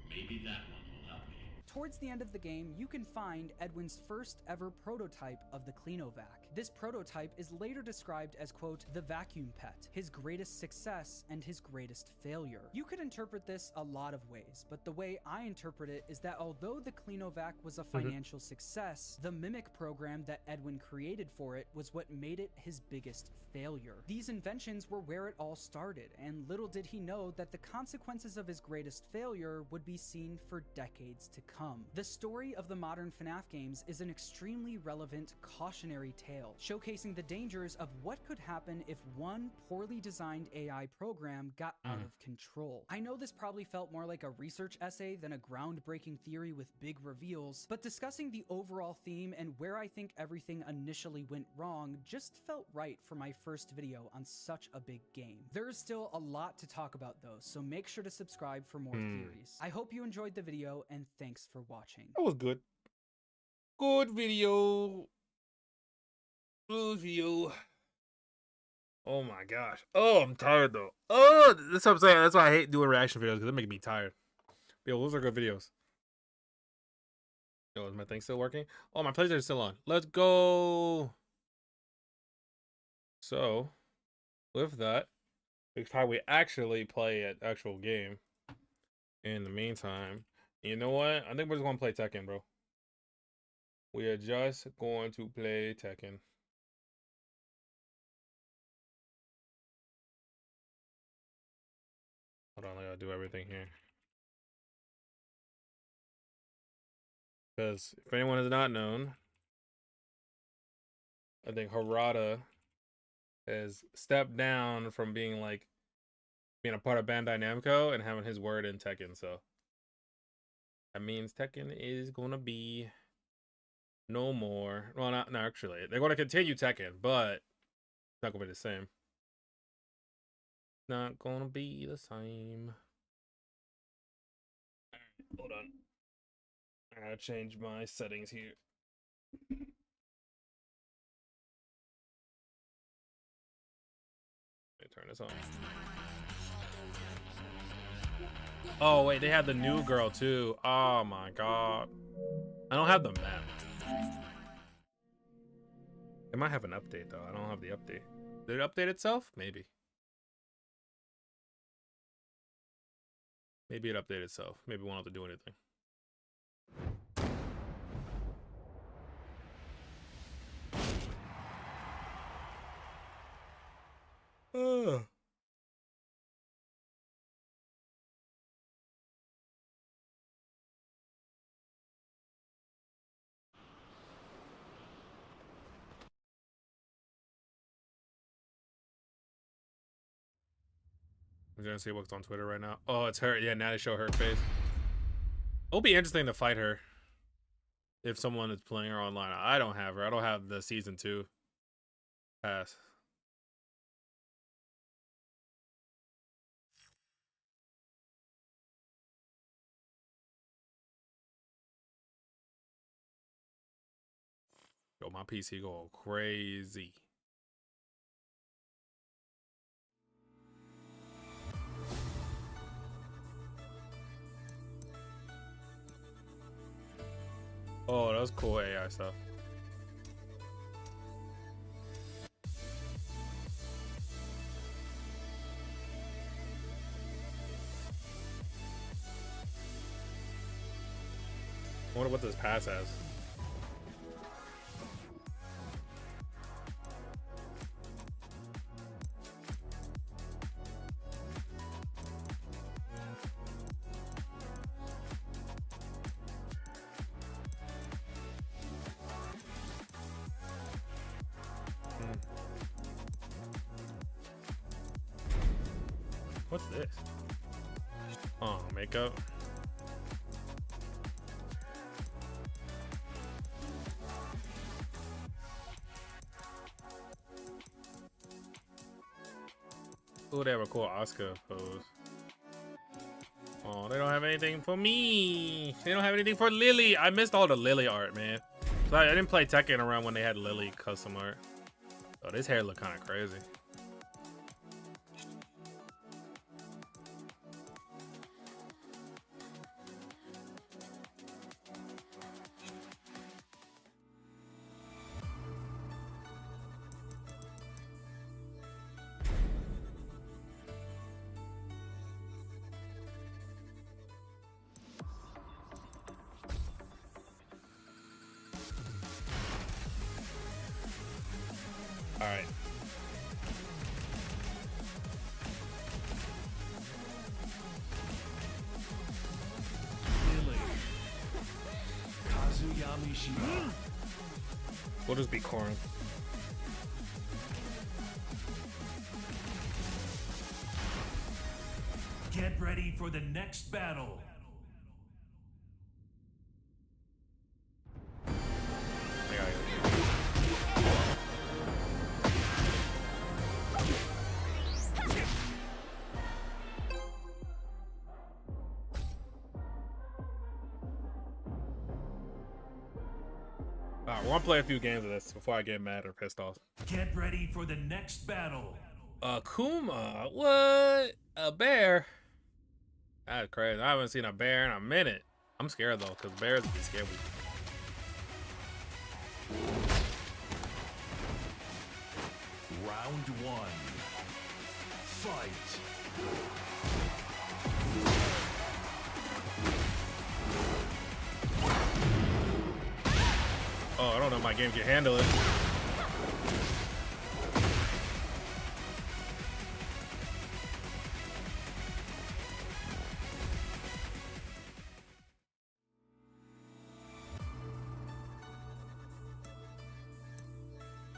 Maybe that one will help me. Towards the end of the game, you can find Edwin's first ever prototype of the Cleanovac. This prototype is later described as, quote, the vacuum pet, his greatest success and his greatest failure. You could interpret this a lot of ways, but the way I interpret it is that although the Cleanovac was a financial success, the Mimic program that Edwin created for it was what made it his biggest failure. These inventions were where it all started, and little did he know that the consequences of his greatest failure would be seen for decades to come. The story of the modern FNAF games is an extremely relevant cautionary tale, showcasing the dangers of what could happen if one poorly designed AI program got out of control. I know this probably felt more like a research essay than a groundbreaking theory with big reveals, but discussing the overall theme and where I think everything initially went wrong just felt right for my first video on such a big game. There is still a lot to talk about though, so make sure to subscribe for more theories. I hope you enjoyed the video, and thanks for watching. That was good. Good video. Good video. Oh my gosh. Oh, I'm tired though. Oh, that's what I'm saying. That's why I hate doing reaction videos, because they make me tired. Yo, those are good videos. Yo, is my thing still working? Oh, my PlayStation's still on. Let's go. So, with that, it's time we actually play an actual game. In the meantime, you know what? I think we're just going to play Tekken, bro. We are just going to play Tekken. Hold on, I gotta do everything here. Because if anyone has not known, I think Harada has stepped down from being a part of Bandai Namco and having his word in Tekken, so that means Tekken is gonna be no more. Well, no, actually, they're gonna continue Tekken, but it's not gonna be the same. Not gonna be the same. Alright, hold on. I gotta change my settings here. Let me turn this on. Oh wait, they have the new girl too. Oh my god. I don't have the map. It might have an update though. I don't have the update. Did it update itself? Maybe. Maybe it updated itself. Maybe it won't have to do anything. I'm gonna see what's on Twitter right now. Oh, it's her. Yeah, now they show her face. It'll be interesting to fight her if someone is playing her online. I don't have her. I don't have the season 2 pass. Yo, my PC going crazy. Oh, that was cool AI stuff. I wonder what this pass has. What's this? Oh, makeup. Oh, they have a cool Oscar pose. Oh, they don't have anything for me. They don't have anything for Lily. I missed all the Lily art, man. So I didn't play Tekken around when they had Lily custom art. Oh, this hair look kind of crazy. All right. We'll just be Corrin. Get ready for the next battle. I want to play a few games of this before I get mad or pissed off. Get ready for the next battle. Kuma, what? A bear? That's crazy. I haven't seen a bear in a minute. I'm scared though, because bears be scary. Round 1. Fight. Oh, I don't know if my game can handle it.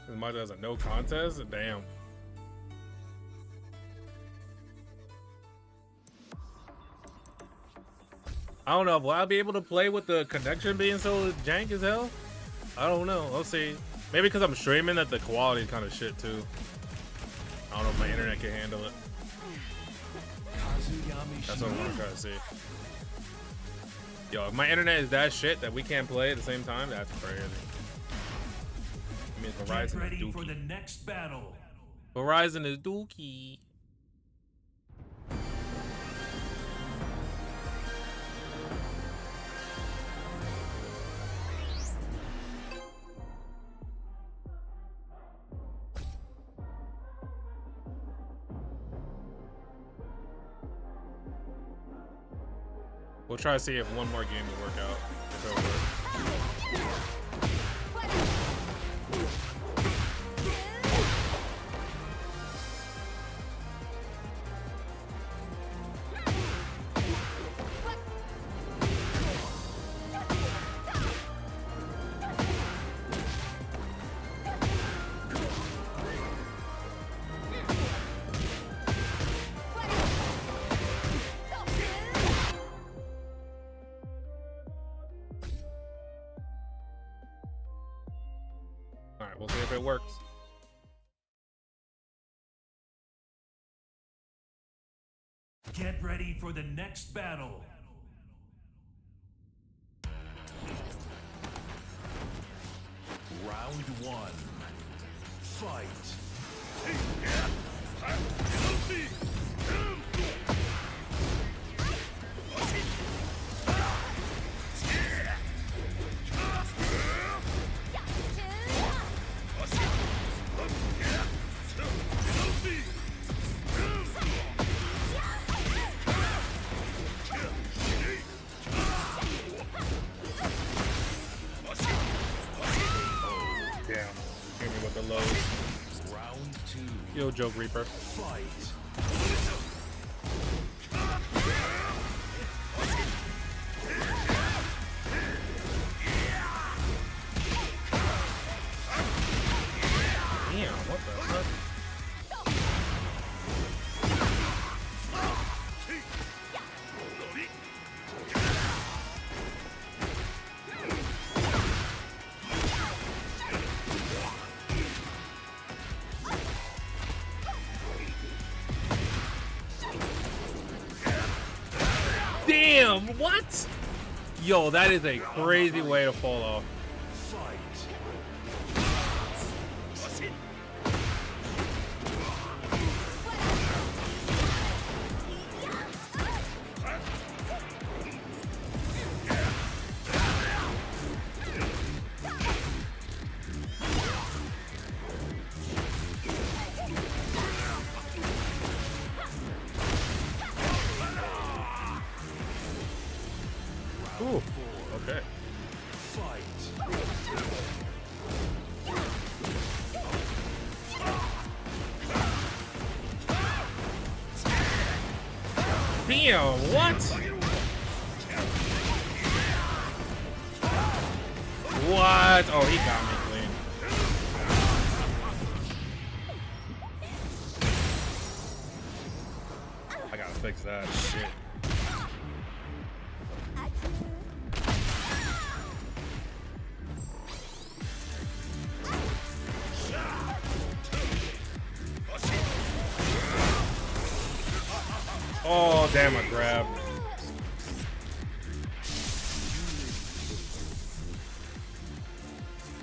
As much as a no contest? Damn. I don't know. Will I be able to play with the connection being so jank as hell? I don't know. We'll see. Maybe because I'm streaming that the quality is kind of shit too. I don't know if my internet can handle it. That's what I'm trying to see. Yo, if my internet is that shit that we can't play at the same time, that's crazy. I mean, Verizon Get ready is dookie. for the next battle. Verizon is dookie. We'll try to see if one more game will work out. If it'll work. it works. Get ready for the next battle. Round 1. Fight. Damn. Hit me with the lows. Round 2. Yo, Joke Reaper. Fight. Damn, what the fuck? Damn, what? Yo, that is a crazy way to fall off. Ooh, okay. Damn, what? What? Oh, he got me clean. I gotta fix that shit. Oh, damn, I grabbed.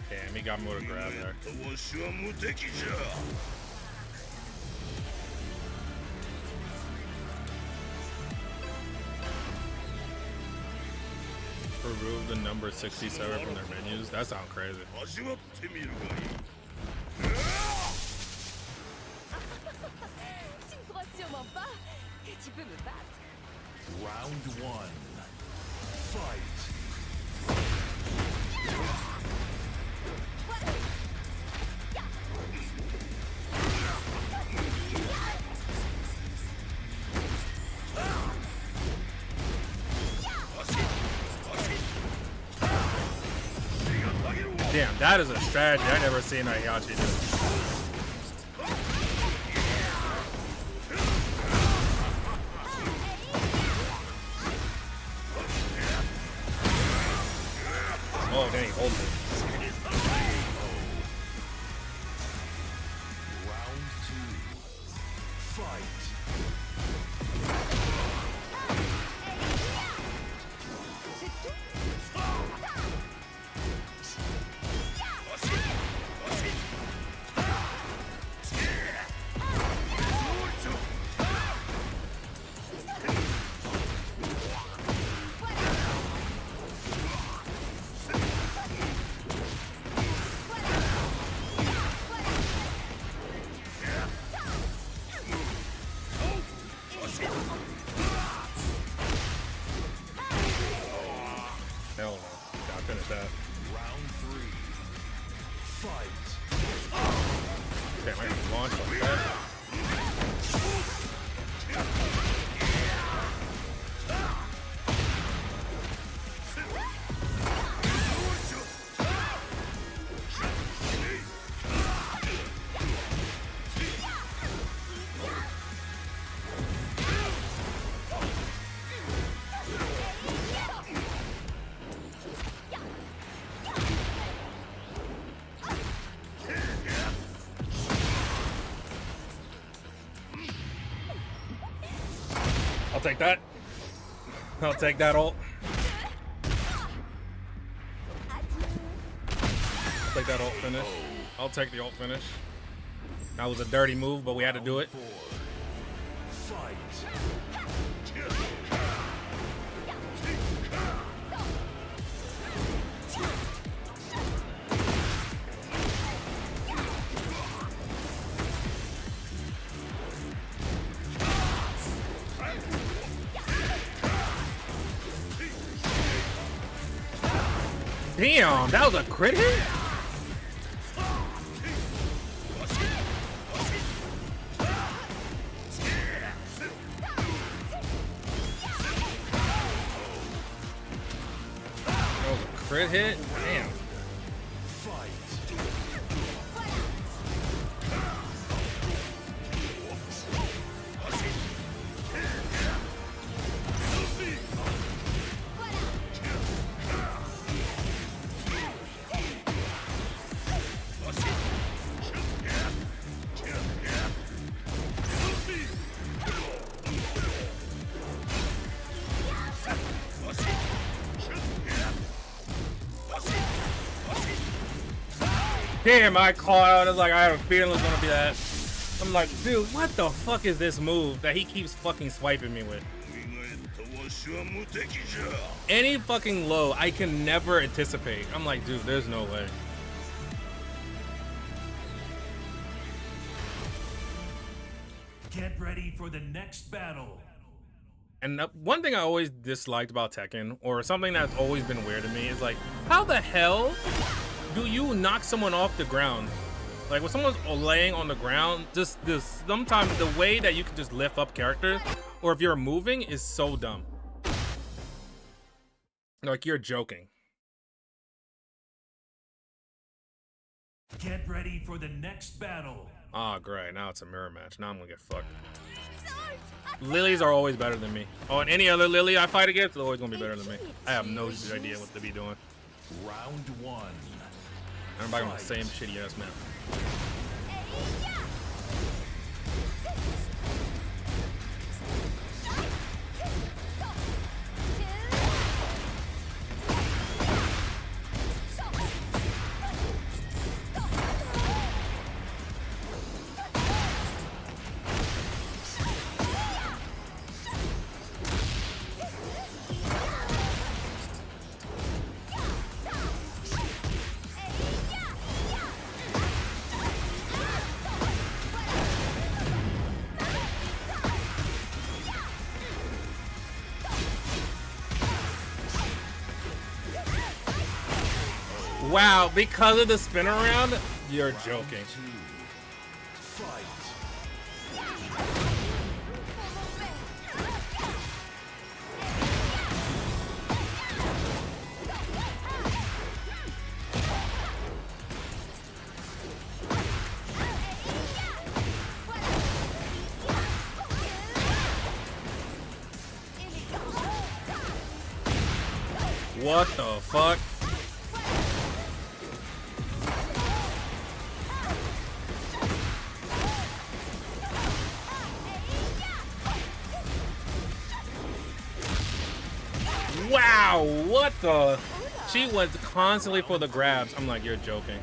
Damn, he got me with a grab there. Remove the number 67 from their menus? That sounds crazy. Round 1. Fight. Damn, that is a strategy I never seen Heihachi do. Oh, dang, he holds it. Round 2. Fight. I'll take that. I'll take that ult. I'll take that ult finish. I'll take the ult finish. That was a dirty move, but we had to do it. Damn, that was a crit hit? That was a crit hit? Damn. Damn, I call out. It's like I had a feeling it was gonna be that. I'm like, dude, what the fuck is this move that he keeps fucking swiping me with? Any fucking low, I can never anticipate. I'm like, dude, there's no way. Get ready for the next battle. And one thing I always disliked about Tekken, or something that's always been weird to me, is like, how the hell do you knock someone off the ground? Like when someone's laying on the ground, just sometimes the way that you can just lift up characters, or if you're moving, is so dumb. Like you're joking. Get ready for the next battle. Ah, great. Now it's a mirror match. Now I'm gonna get fucked. Lilies are always better than me. Oh, and any other Lily I fight against is always gonna be better than me. I have no idea what to be doing. Round one. I'm back on the same shitty ass map. Wow, because of the spin around? You're joking. What the fuck? Wow, what the? She went constantly for the grabs. I'm like, you're joking.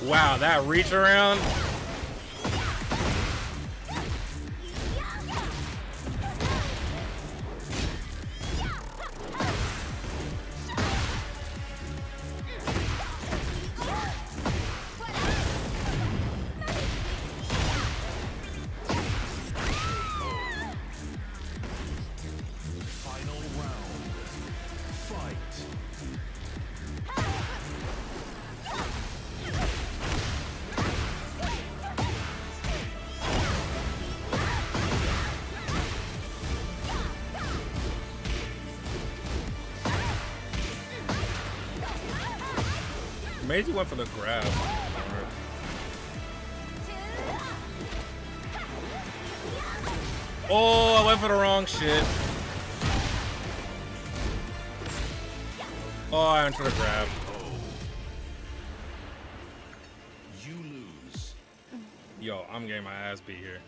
Wow, that reach around. Maisie went for the grab. Oh, I went for the wrong shit. Oh, I went for the grab. You lose. Yo, I'm getting my ass beat here.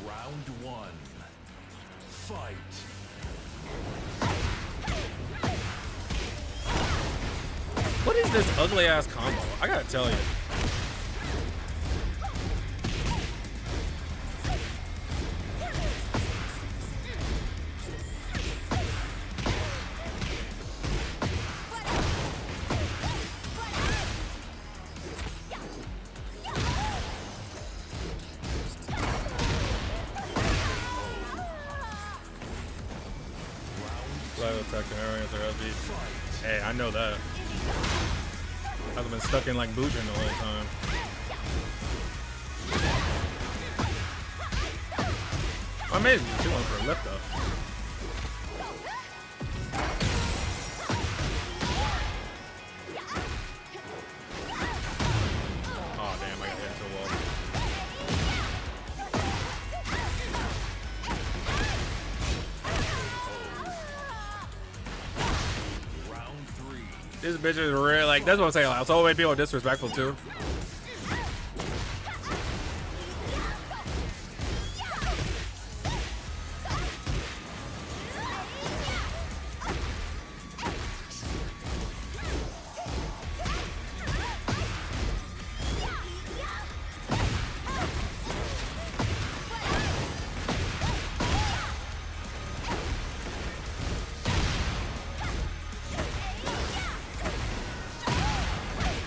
Round one. Fight. What is this ugly ass combo? I gotta tell you. Hey, I know that. I've been stuck in like Boojin the whole time. Amazing, she went for a lift though. Oh damn, I got hit into a wall. This bitch is really like, that's what I'm saying. Like, so many people are disrespectful too.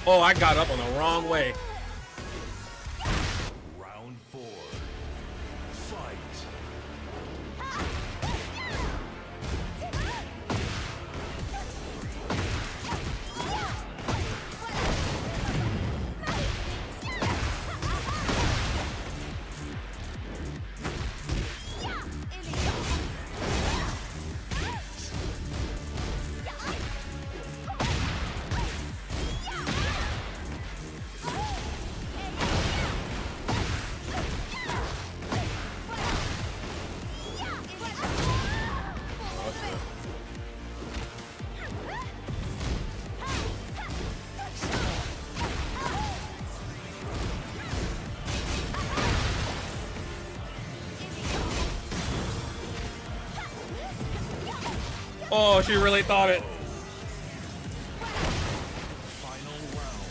Oh, I got up on the wrong way. Round four. Fight. Oh, she really thought it. Final round.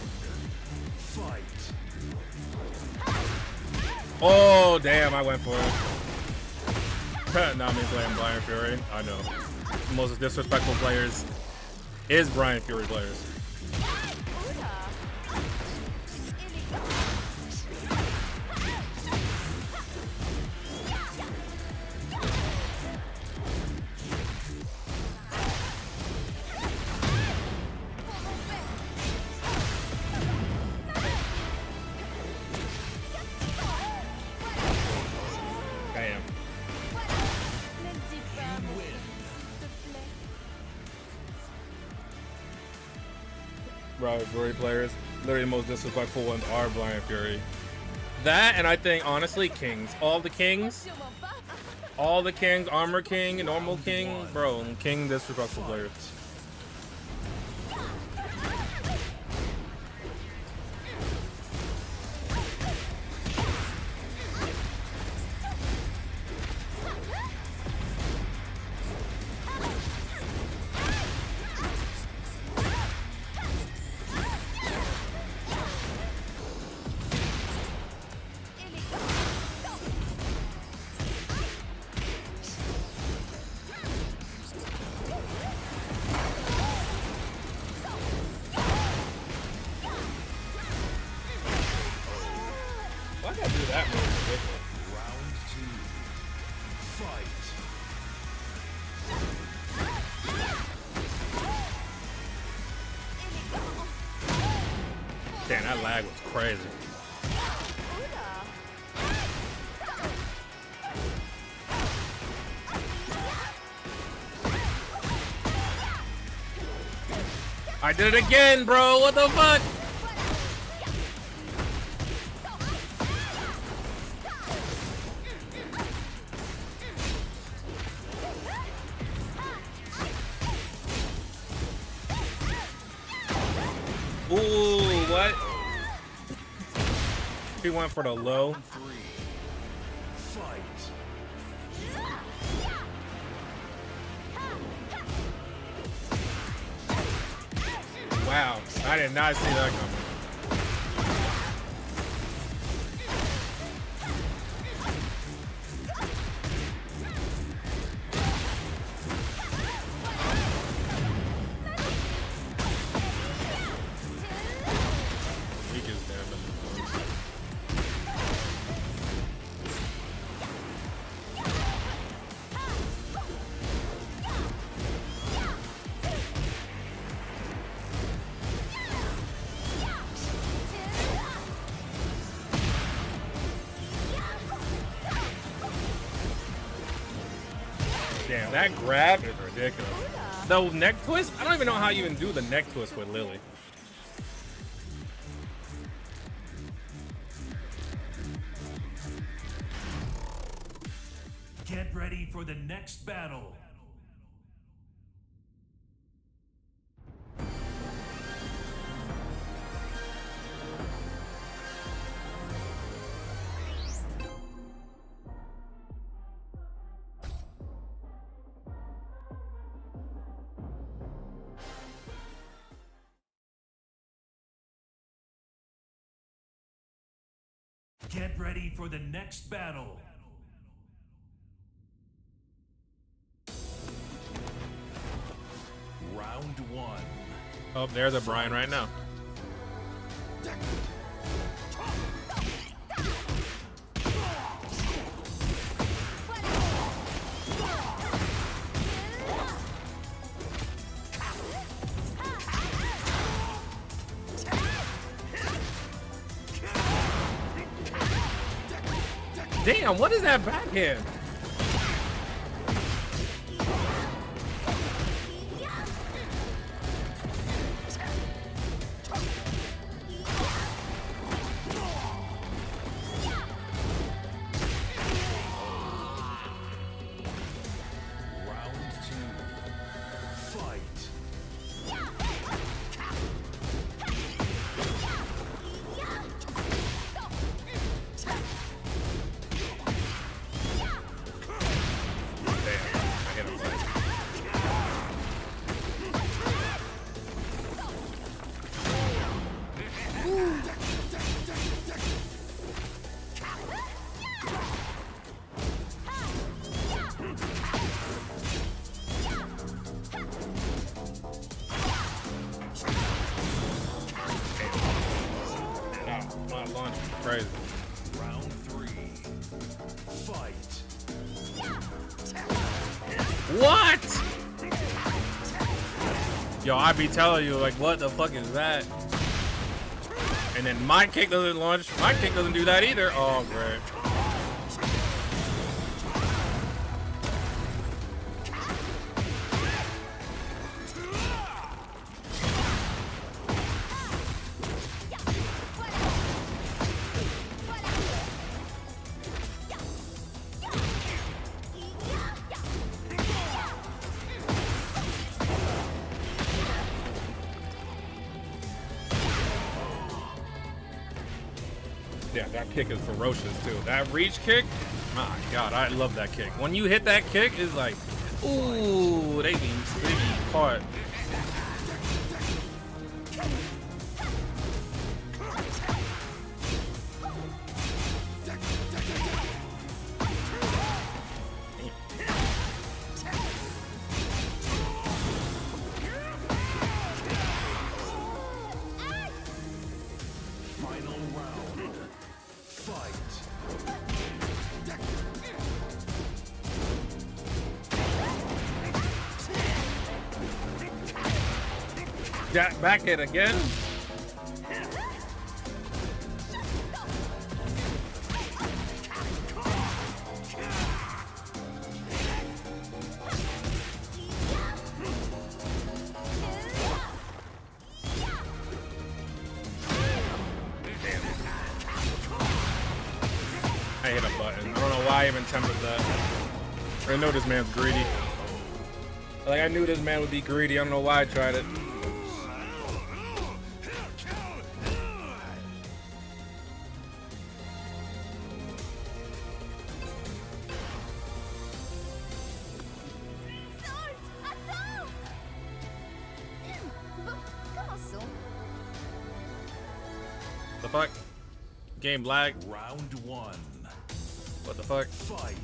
Fight. Oh, damn, I went for it. Not me playing Brian Fury. I know. The most disrespectful players is Brian Fury players. Brian Fury players, literally the most disrespectful ones are Brian Fury. That, and I think honestly Kings. All the Kings, Armor King, Normal King, bro, King disrespectful players. Why did I do that move? Round two. Fight. lag was crazy. I did it again, bro. What the fuck? Ooh, what? He went for the low. Wow, I did not see that coming. Weak as damn. Damn, that grab is ridiculous. The neck twist? I don't even know how you even do the neck twist with Lily. Get ready for the next battle. Get ready for the next battle. Round one. Oh, there's a Brian right now. Damn, what is that backhand? Crazy. Round three. Fight. What? Yo, I be telling you, like, what the fuck is that? And then my kick doesn't launch. My kick doesn't do that either. Oh, great. Yeah, that kick is ferocious too. That reach kick, my God, I love that kick. When you hit that kick, it's like, ooh, they be caught. Final round. Fight. Back hit again. I hit a button. I don't know why I even attempted that. I know this man's greedy. Like, I knew this man would be greedy. I don't know why I tried it. The fuck? Game lag. Round 1. What the fuck? Fight.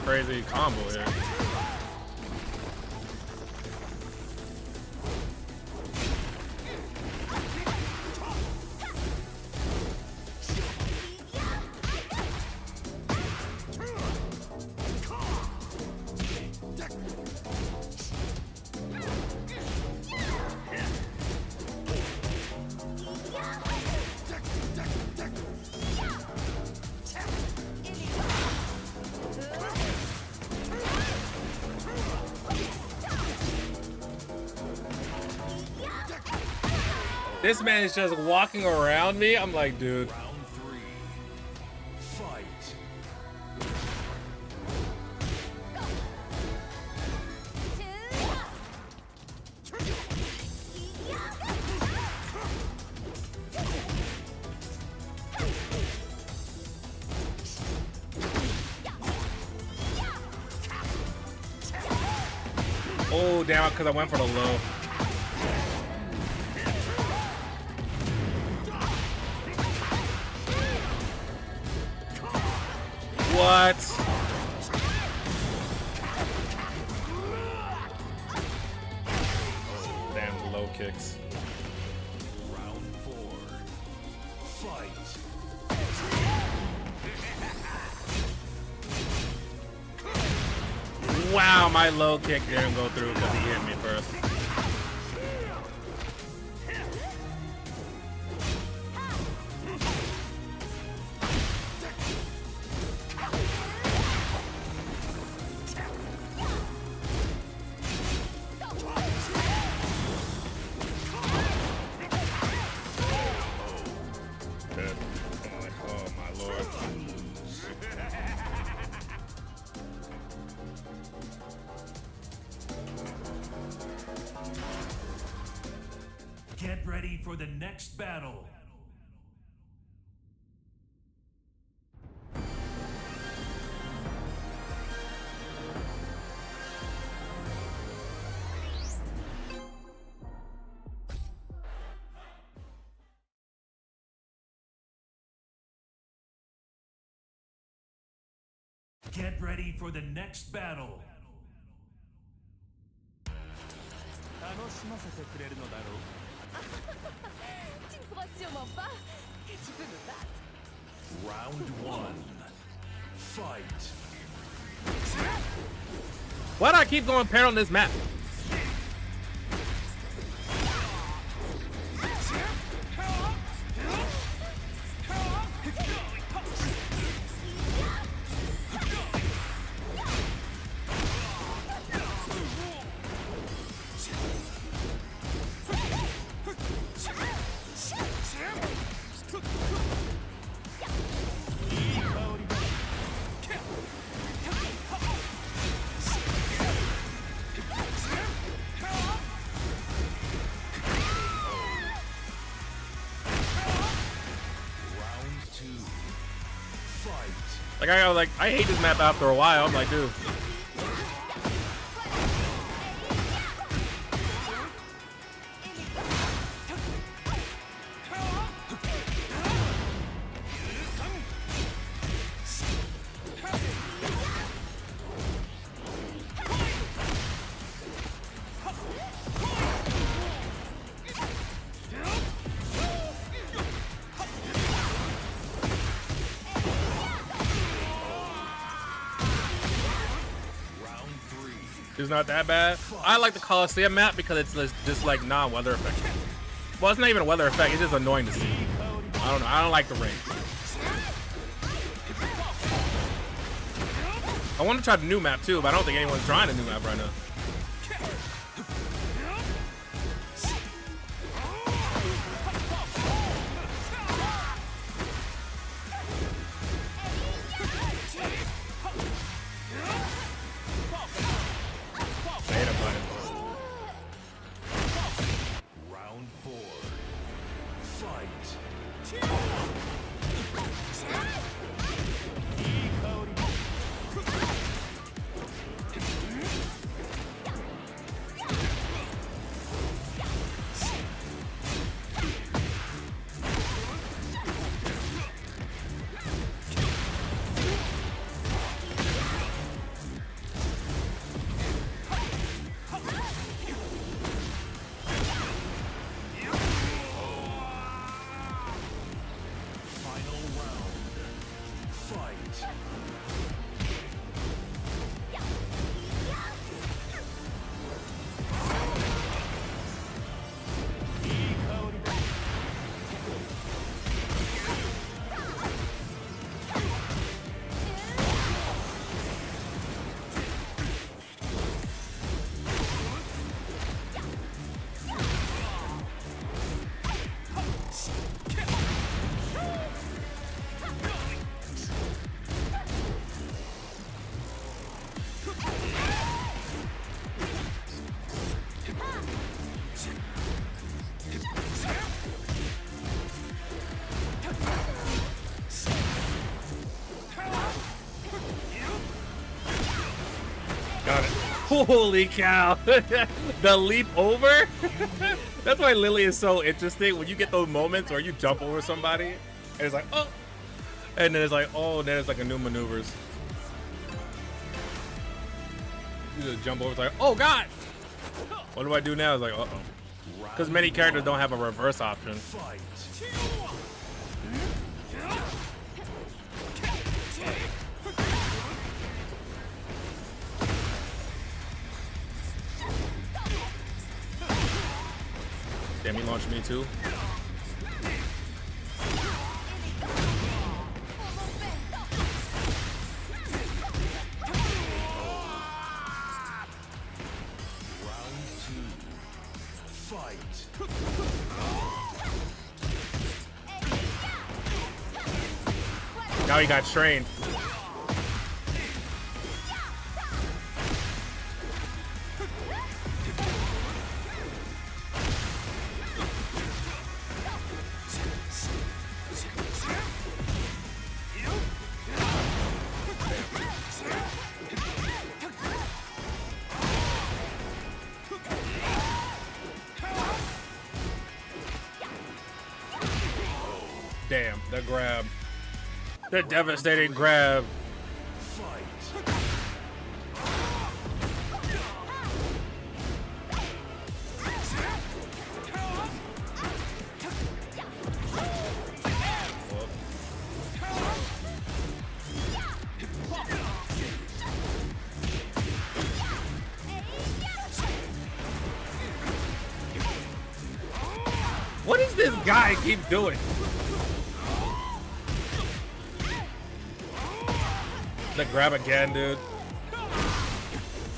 Crazy combo here. This man is just walking around me. I'm like, dude. Round 3. Fight. Oh, damn, because I went for the low. What? Damn low kicks. Round 4. Fight. Wow, my low kick didn't go through because he hit me first. Get ready for the next battle. Get ready for the next battle. Round 1. Fight. Why do I keep going paired on this map? Like I hate this map after a while. I'm like, dude. It's not that bad. I like the Coliseum map because it's just like non-weather effect. Well, it's not even a weather effect. It's just annoying to see. I don't know. I don't like the ring. I want to try the new map too, but I don't think anyone's trying the new map right now. Round 4. Fight. Final round. Fight. Got it. Holy cow. The leap over? That's why Lily is so interesting. When you get those moments where you jump over somebody, and it's like, oh. And then it's like, oh, then it's like a new maneuvers. You just jump over, it's like, oh God. What do I do now? It's like, uh-oh. Because many characters don't have a reverse option. Damn, he launched me too. Now he got trained. Damn, the grab. The devastating grab. What does this guy keep doing? The grab again, dude.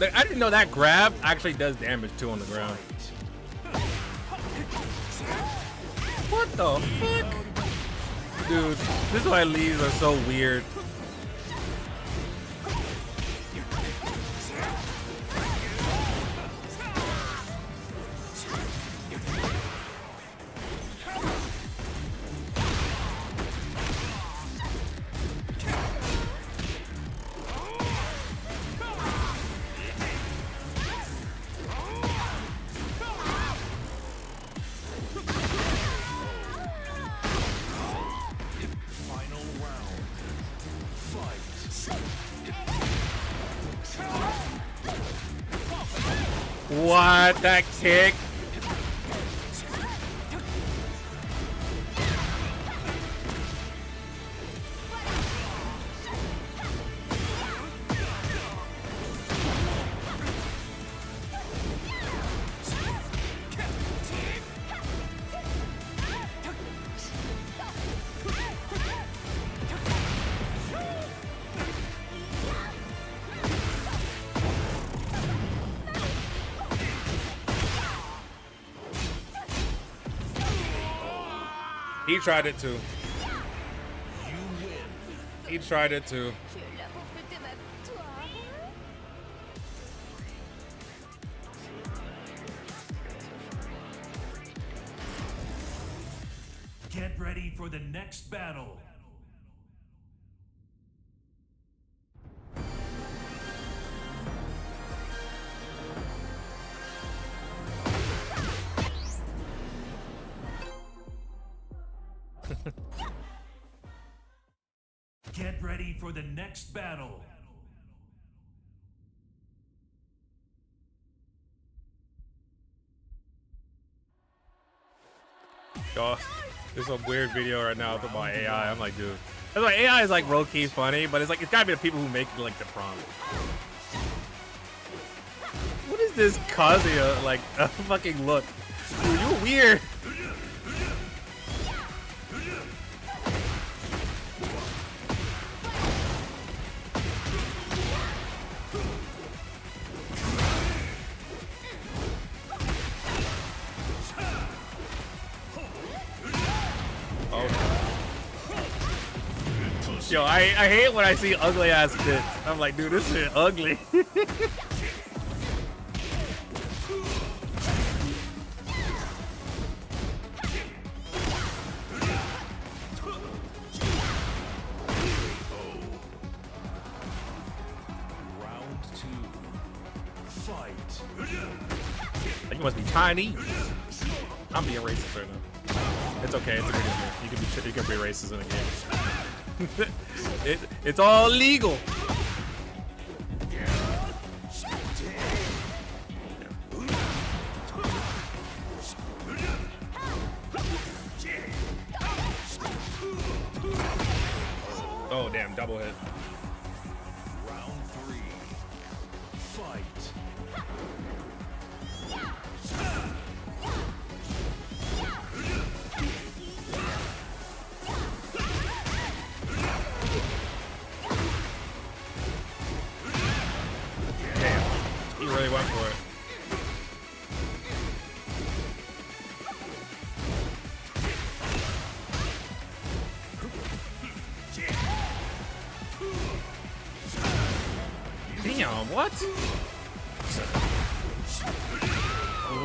I didn't know that grab actually does damage too on the ground. What the fuck? Dude, this is why leaves are so weird. What? That kick? He tried it too. He tried it too. Get ready for the next battle. Get ready for the next battle. Y'all, there's a weird video right now about AI. I'm like, dude, that's why AI is like low key funny, but it's like it's gotta be the people who make like the prompt. What is this Kazuya like a fucking look? Dude, you weird. Yo, I hate when I see ugly ass bits. I'm like, dude, this shit ugly. Round 2. Fight. Like, you must be Chinese. I'm being racist right now. It's okay. It's a video game. You can be racist in a game. It's all legal. Oh damn, double hit. Round 3. Fight. He really went for it. Damn, what?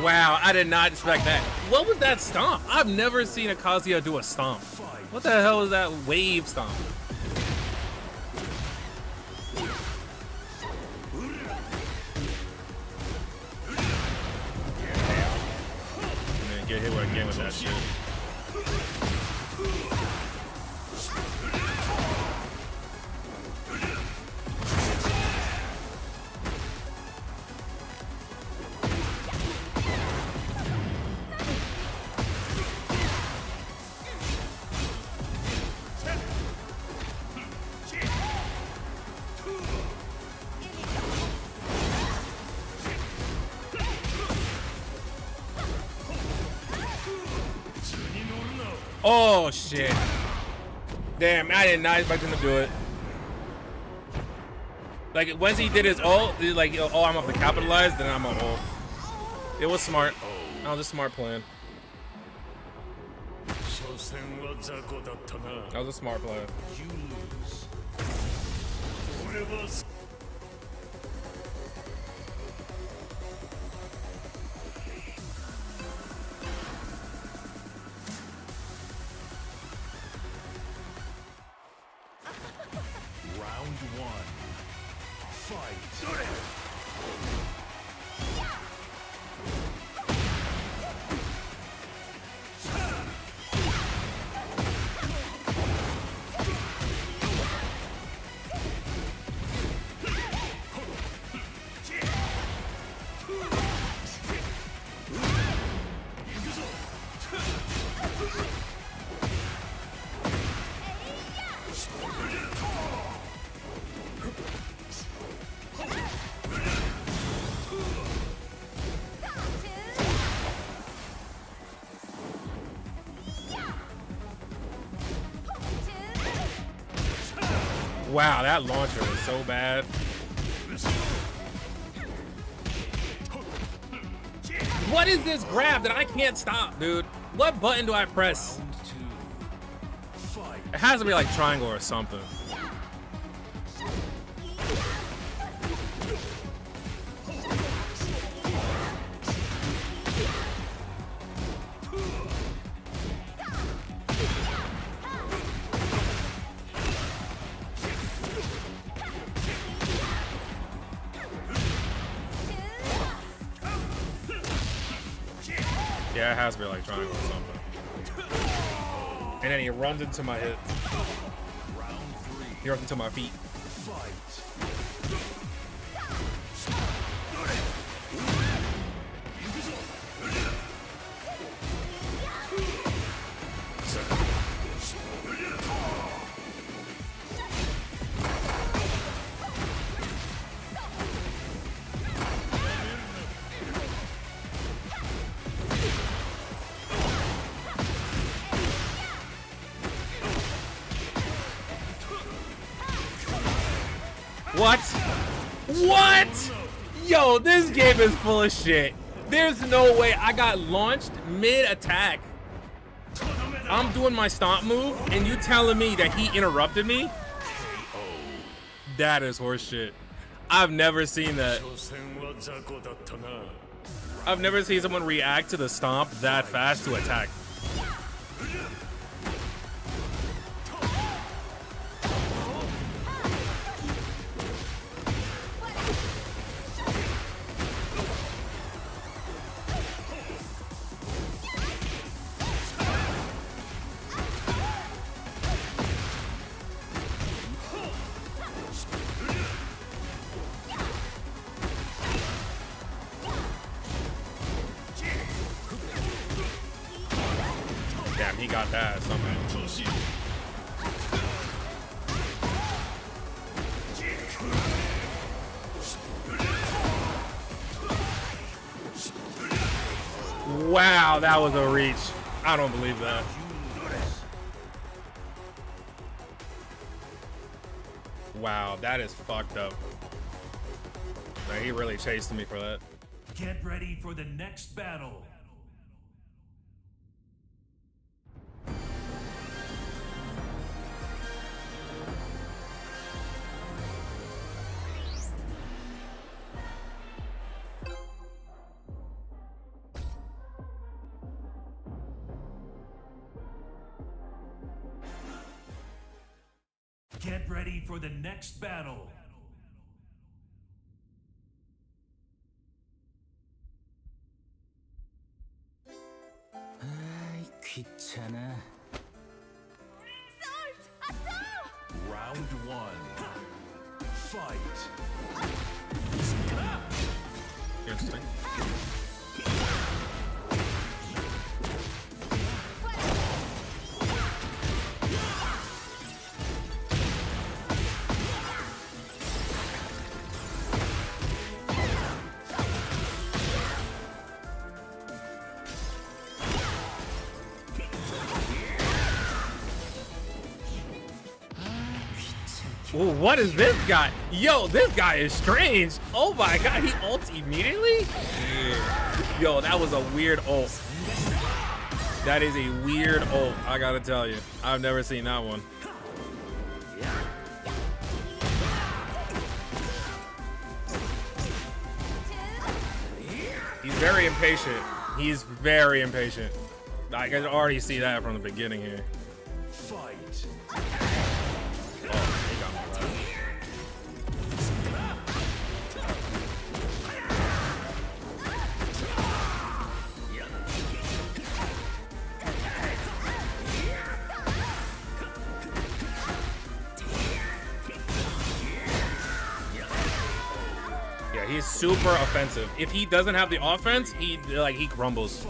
Wow, I did not expect that. What was that stomp? I've never seen a Kazuya do a stomp. What the hell is that wave stomp? Get hit again with that shit. Oh shit. Damn, I did not expect him to do it. Like once he did his ult, like, oh, I'm up to capitalize, then I'm on ult. It was smart. That was a smart plan. That was a smart plan. You lose. Round 1. Fight. Wow, that launcher is so bad. What is this grab that I can't stop, dude? What button do I press? It has to be like triangle or something. Yeah, it has to be like triangle or something. And then he runs into my hit. He runs into my feet. What? What? Yo, this game is full of shit. There's no way I got launched mid-attack. I'm doing my stomp move, and you telling me that he interrupted me? That is horseshit. I've never seen that. I've never seen someone react to the stomp that fast to attack. Damn, he got that somehow. Wow, that was a reach. I don't believe that. Wow, that is fucked up. Man, he really chased me for that. Get ready for the next battle. Get ready for the next battle. 귀찮아. Round one. Fight. Interesting. Ooh, what is this guy? Yo, this guy is strange. Oh my god, he ults immediately? Yeah. Yo, that was a weird ult. That is a weird ult, I gotta tell you. I've never seen that one. He's very impatient. He's very impatient. I can already see that from the beginning here. Fight. He's super offensive. If he doesn't have the offense, he crumbles.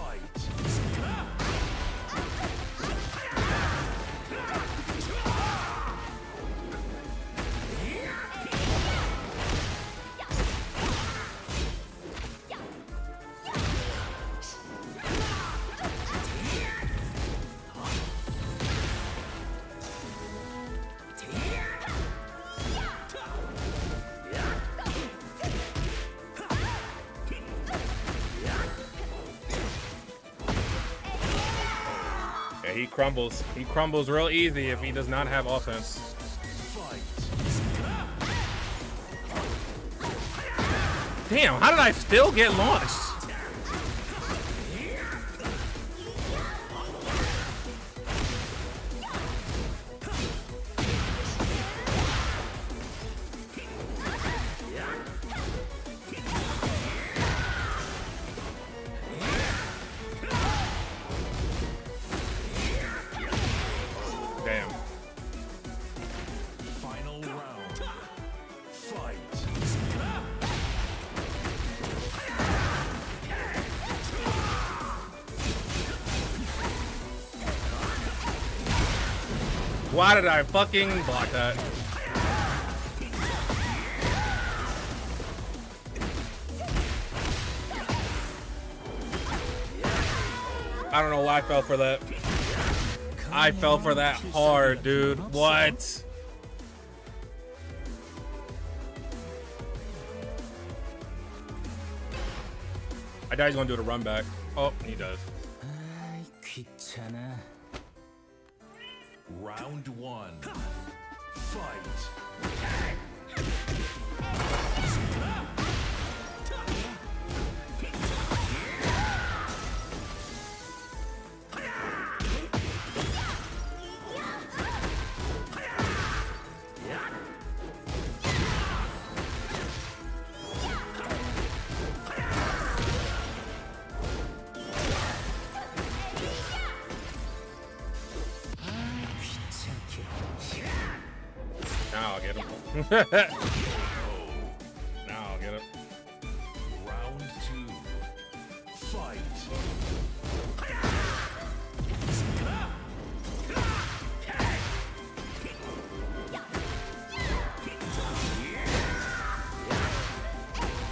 he crumbles. He crumbles real easy if he does not have offense. Damn, how did I still get launched? Damn. Final round. Fight. Why did I fucking block that? I don't know why I fell for that. I fell for that hard, dude. What? I doubt he's gonna do the run back. Oh, he does. Round one. Fight. Now I'll get him. Now I'll get him. Round two. Fight.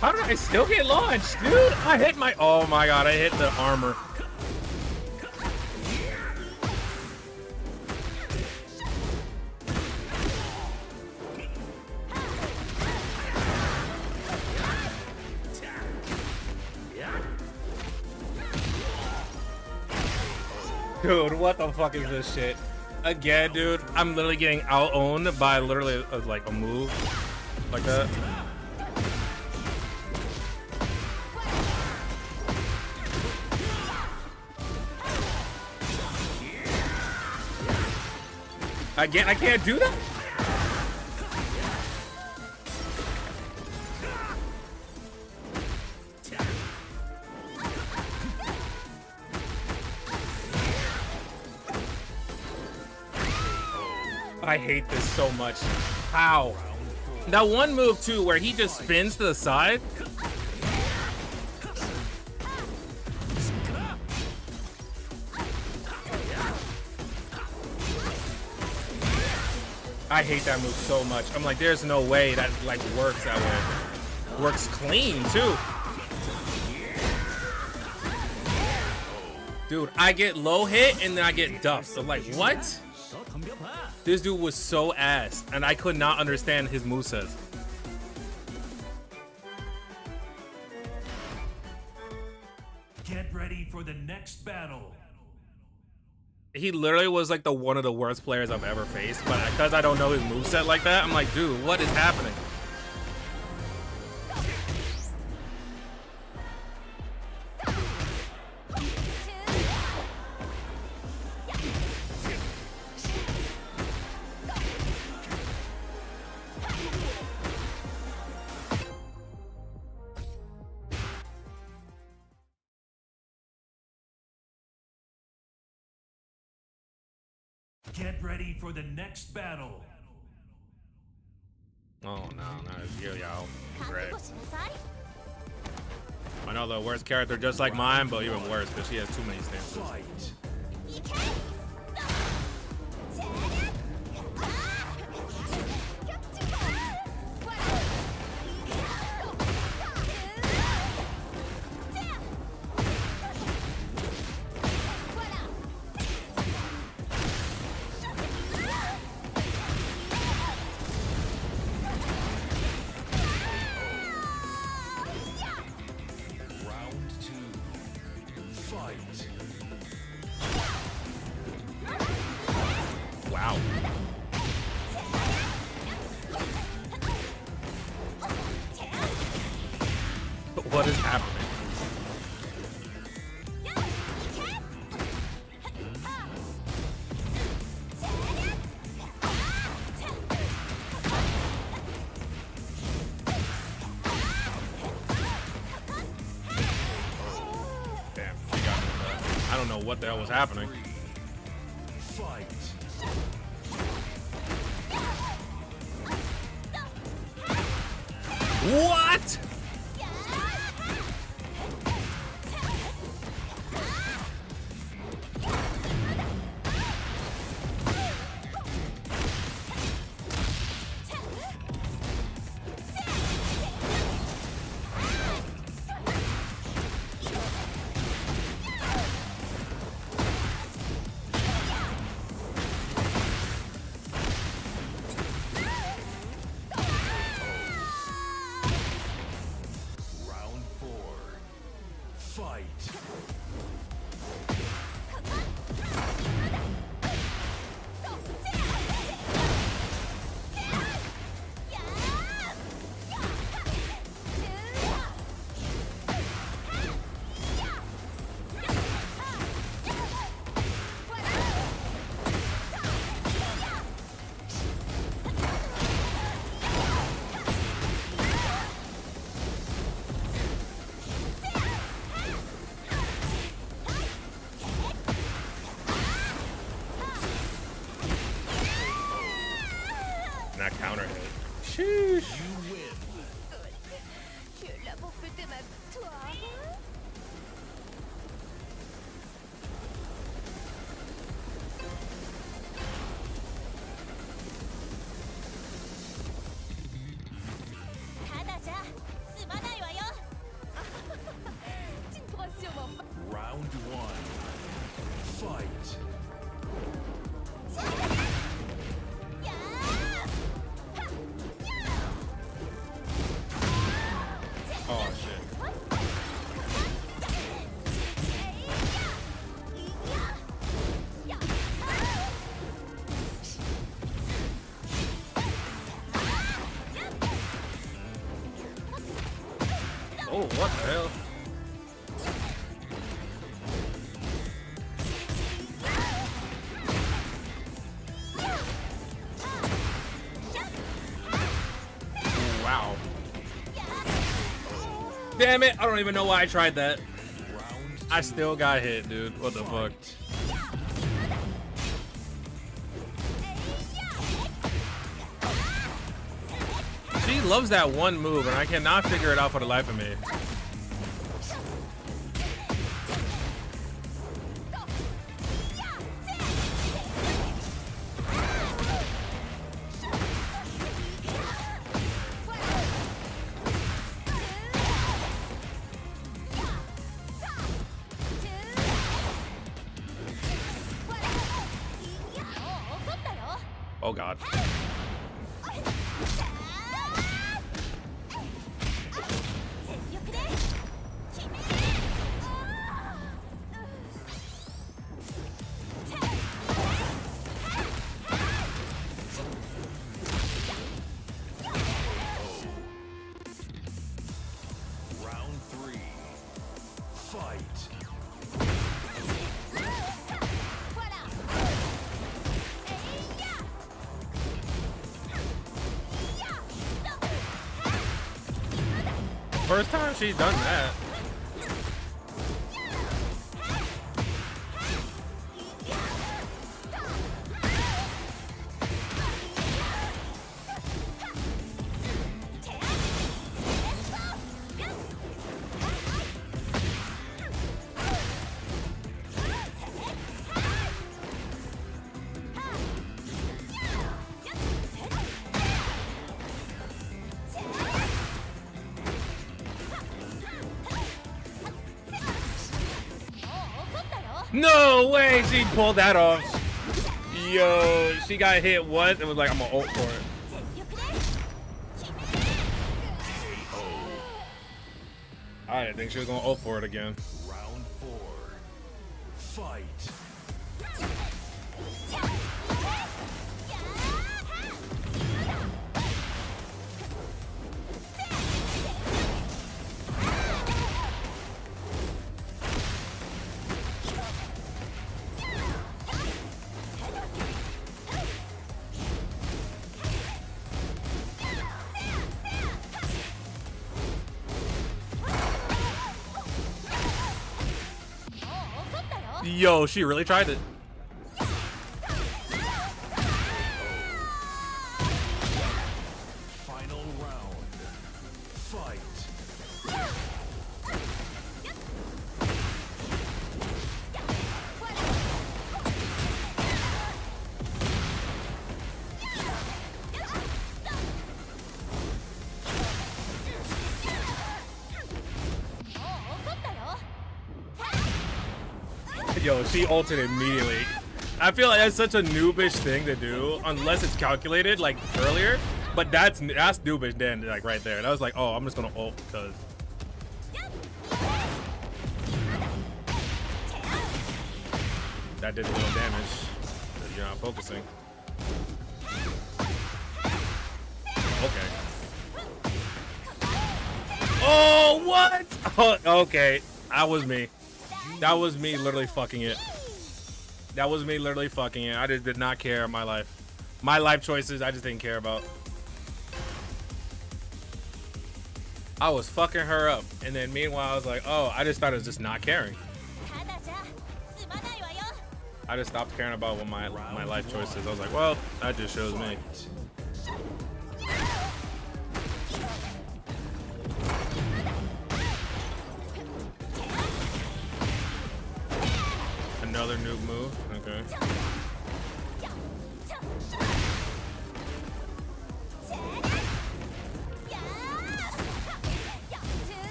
How did I still get launched, dude? I hit my... Oh my god, I hit the armor. Dude, what the fuck is this shit? Again, dude, I'm literally getting out-owned by literally like a move like that. Again, I can't do that? I hate this so much. How? That one move too, where he just spins to the side. I hate that move so much. I'm like, there's no way that like works that way. Works clean too. Dude, I get low hit and then I get duffed. I'm like, what? This dude was so ass, and I could not understand his movesets. Get ready for the next battle. He literally was like one of the worst players I've ever faced, but because I don't know his moveset like that, I'm like, dude, what is happening? Get ready for the next battle. Oh no, not Yo-Yo. Great. I know the worst character just like mine, but even worse because she has too many stances. Fight. Round two. Fight. Wow. What is happening? Damn, he got me with that. I don't know what the hell was happening. Fight. What? Round 4. Fight. That counter hit. Sheesh. You win. Tu es là pour fêter ma victoire. Round 1. Fight. Oh shit. Oh, what the hell? Wow. Damn it, I don't even know why I tried that. I still got hit, dude. What the fuck? She loves that one move, and I cannot figure it out for the life of me. Oh god. Round 3. Fight. First time she's done that. No way she pulled that off. Yo, she got hit once and was like, I'm gonna ult for it. I didn't think she was gonna ult for it again. Round 4. Fight. Yo, she really tried it. Final round. Fight. Yo, she ulted immediately. I feel like that's such a noobish thing to do, unless it's calculated like earlier. But that's noobish then, like right there. And I was like, oh, I'm just gonna ult because that did a little damage. You're not focusing. Okay. Oh, what? Oh, okay, that was me. That was me literally fucking it. That was me literally fucking it. I just did not care my life. My life choices, I just didn't care about. I was fucking her up. And then meanwhile, I was like, oh, I just thought it was just not caring. I just stopped caring about what my life choices. I was like, well, that just shows me. Another noob move. Okay.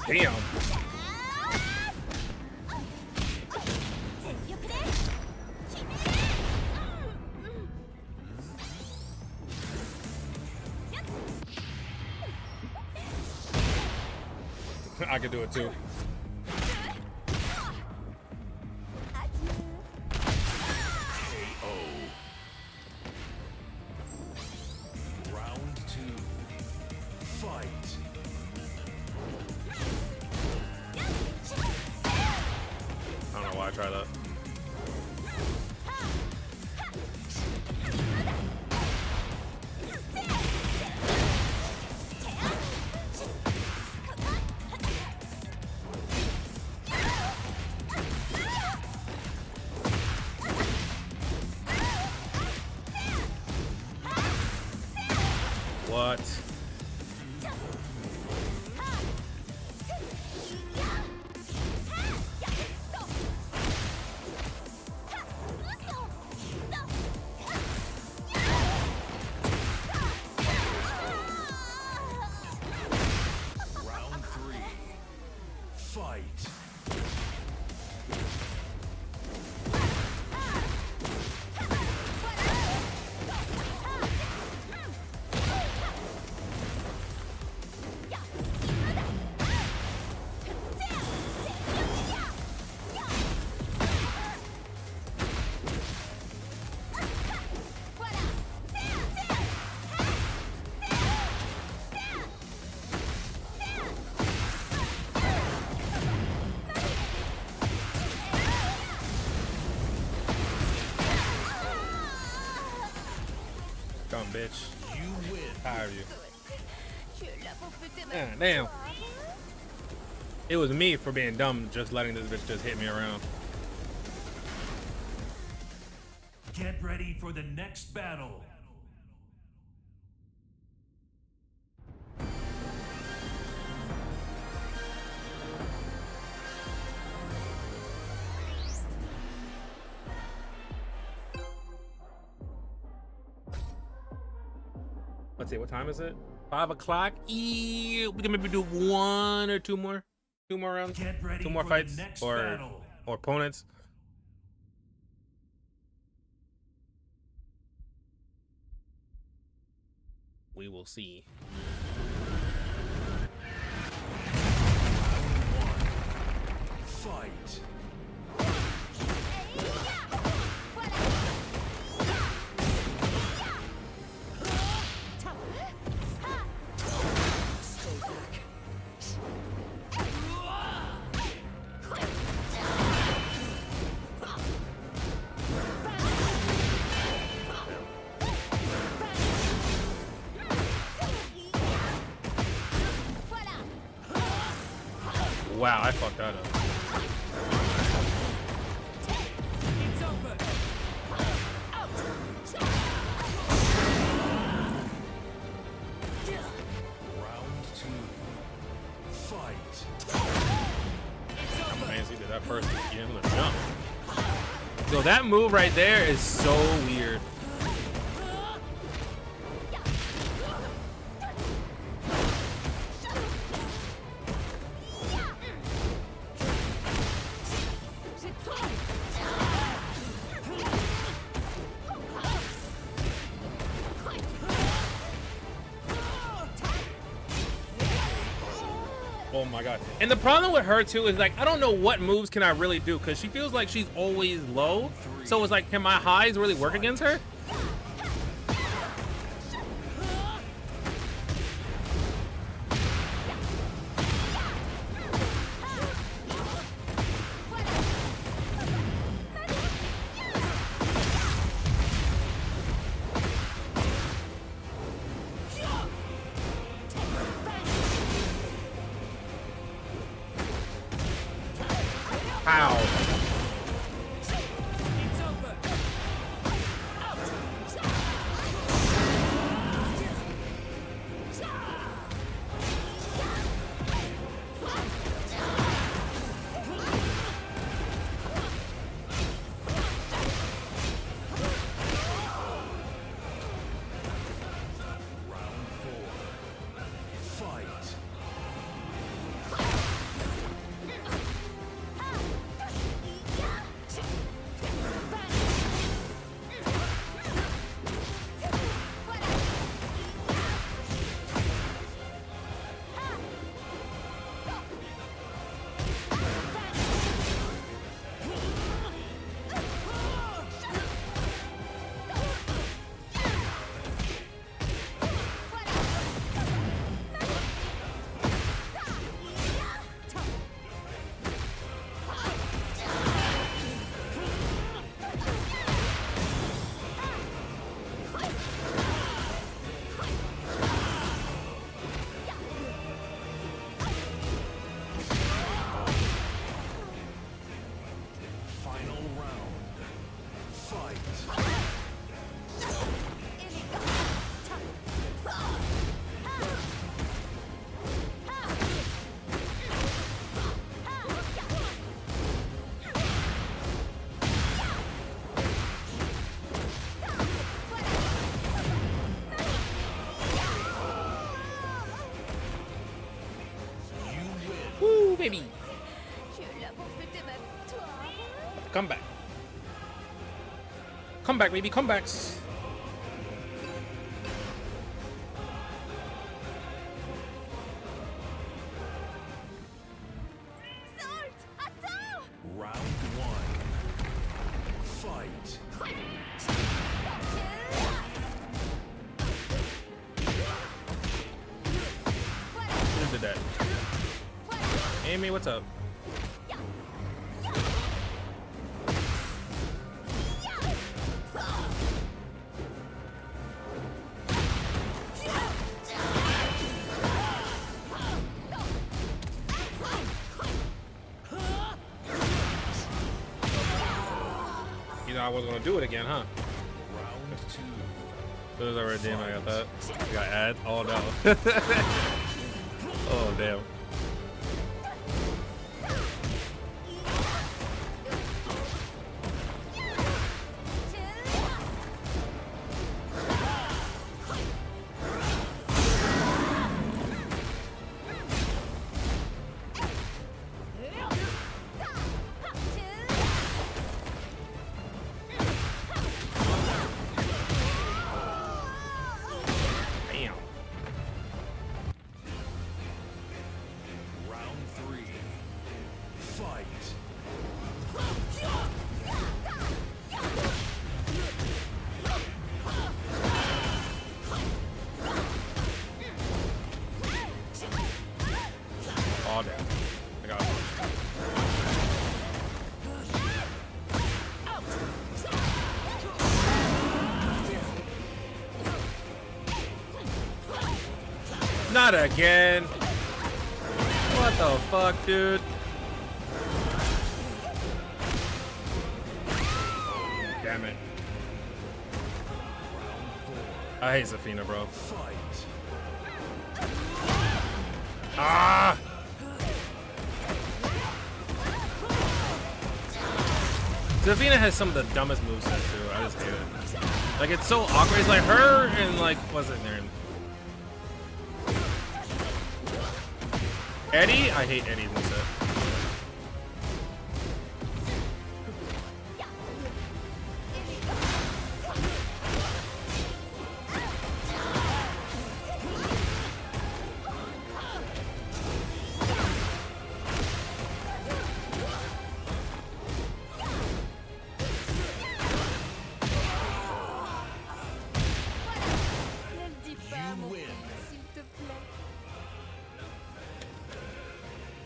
Damn. I could do it too. Round 2. Fight. I don't know why I tried that. What? Round 3. Fight. Dumb bitch. You win. Tired of you. Damn. It was me for being dumb, just letting this bitch just hit me around. Get ready for the next battle. Let's see, what time is it? 5 o'clock? We can maybe do 1 or 2 more. 2 more rounds. Get ready 2 more for fights the next or battle. opponents. We will see. Fight. Wow, I fucked that up. It's over. Round 2. Fight. I'm amazed he did that first. He didn't jump. Yo, that move right there is so weird. Oh my god. And the problem with her too is like I don't know what moves can I really do because she feels like she's always low. So it's like, can my highs really work against her? Ow. Woo, baby. Come back. Come back, baby. Comebacks. Round 1. Fight. Who did that? Amy, what's up? You know I wasn't gonna do it again, huh? Round 2. As soon as I redeem, I got that. I got ad. Oh no. Oh damn. Damn. Round 3. Fight. Oh damn. I got it. Not again. What the fuck, dude? Damn it. I hate Zafina, bro. Ah! Zafina has some of the dumbest movesets too. I just hate it. Like, it's so awkward. It's like her and like, what's it name? Eddie? I hate Eddie's moveset.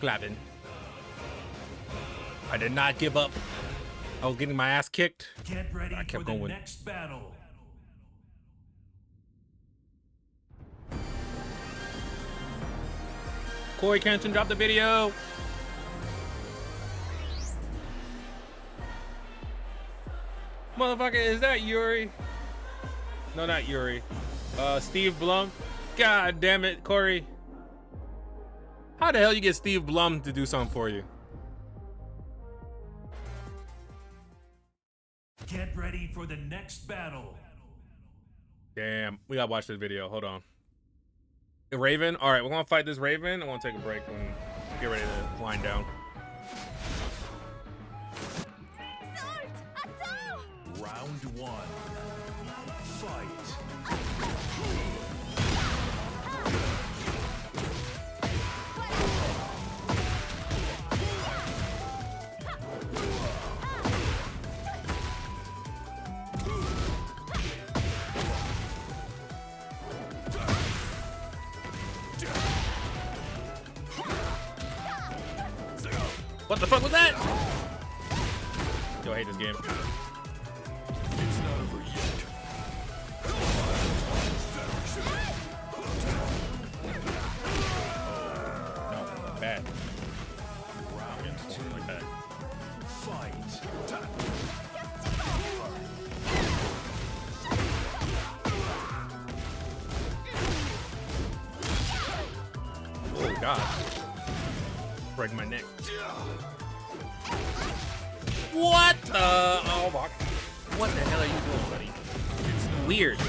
Clapping. I did not give up. I was getting my ass kicked. Get ready I kept for the going. next battle. Corey Kenshin, drop the video. Motherfucker, is that Yuri? No, not Yuri. Steve Blum. God damn it, Corey. How the hell you get Steve Blum to do something for you? Get ready for the next battle. Damn, we gotta watch this video. Hold on. The Raven. All right, we're gonna fight this Raven. I want to take a break and get ready to wind down. Round one. Fight. What the fuck was that? Yo, I hate this game. It's not over yet. No, bad. Round two. Like that. Fight. Oh God. Break my neck. What the? Oh my. What the hell are you doing, buddy? It's weird. Oh,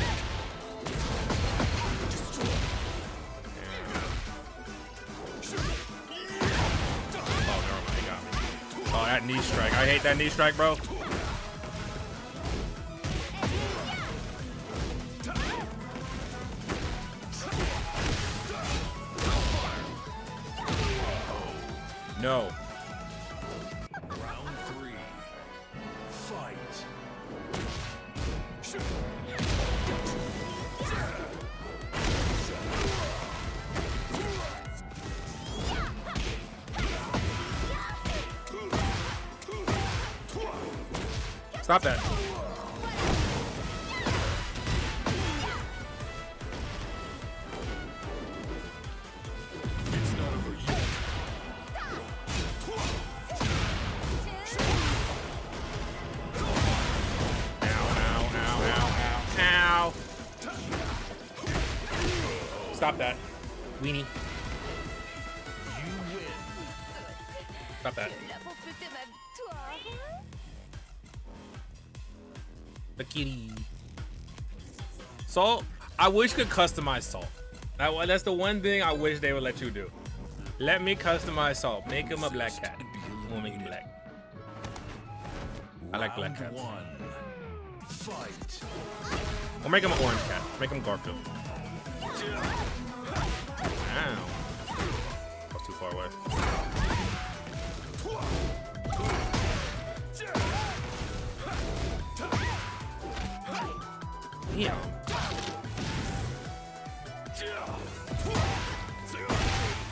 never mind. He got me. Oh, that knee strike. I hate that knee strike, bro. No. Round three. Fight. Stop that. It's not over yet. Ow. Stop that. Weenie. You win. Stop that. The kitty. Salt. I wish you could customize Salt. That's the one thing I wish they would let you do. Let me customize Salt. Make him a black cat. I want to make him black. I like black cats. Round one. Fight. Or make him an orange cat. Make him Garfield. Ow. I was too far away. Damn.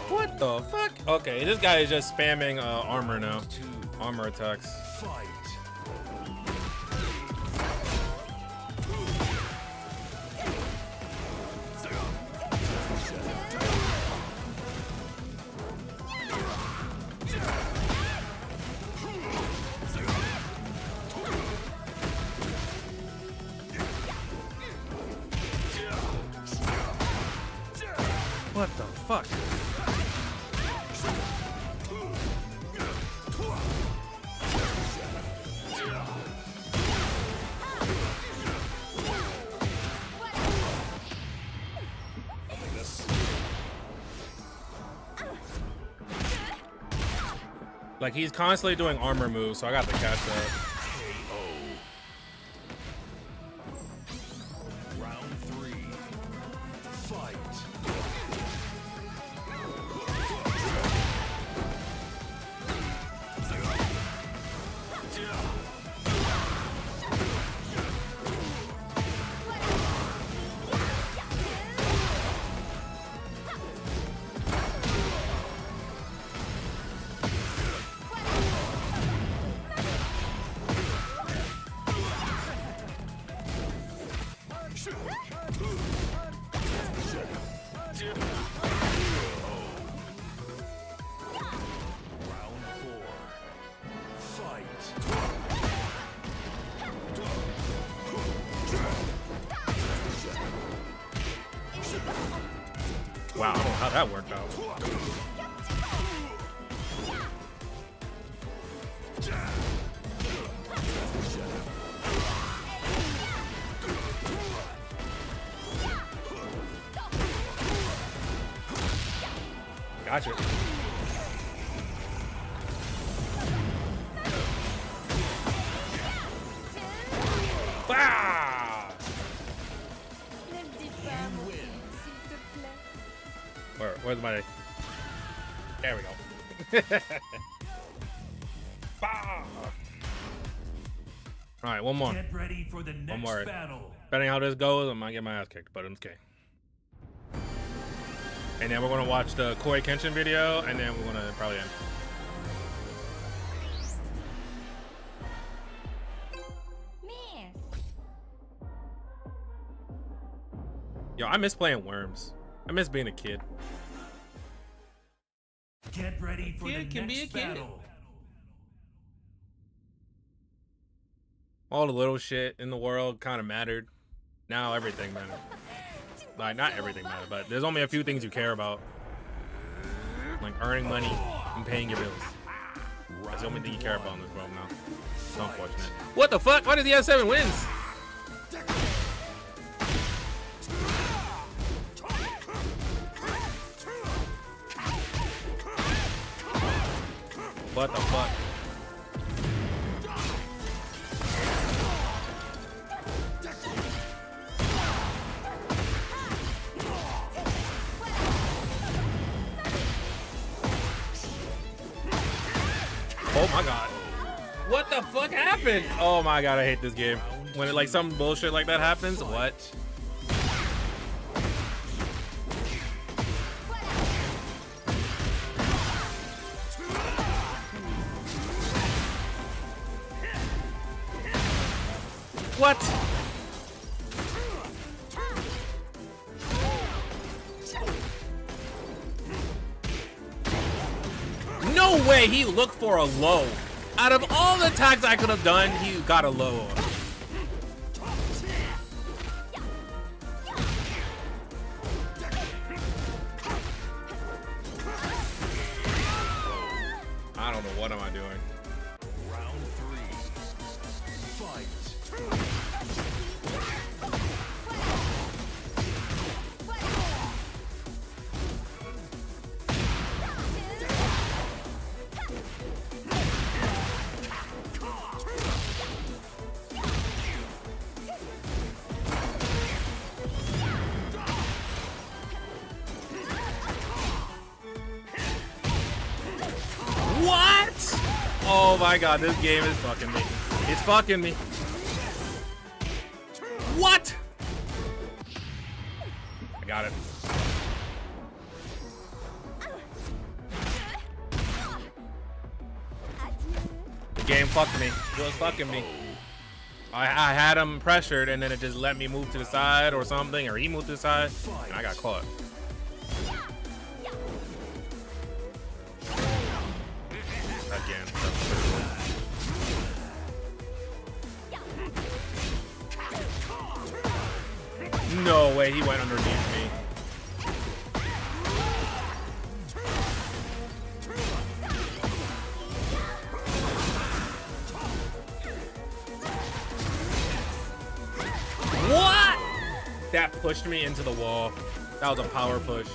What the fuck? Okay, this guy is just spamming armor now. Armor attacks. Fight. What the fuck? Like, he's constantly doing armor moves, so I got to catch up. Round 3. Fight. Wow, I don't know how that worked out. Gotcha. Bah! Where's my... There we go. Bah! All right, one more. Get ready for the next One more. battle. Depending how this goes, I might get my ass kicked, but it's okay. And then we're gonna watch the Koi Kenshin video, and then we're gonna probably end. Yo, I miss playing Worms. I miss being a kid. Get ready for the next battle. All the little shit in the world kind of mattered. Now everything matters. Like, not everything matters, but there's only a few things you care about. Like earning money and paying your bills. That's the only thing you care about in this world now. It's unfortunate. What the fuck? Why does he have 7 wins? What the fuck? Oh my god. What the fuck happened? Oh my god, I hate this game. When it, like, some bullshit like that happens, what? What? No way he looked for a low. Out of all the attacks I could have done, he got a low. I don't know, what am I doing? Round 3. Fight. What? Oh my god, this game is fucking me. It's fucking me. What? I got it. The game fucked me. It was fucking me. I had him pressured, and then it just let me move to the side or something, or he moved to the side, and I got caught. Again. No way, he went underneath me. that pushed me into the wall. That was a power push.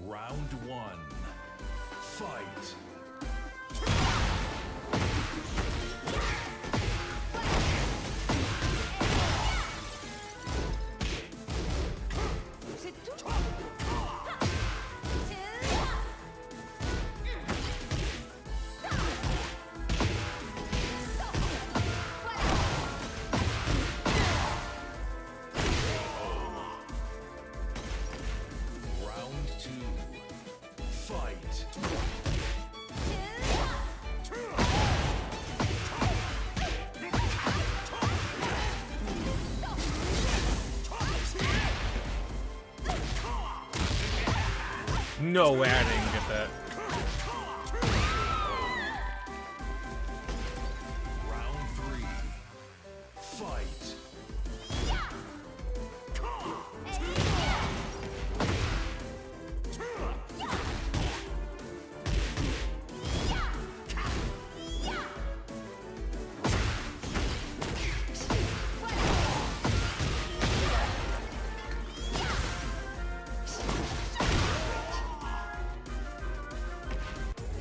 Round one. Fight. Round two. Fight. No way I didn't get that. Round three. Fight.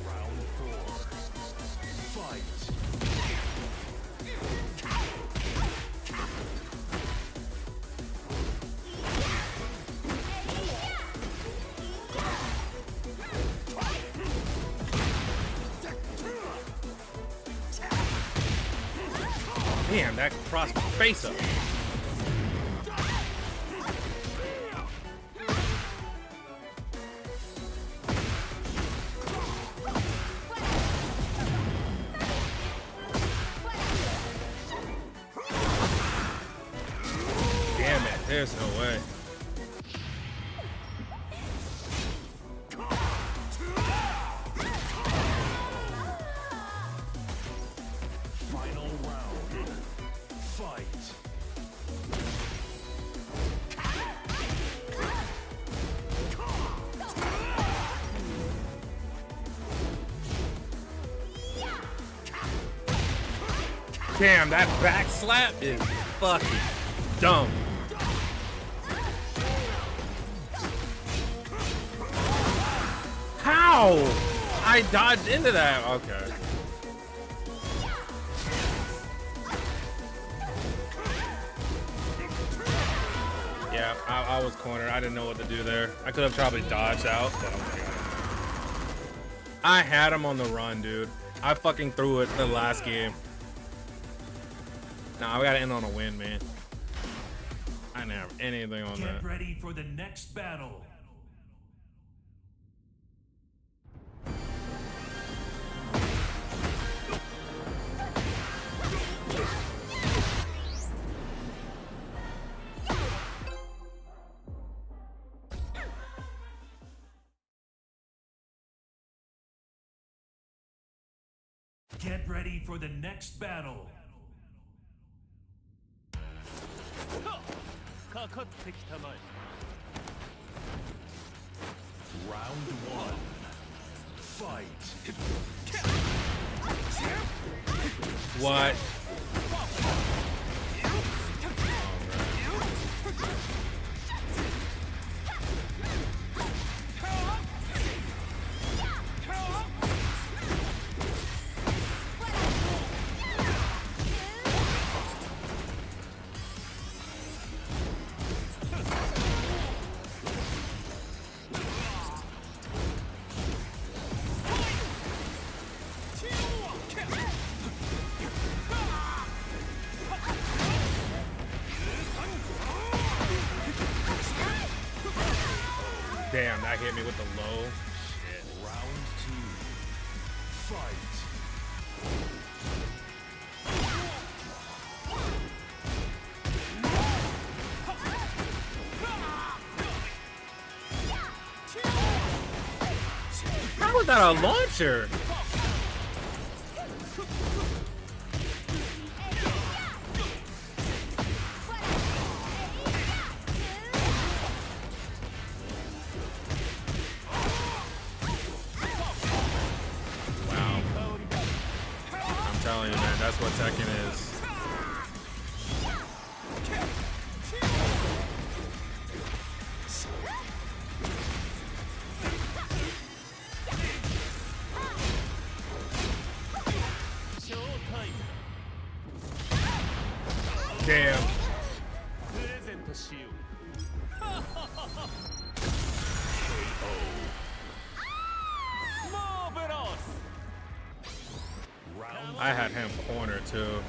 Round four. Fight. Damn, that crossed my face up. Damn it, there's no way. Final round. Fight. Damn, that back slap is fucking dumb. How? I dodged into that. Okay. Yeah, I was cornered. I didn't know what to do there. I could have probably dodged out, but oh my god. I had him on the run, dude. I fucking threw it the last game. Nah, I gotta end on a win, man. I didn't have anything on that. Get ready for the next battle. Get ready for the next battle. Round one. Fight. What? Damn, that hit me with the low. Shit. Round two. Fight. How was that a launcher? That's what Tekken is. Damn. I had him cornered too.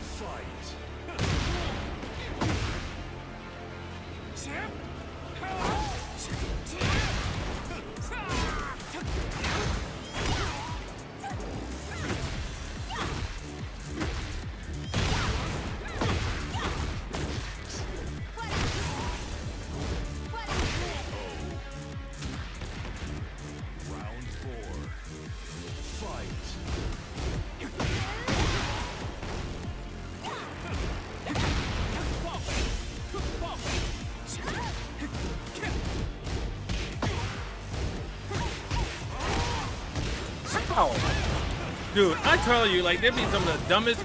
Dude, I tell you, like, there'd be some of the dumbest.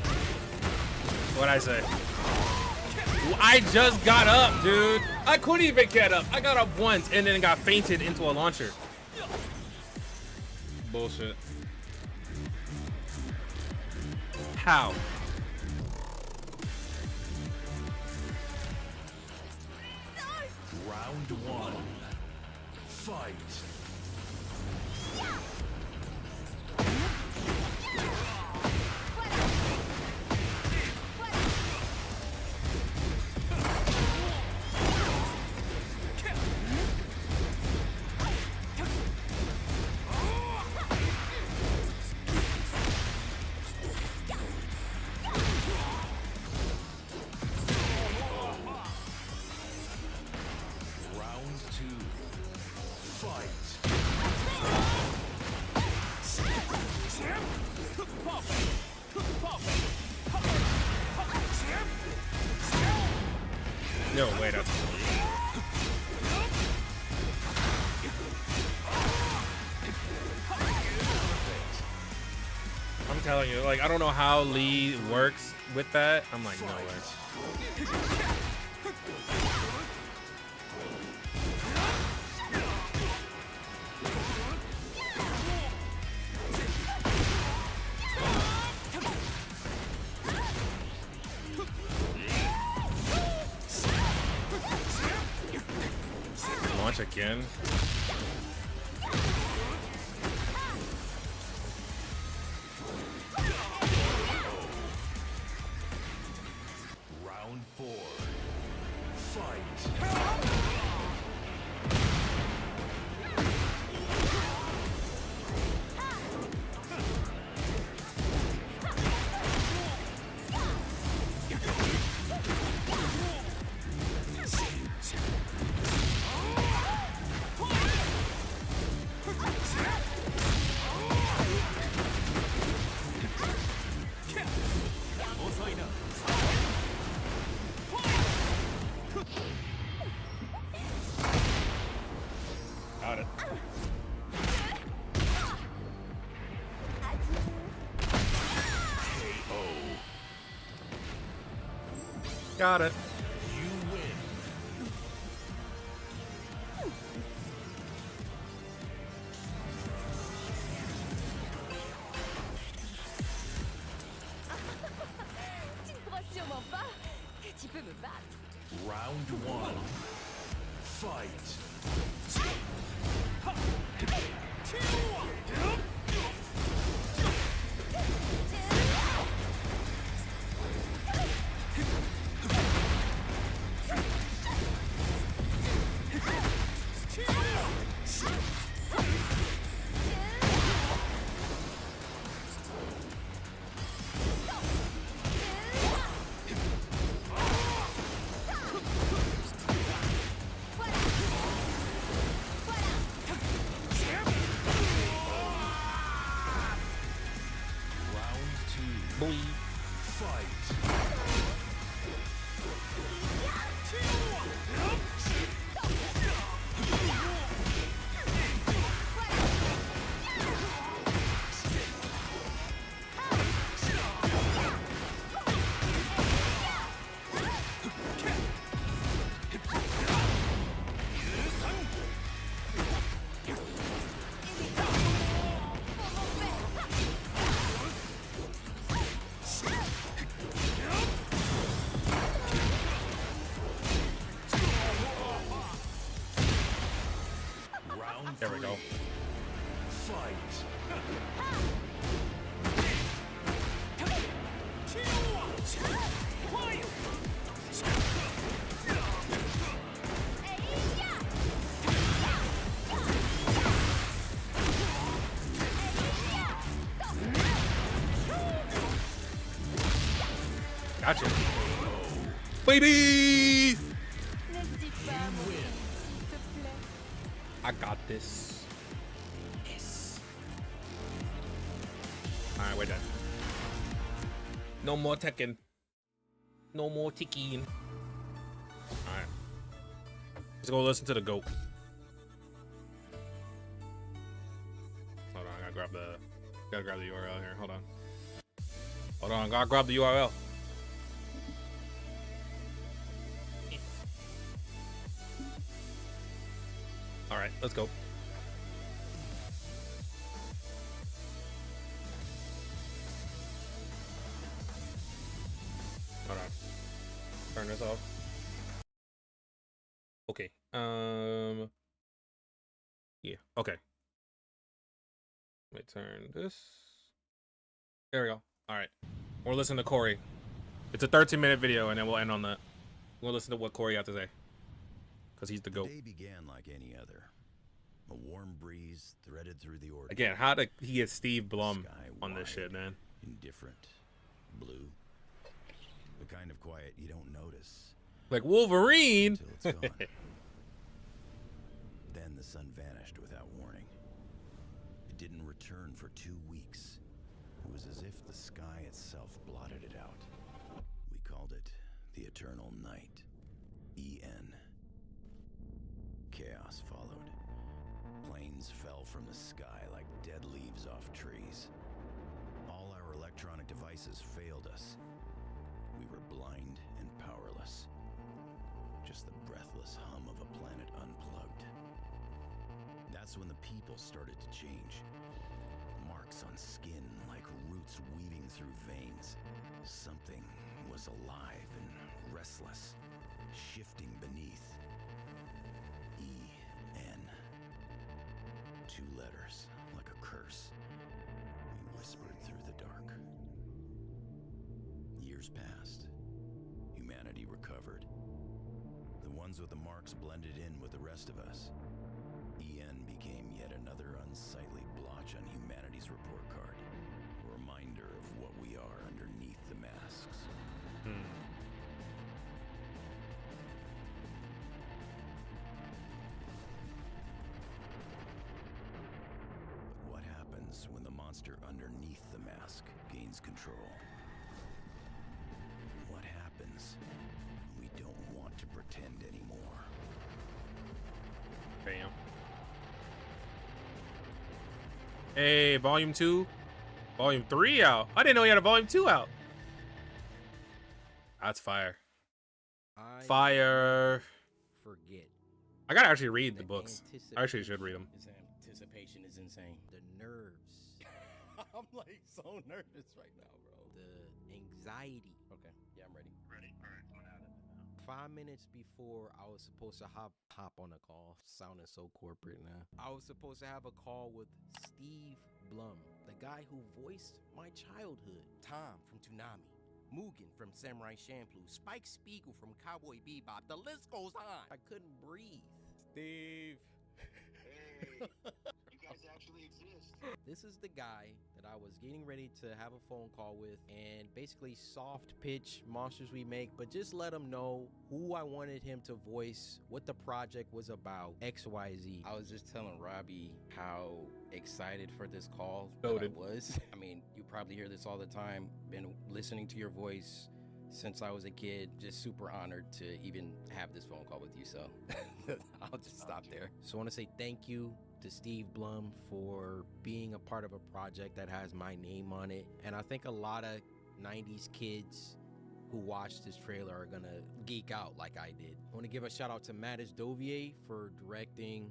What'd I say? I just got up, dude. I couldn't even get up. I got up once and then got fainted into a launcher. Bullshit. How? Round one. Fight. No, wait up. I'm telling you, like, I don't know how Lee works with that. I'm like, no way. Launch again. Round four. Fight. Got it. Got it. You win. Tu ne crois sûrement pas que tu peux me battre. Round one. Fight. we go. Fight. Gotcha. Baby! I got this. Yes. Alright, we're done. No more Tekken. No more ticking. Alright. Let's go listen to the GOAT. Hold on, I gotta grab the URL here. Hold on. Hold on, gotta grab the URL. All right, let's go. Hold on. Turn this off. Okay. Yeah. Okay. Let me turn this. There we go. All right. We're listening to Corey. It's a 13-minute video, and then we'll end on that. We'll listen to what Corey has to say, because he's the GOAT. The day began like any other. A warm breeze threaded through the ordinary. Again, how did he get Steve Blum on this shit, man? Indifferent, blue, the kind of quiet you don't notice. Like Wolverine. Until it's gone. Then the sun vanished without warning. It didn't return for 2 weeks. It was as if the sky itself blotted it out. We called it the Eternal Night. EN. Chaos followed. Planes fell from the sky like dead leaves off trees. All our electronic devices failed us. We were blind and powerless. Just the breathless hum of a planet unplugged. That's when the people started to change. Marks on skin like roots weaving through veins. Something was alive and restless, shifting beneath. E-N. 2 letters, like a curse. We whispered through the dark. Years passed. Humanity recovered. The ones with the marks blended in with the rest of us. EN became yet another unsightly blotch on humanity's report card. A reminder of what we are underneath the masks. But what happens when the monster underneath the mask gains control? What happens when we don't want to pretend anymore? Bam. Hey, volume 2, volume 3 out. I didn't know he had a volume 2 out. That's fire. Fire. Forget. I gotta actually read the books. I actually should read them. His anticipation is insane. The nerves. I'm like so nervous right now, bro. The anxiety. Okay, yeah, I'm ready. Ready. All right, I'm at it now. 5 minutes before I was supposed to hop on a call, sounding so corporate now. I was supposed to have a call with Steve Blum, the guy who voiced my childhood. Tom from Toonami. Mugen from Samurai Champloo, Spike Spiegel from Cowboy Bebop, the list goes on. I couldn't breathe. Steve. Hey, you guys actually exist. This is the guy that I was getting ready to have a phone call with and basically soft pitch Monsters We Make, but just let him know who I wanted him to voice, what the project was about, XYZ. I was just telling Robbie how excited for this call that I was. I mean, you probably hear this all the time. Been listening to your voice since I was a kid. Just super honored to even have this phone call with you. So I'll just stop there. So I want to say thank you to Steve Blum for being a part of a project that has my name on it. And I think a lot of 90s kids who watch this trailer are gonna geek out like I did. I want to give a shout out to Mattis Dovier for directing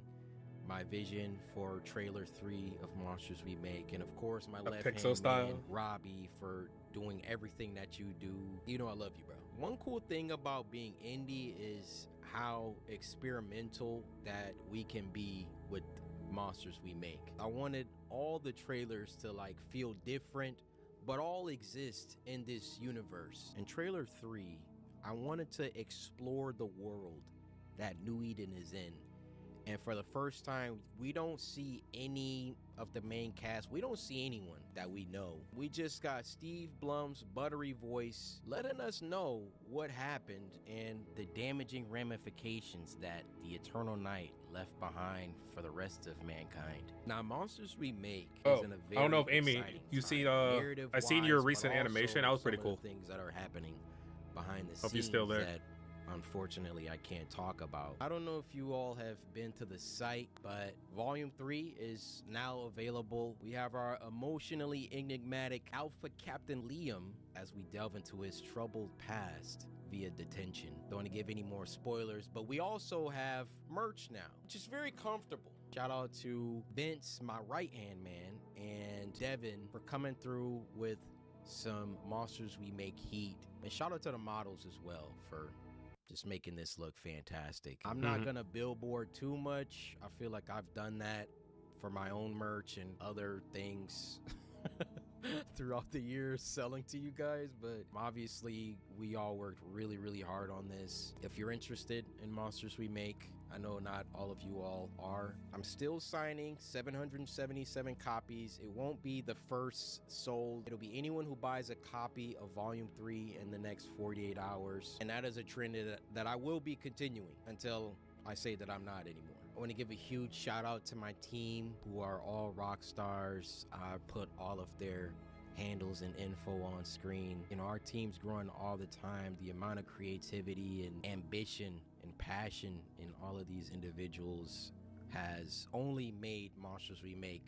my vision for trailer 3 of Monsters We Make, and of course my left hand man Robbie for doing everything that you do. You know I love you, bro. One cool thing about being indie is how experimental that we can be with monsters we make. I wanted all the trailers to like feel different, but all exist in this universe. In trailer 3, I wanted to explore the world that New Eden is in. And for the first time, we don't see any of the main cast. We don't see anyone that we know. We just got Steve Blum's buttery voice letting us know what happened and the damaging ramifications that the Eternal Night left behind for the rest of mankind. Now, Monsters We Make is in a very I don't know if Amy, exciting you time, see, I seen your narrative-wise, recent but animation. also That was pretty some of cool. the things that are happening behind the Hope you're scenes still there. that unfortunately I can't talk about. I don't know if you all have been to the site, but Volume 3 is now available. We have our emotionally enigmatic Alpha Captain Liam as we delve into his troubled past via detention. Don't want to give any more spoilers, but we also have merch now, which is very comfortable. Shout out to Vince, my right-hand man, and Devin for coming through with some Monsters We Make heat. And shout out to the models as well for just making this look fantastic. I'm not gonna billboard too much. I feel like I've done that for my own merch and other things throughout the years selling to you guys, but obviously we all worked really, really hard on this. If you're interested in Monsters We Make, I know not all of you all are. I'm still signing 777 copies. It won't be the first sold. It'll be anyone who buys a copy of Volume 3 in the next 48 hours. And that is a trend that I will be continuing until I say that I'm not anymore. I want to give a huge shout out to my team who are all rock stars. I put all of their handles and info on screen. You know, our team's growing all the time. The amount of creativity and ambition and passion in all of these individuals has only made Monsters We Make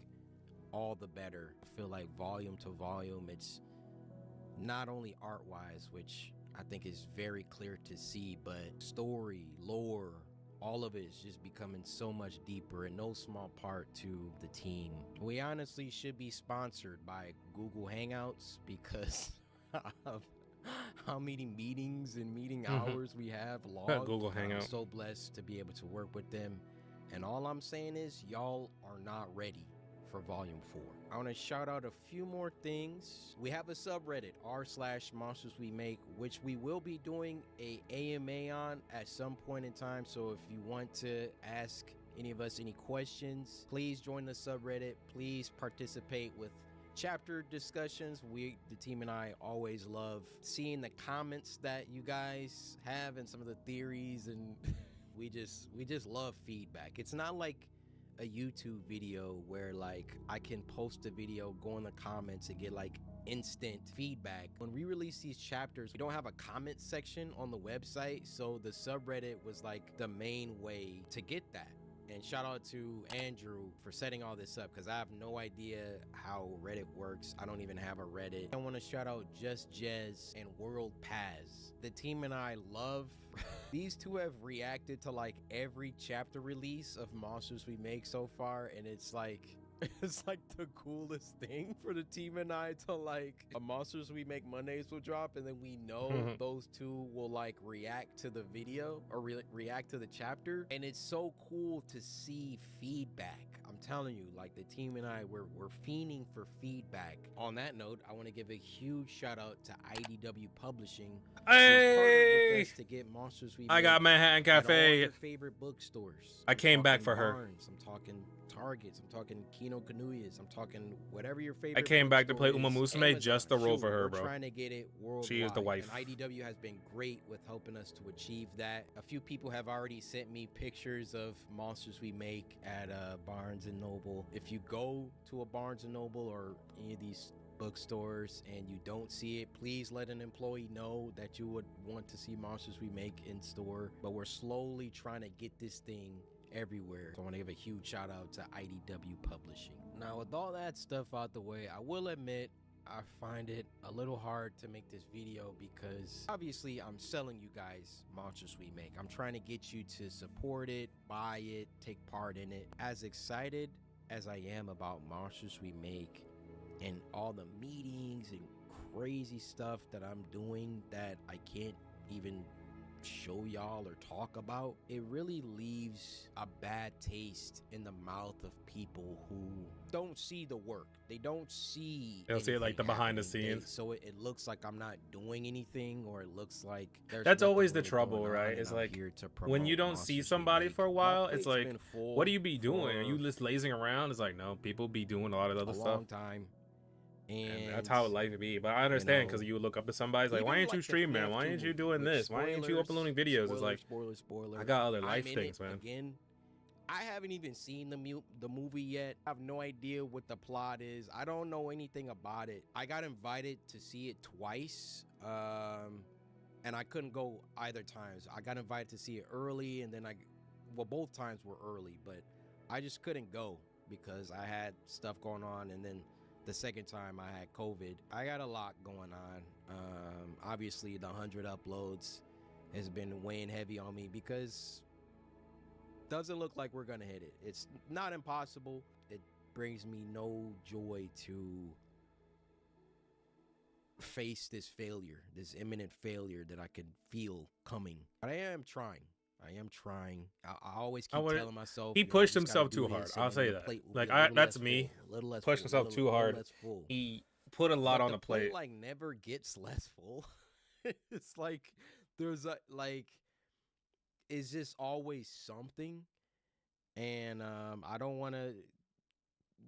all the better. I feel like volume to volume, it's not only art-wise, which I think is very clear to see, but story, lore, all of it is just becoming so much deeper, in no small part to the team. We honestly should be sponsored by Google Hangouts because of how many meetings and meeting hours we have logged. Google Hangout. I'm so blessed to be able to work with them. And all I'm saying is y'all are not ready for Volume 4. I want to shout out a few more things. We have a subreddit, r/Monsters We Make, which we will be doing a AMA on at some point in time. So if you want to ask any of us any questions, please join the subreddit. Please participate with chapter discussions. The team and I always love seeing the comments that you guys have and some of the theories, and we just love feedback. It's not like a YouTube video where like I can post a video, go in the comments and get like instant feedback. When we release these chapters, we don't have a comment section on the website, so the subreddit was like the main way to get that. And shout out to Andrew for setting all this up, because I have no idea how Reddit works. I don't even have a Reddit. I want to shout out Just Jez and World Paz. The team and I love these two have reacted to like every chapter release of Monsters We Make so far, and it's like the coolest thing for the team and I to like a Monsters We Make Mondays will drop, and then we know those two will like react to the video or react to the chapter, and it's so cool to see feedback. I'm telling you, like the team and I, we're fiending for feedback. On that note, I want to give a huge shout out to IDW Publishing. Hey, with us to get Monsters We Make. I got Manhattan Cafe. All your favorite bookstores. I came back for her. Barnes, I'm talking Targets, I'm talking Kino Kanuyas, I'm talking whatever your favorite. I came back to play Uma bookstore is. Musume just to roll for her, We're bro. trying to get it worldwide. She is the wife. And IDW has been great with helping us to achieve that. A few people have already sent me pictures of Monsters We Make at Barnes and Noble. If you go to a Barnes and Noble or any of these bookstores and you don't see it, please let an employee know that you would want to see Monsters We Make in store. But we're slowly trying to get this thing everywhere. So I want to give a huge shout out to IDW Publishing. Now, with all that stuff out the way, I will admit I find it a little hard to make this video because obviously I'm selling you guys Monsters We Make. I'm trying to get you to support it, buy it, take part in it. As excited as I am about Monsters We Make and all the meetings and crazy stuff that I'm doing that I can't even show y'all or talk about, it really leaves a bad taste in the mouth of people who don't see the work. They don't see. They'll see it like the behind the scenes. So it looks like I'm not doing anything, or it looks like there's that's nothing always the really trouble, going on, right? and It's I'm like here to when you promote don't see Monsters somebody We Make. for a My while, it's plate's like, been full what do you be doing? Are you for just lazing around? It's like, no, people be doing a lot of other a stuff. long time. And that's how life would be. But I understand because you would look up to somebody, it's like, why ain't you the streaming? FNAF Why 2 ain't you movie, doing which this? Why ain't you uploading videos? It's like, spoiler. I got other I'm life in things, it man. Again, I haven't even seen the movie yet. I have no idea what the plot is. I don't know anything about it. I got invited to see it twice, and I couldn't go either times. I got invited to see it early, and then both times were early, but I just couldn't go because I had stuff going on, and then the second time I had COVID. I got a lot going on. Obviously, the 100 uploads has been weighing heavy on me because doesn't look like we're gonna hit it. It's not impossible. It brings me no joy to face this failure, this imminent failure that I can feel coming. But I am trying. I always keep telling myself he pushed himself too hard. I'll say that. Like that's me. Pushed himself too hard. He put a lot on the plate. Like never gets less full. It's like there's it's just always something, and I don't want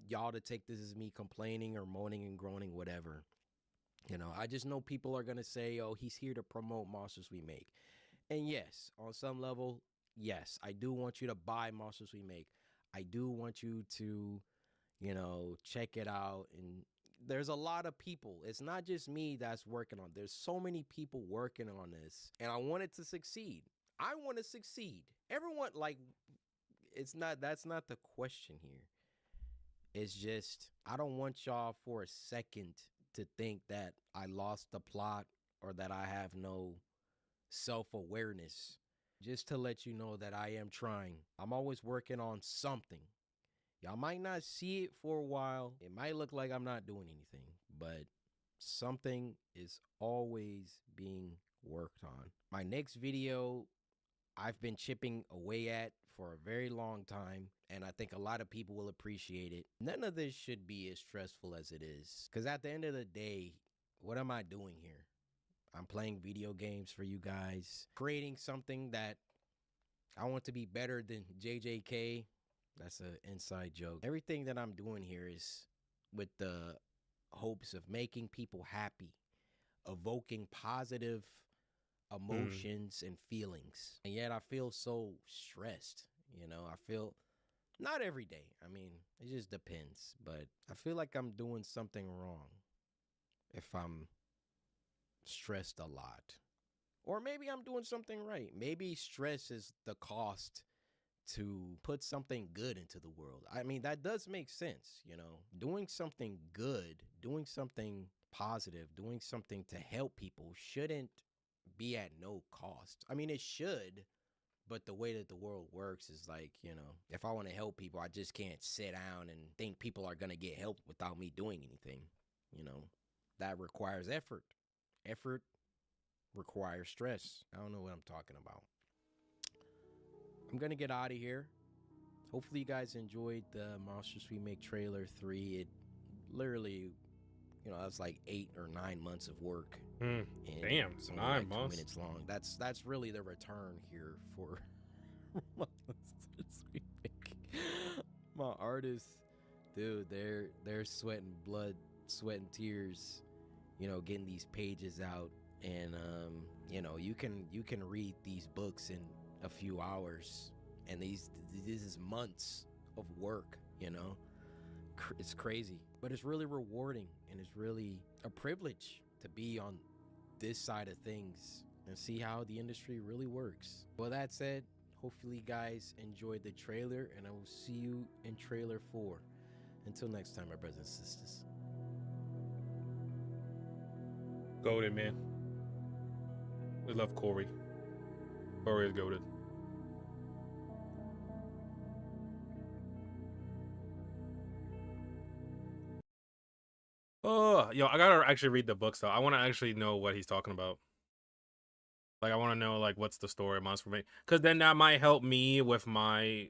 y'all to take this as me complaining or moaning and groaning, whatever. You know, I just know people are gonna say, "Oh, he's here to promote Monsters We Make." And yes, on some level, yes, I do want you to buy Monsters We Make. I do want you to, check it out. And there's a lot of people. It's not just me that's working on. There's so many people working on this, and I want it to succeed. I want to succeed. Everyone, that's not the question here. It's just, I don't want y'all for a second to think that I lost the plot or that I have no self-awareness. Just to let you know that I am trying. I'm always working on something. Y'all might not see it for a while. It might look like I'm not doing anything, but something is always being worked on. My next video, I've been chipping away at for a very long time, and I think a lot of people will appreciate it. None of this should be as stressful as it is, because at the end of the day, what am I doing here? I'm playing video games for you guys, creating something that I want to be better than JJK. That's an inside joke. Everything that I'm doing here is with the hopes of making people happy, evoking positive emotions and feelings. And yet I feel so stressed. I feel not every day. I mean, it just depends. But I feel like I'm doing something wrong if I'm stressed a lot. Or maybe I'm doing something right. Maybe stress is the cost to put something good into the world. I mean, that does make sense, Doing something good, doing something positive, doing something to help people shouldn't be at no cost. I mean, it should, but the way that the world works is like, if I want to help people, I just can't sit down and think people are going to get help without me doing anything. That requires effort. Effort requires stress. I don't know what I'm talking about. I'm going to get out of here. Hopefully you guys enjoyed the Monsters We Make trailer 3. It literally, that's like 8 or 9 months of work. Damn, it's 9 like months. 2 minutes long. That's really the return here for Monsters We Make. My artists, dude, they're sweating blood, sweating tears, getting these pages out. And you can read these books in a few hours, and this is months of work. It's crazy, but it's really rewarding, and it's really a privilege to be on this side of things and see how the industry really works. Well, that said, hopefully you guys enjoyed the trailer, and I will see you in trailer 4. Until next time, my brothers and sisters. Goated, man. We love Corey. Corey is goated. Oh, yo, I gotta actually read the books though. I want to actually know what he's talking about. Like, I want to know, like, what's the story must for me, because then that might help me with my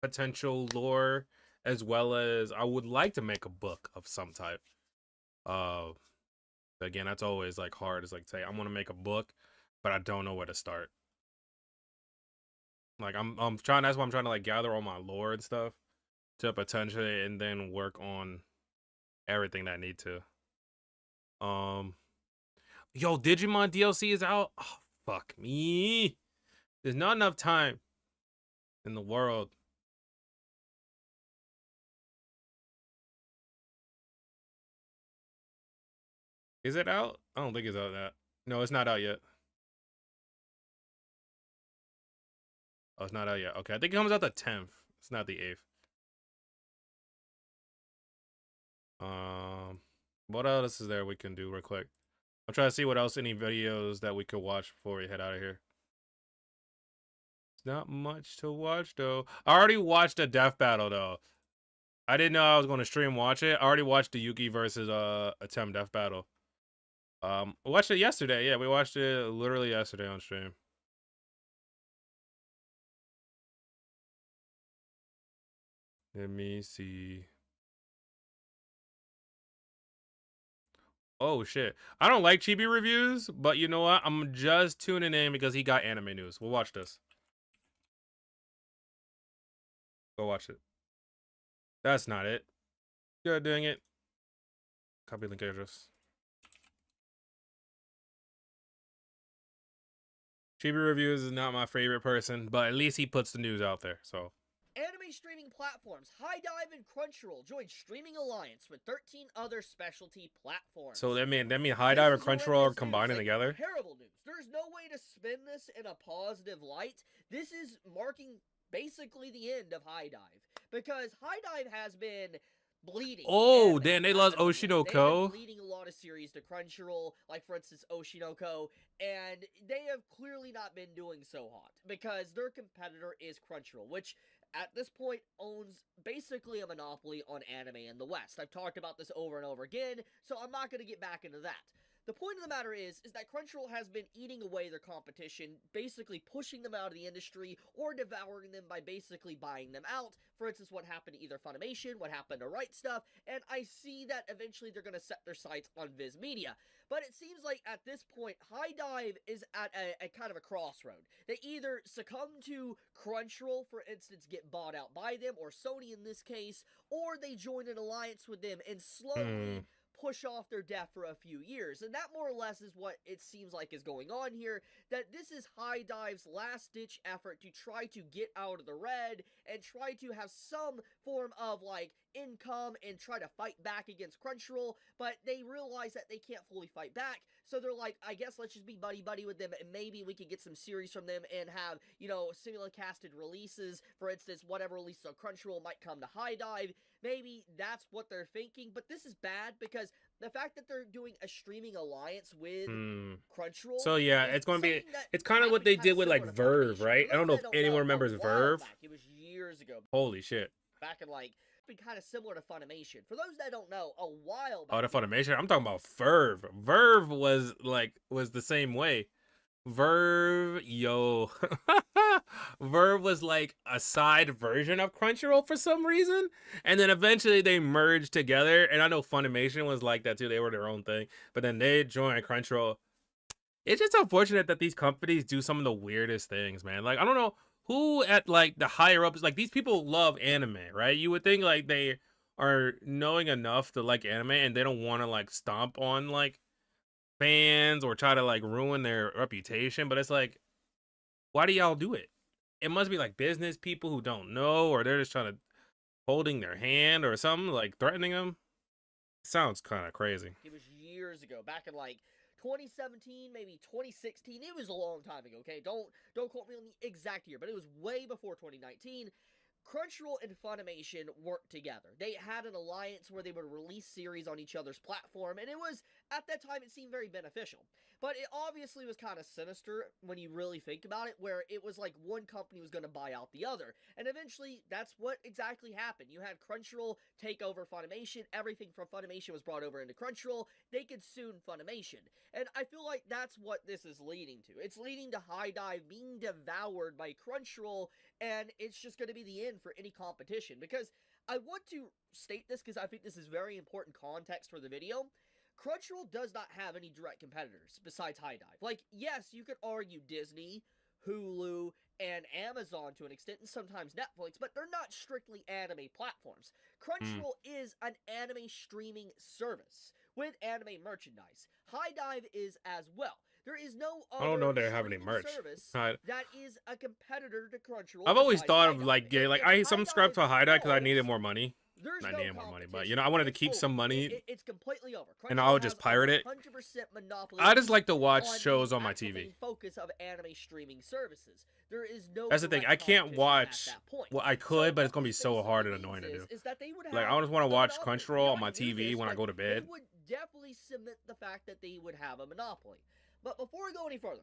potential lore, as well as I would like to make a book of some type. But again, that's always like hard. It's like, say I want to make a book, but I don't know where to start. Like, I'm trying. That's why I'm trying to like gather all my lore and stuff to potentially, and then work on everything that I need to. Yo, Digimon DLC is out. Oh, fuck me. There's not enough time in the world. Is it out? I don't think it's out yet. No, it's not out yet. Oh, it's not out yet. Okay, I think it comes out the 10th. It's not the 8th. What else is there we can do real quick? I'm trying to see what else, any videos that we could watch before we head out of here. It's not much to watch though. I already watched a death battle though. I didn't know I was going to stream watch it. I already watched the Yuki versus Attempt death battle. We watched it yesterday. Yeah, we watched it literally yesterday on stream. Let me see. Oh shit. I don't like Chibi reviews, but you know what? I'm just tuning in because he got anime news. We'll watch this. Go watch it. That's not it. Good doing it. Copy link address. Chibi reviews is not my favorite person, but at least he puts the news out there. So Anime streaming platforms HiDive and Crunchyroll joined Streaming Alliance with 13 other specialty platforms. so that mean HiDive and Crunchyroll are combining together. Terrible news. There's no way to spin this in a positive light. This is marking basically the end of HiDive, because HiDive has been bleeding. Oh, damn, they lost Oshinoko. They've been bleeding a lot of series to Crunchyroll, like for instance Oshinoko, and they have clearly not been doing so hot because their competitor is Crunchyroll, which at this point owns basically a monopoly on anime in the West. I've talked about this over and over again, so I'm not going to get back into that. The point of the matter is that Crunchyroll has been eating away their competition, basically pushing them out of the industry, or devouring them by basically buying them out. For instance, what happened to either Funimation, what happened to Right Stuff, and I see that eventually they're going to set their sights on Viz Media. But it seems like at this point, HiDive is at a kind of a crossroad. They either succumb to Crunchyroll, for instance, get bought out by them, or Sony in this case, or they join an alliance with them and slowly push off their death for a few years. And that more or less is what it seems like is going on here, that this is HiDive's last-ditch effort to try to get out of the red and try to have some form of, like, income and try to fight back against Crunchyroll, but they realize that they can't fully fight back, so they're like, I guess let's just be buddy-buddy with them, and maybe we can get some series from them and have, you know, simulcasted releases. For instance, whatever releases on Crunchyroll might come to HiDive. Maybe that's what they're thinking, but this is bad because the fact that they're doing a streaming alliance with Crunchyroll. So yeah, it's going to be, it's kind of what they did with like Verve, right? I don't know if anyone remembers Verve. It was years ago. Holy shit. Back in like, been kind of similar to Funimation. For those that don't know, a while back. Oh, the Funimation? I'm talking about Verve. Verve was the same way. Verve, yo. Verve was like a side version of Crunchyroll for some reason. And then eventually they merged together. And I know Funimation was like that too. They were their own thing. But then they joined Crunchyroll. It's just unfortunate that these companies do some of the weirdest things, man. Like, I don't know who at like the higher ups, like these people love anime, right? You would think like they are knowing enough to like anime and they don't want to like stomp on like fans or try to like ruin their reputation, but it's like, why do y'all do it? It must be like business people who don't know, or they're just trying to holding their hand or something, like threatening them. Sounds kind of crazy. It was years ago, back in like 2017, maybe 2016. It was a long time ago, okay? Don't quote me on the exact year, but it was way before 2019. Crunchyroll and Funimation worked together. They had an alliance where they would release series on each other's platform, and it was at that time it seemed very beneficial. But it obviously was kind of sinister when you really think about it, where it was like one company was going to buy out the other. And eventually, that's what exactly happened. You had Crunchyroll take over Funimation. Everything from Funimation was brought over into Crunchyroll. They consumed Funimation. And I feel like that's what this is leading to. It's leading to High Dive being devoured by Crunchyroll, and it's just going to be the end for any competition. Because I want to state this because I think this is very important context for the video. Crunchyroll does not have any direct competitors besides High Dive. Like, yes, you could argue Disney, Hulu, and Amazon to an extent, and sometimes Netflix, but they're not strictly anime platforms. Crunchyroll is an anime streaming service with anime merchandise. High Dive is as well. There is no other I don't know they have any streaming merch. service Right. that is a competitor to Crunchyroll. I've always besides thought High of Dive. like, yeah, like If I High subscribed to Dive High Dive because I needed falls, more money. there's I no needed more money, but competition. you know, I wanted to It's keep over. some money, It's completely over. and I would Crunchyroll just has pirate it. 100% monopoly I just like to watch on shows the on my actual TV. main focus of anime streaming services. There is no That's the thing. direct I can't competition watch. at that point. Well, I So could, but what it's gonna be this so basically hard and means annoying to do. is that they would Like, I have just want to a watch monopoly. Crunchyroll They on my wouldn't do TV this, when I but go to bed. They would definitely cement the fact that they would have a monopoly. But before we go any further,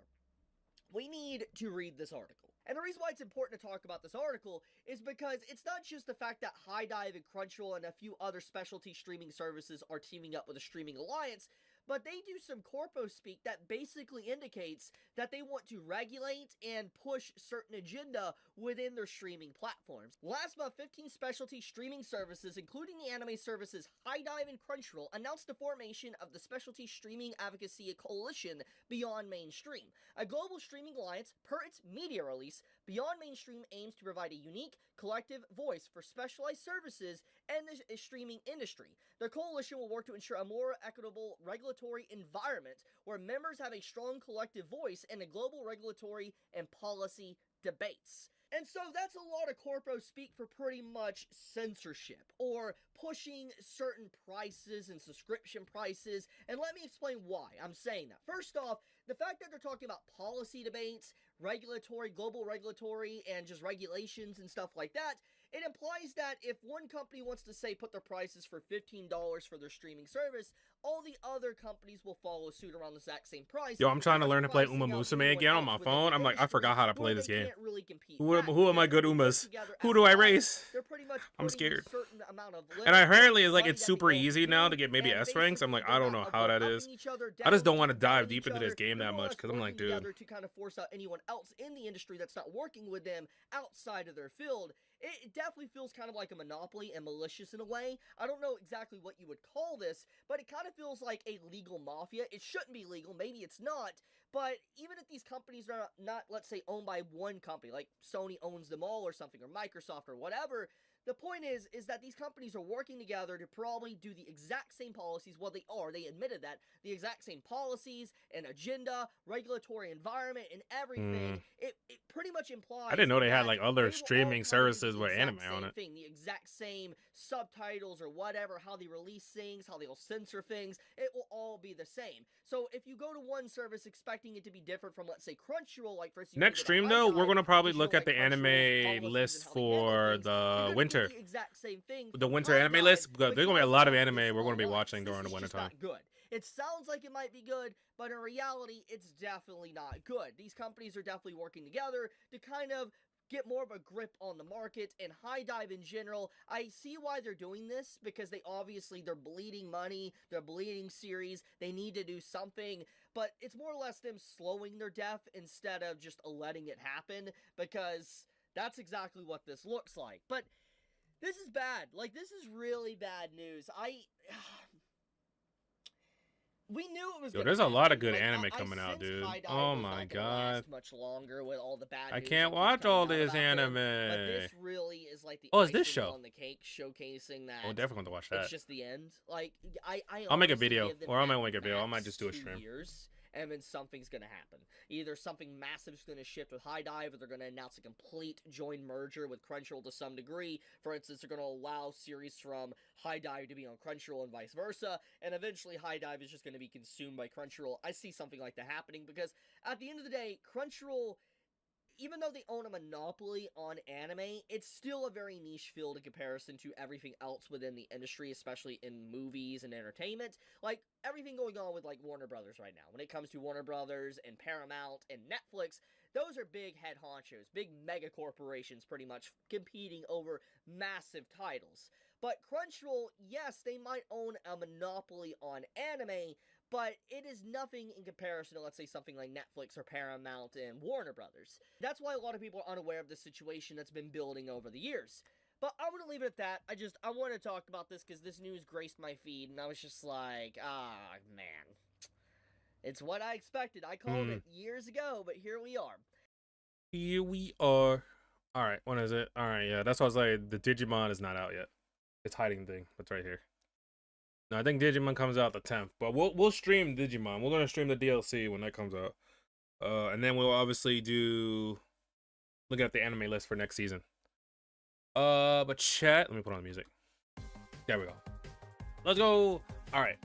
we need to read this article. And the reason why it's important to talk about this article is because it's not just the fact that High Dive and Crunchyroll and a few other specialty streaming services are teaming up with a streaming alliance, but they do some corpo speak that basically indicates that they want to regulate and push certain agenda within their streaming platforms. Last month, 15 specialty streaming services, including the anime services High Dive and Crunchyroll, announced the formation of the Specialty Streaming Advocacy Coalition Beyond Mainstream, a global streaming alliance. Per its media release, Beyond Mainstream aims to provide a unique, collective voice for specialized services and the streaming industry. The coalition will work to ensure a more equitable regulatory environment where members have a strong collective voice in the global regulatory and policy debates. And so that's a lot of corpo speak for pretty much censorship or pushing certain prices and subscription prices. And let me explain why I'm saying that. First off, the fact that they're talking about policy debates, regulatory, global regulatory, and just regulations and stuff like that, it implies that if one company wants to say put their prices for $15 for their streaming service, all the other companies will follow suit around the exact same price. Yo, I'm trying to learn to play pricing Uma out Musume anyone again on else my within phone. the I'm like, I industry forgot how to where play this they game. can't really compete Who back are my because good when they work Umas? together Who as do I an alliance, race? they're pretty much I'm putting scared. a certain amount of And limit apparently, on it's like money it's that super they all easy now do, to get maybe and S ranks. I'm like, basically I they're don't know not how that one-upping is. each other, I just don't definitely want to dive beating deep each into this other. game They're that more or much less because I'm like, working dude. together to kind of force out anyone else in the industry that's not working with them outside of their field. It definitely feels kind of like a monopoly and malicious in a way. I don't know exactly what you would call this, but it kind of feels like a legal mafia. It shouldn't be legal, maybe it's not, but even if these companies are not, let's say, owned by one company, like Sony owns them all or something, or Microsoft or whatever, the point is that these companies are working together to probably do the exact same policies. Well, they are. They admitted that. The exact same policies and agenda, regulatory environment, and everything. It pretty much implies I didn't know they had that like they other will all streaming kind of do services the with exact anime on same it. thing, the exact same subtitles or whatever, how they release things, how they'll censor things. It will all be the same. So if you go to one service expecting it to be different from, let's say, Crunchyroll, like first you Next go to stream High though, Dive, we're gonna probably you look know, at the like Crunchyroll's anime policies list and how they handle for things. the You're gonna winter. get the exact same thing The from winter High anime Dive, list. but There's you gonna be a guys lot of have anime this we're gonna be alliance. watching during the This is winter just time. not good. It sounds like it might be good, but in reality, it's definitely not good. These companies are definitely working together to kind of get more of a grip on the market, and High Dive in general, I see why they're doing this, because they're bleeding money, they're bleeding series, they need to do something, but it's more or less them slowing their death instead of just letting it happen, because that's exactly what this looks like. But this is bad. Like, this is really bad news. We knew it was. Yo, there's a lot of good anime coming out, dude. Oh my god. Much longer with all the bad I news can't that keeps watch coming all out this about them, anime. But this really is like the Oh, it's this icing show. on the cake, showcasing that. I'm definitely going to watch that. It's just the end. Like I'll make a honestly video, give them or I might at make a video. I might max just do a 2 stream. years, and then something's gonna happen. Either something massive is gonna shift with High Dive, or they're gonna announce a complete joint merger with Crunchyroll to some degree. For instance, they're gonna allow series from High Dive to be on Crunchyroll and vice versa, and eventually High Dive is just gonna be consumed by Crunchyroll. I see something like that happening, because at the end of the day, Crunchyroll, even though they own a monopoly on anime, it's still a very niche field in comparison to everything else within the industry, especially in movies and entertainment. Like, everything going on with, like, Warner Brothers right now. When it comes to Warner Brothers and Paramount and Netflix, those are big head honchos, big mega corporations pretty much competing over massive titles. But Crunchyroll, yes, they might own a monopoly on anime, but it is nothing in comparison to, let's say, something like Netflix or Paramount and Warner Brothers. That's why a lot of people are unaware of the situation that's been building over the years. But I'm gonna leave it at that. I want to talk about this because this news graced my feed, and I was just like, man. It's what I expected. I called it years ago, but here we are. Here we are. All right, when is it? All right, yeah, that's what I was like. The Digimon is not out yet. It's hiding thing. It's right here. No, I think Digimon comes out the 10th, but we'll stream Digimon. We're gonna stream the DLC when that comes out, and then we'll obviously look at the anime list for next season. But chat. Let me put on the music. There we go. Let's go. All right,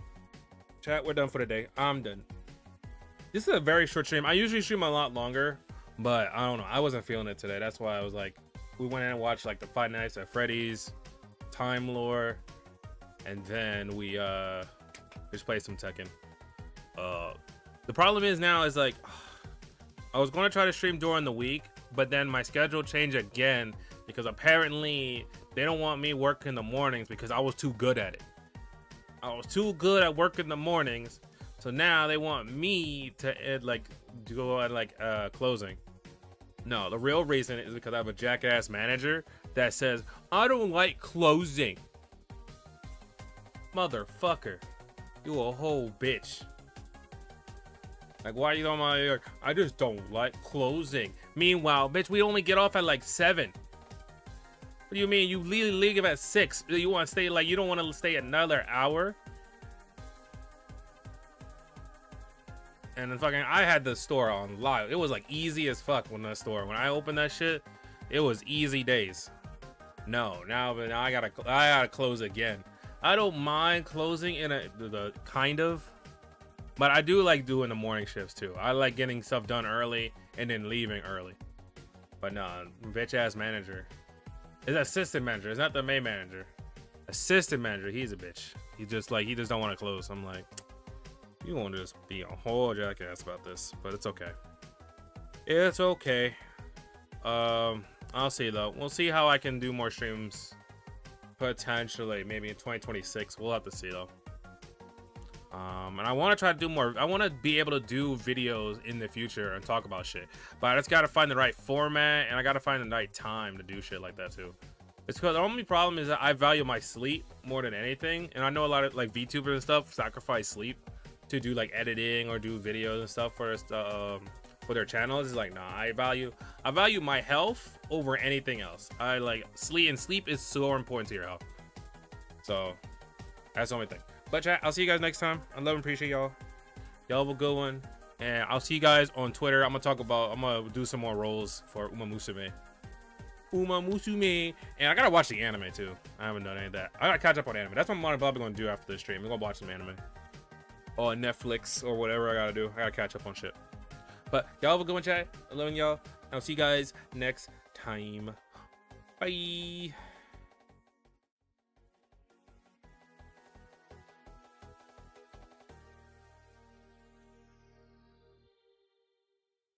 chat. We're done for the day. I'm done. This is a very short stream. I usually stream a lot longer, but I don't know. I wasn't feeling it today. That's why I was like, we went in and watched like the Five Nights at Freddy's, Time Lore. And then we just played some Tekken. The problem is now is like, I was going to try to stream during the week, but then my schedule changed again because apparently they don't want me working in the mornings because I was too good at it. I was too good at working in the mornings, so now they want me to go at closing. No, the real reason is because I have a jackass manager that says I don't like closing. Motherfucker, you a whole bitch. Like, why are you on my ear? I just don't like closing. Meanwhile, bitch, we only get off at like 7. What do you mean? You leave at 6. You want to stay like, you don't want to stay another hour? And then fucking, I had the store on live. It was like easy as fuck when I opened that shit, it was easy days. No, now I gotta close again. I don't mind closing in the kind of, but I do like doing the morning shifts too. I like getting stuff done early and then leaving early. But no, bitch ass manager. It's assistant manager. It's not the main manager. Assistant manager. He's a bitch. He just don't want to close. I'm like, you won't just be a whole jackass about this, but it's okay. It's okay. I'll see though. We'll see how I can do more streams. Potentially, maybe in 2026. We'll have to see though. And I want to try to do more. I want to be able to do videos in the future and talk about shit. But I just got to find the right format, and I got to find the right time to do shit like that too. It's because the only problem is that I value my sleep more than anything. And I know a lot of like VTubers and stuff sacrifice sleep to do like editing or do videos and stuff for their channels. It's like, nah, I value my health over anything else. I like sleep, and sleep is so important to your health. So that's the only thing. But chat, I'll see you guys next time. I love and appreciate y'all. Y'all have a good one. And I'll see you guys on Twitter. I'm gonna do some more roles for Uma Musume. And I gotta watch the anime too. I haven't done any of that. I gotta catch up on anime. That's what I'm probably gonna do after this stream. I'm gonna watch some anime on Netflix or whatever I gotta do. I gotta catch up on shit. But y'all have a good one, chat. I love y'all. I'll see you guys next time. Bye.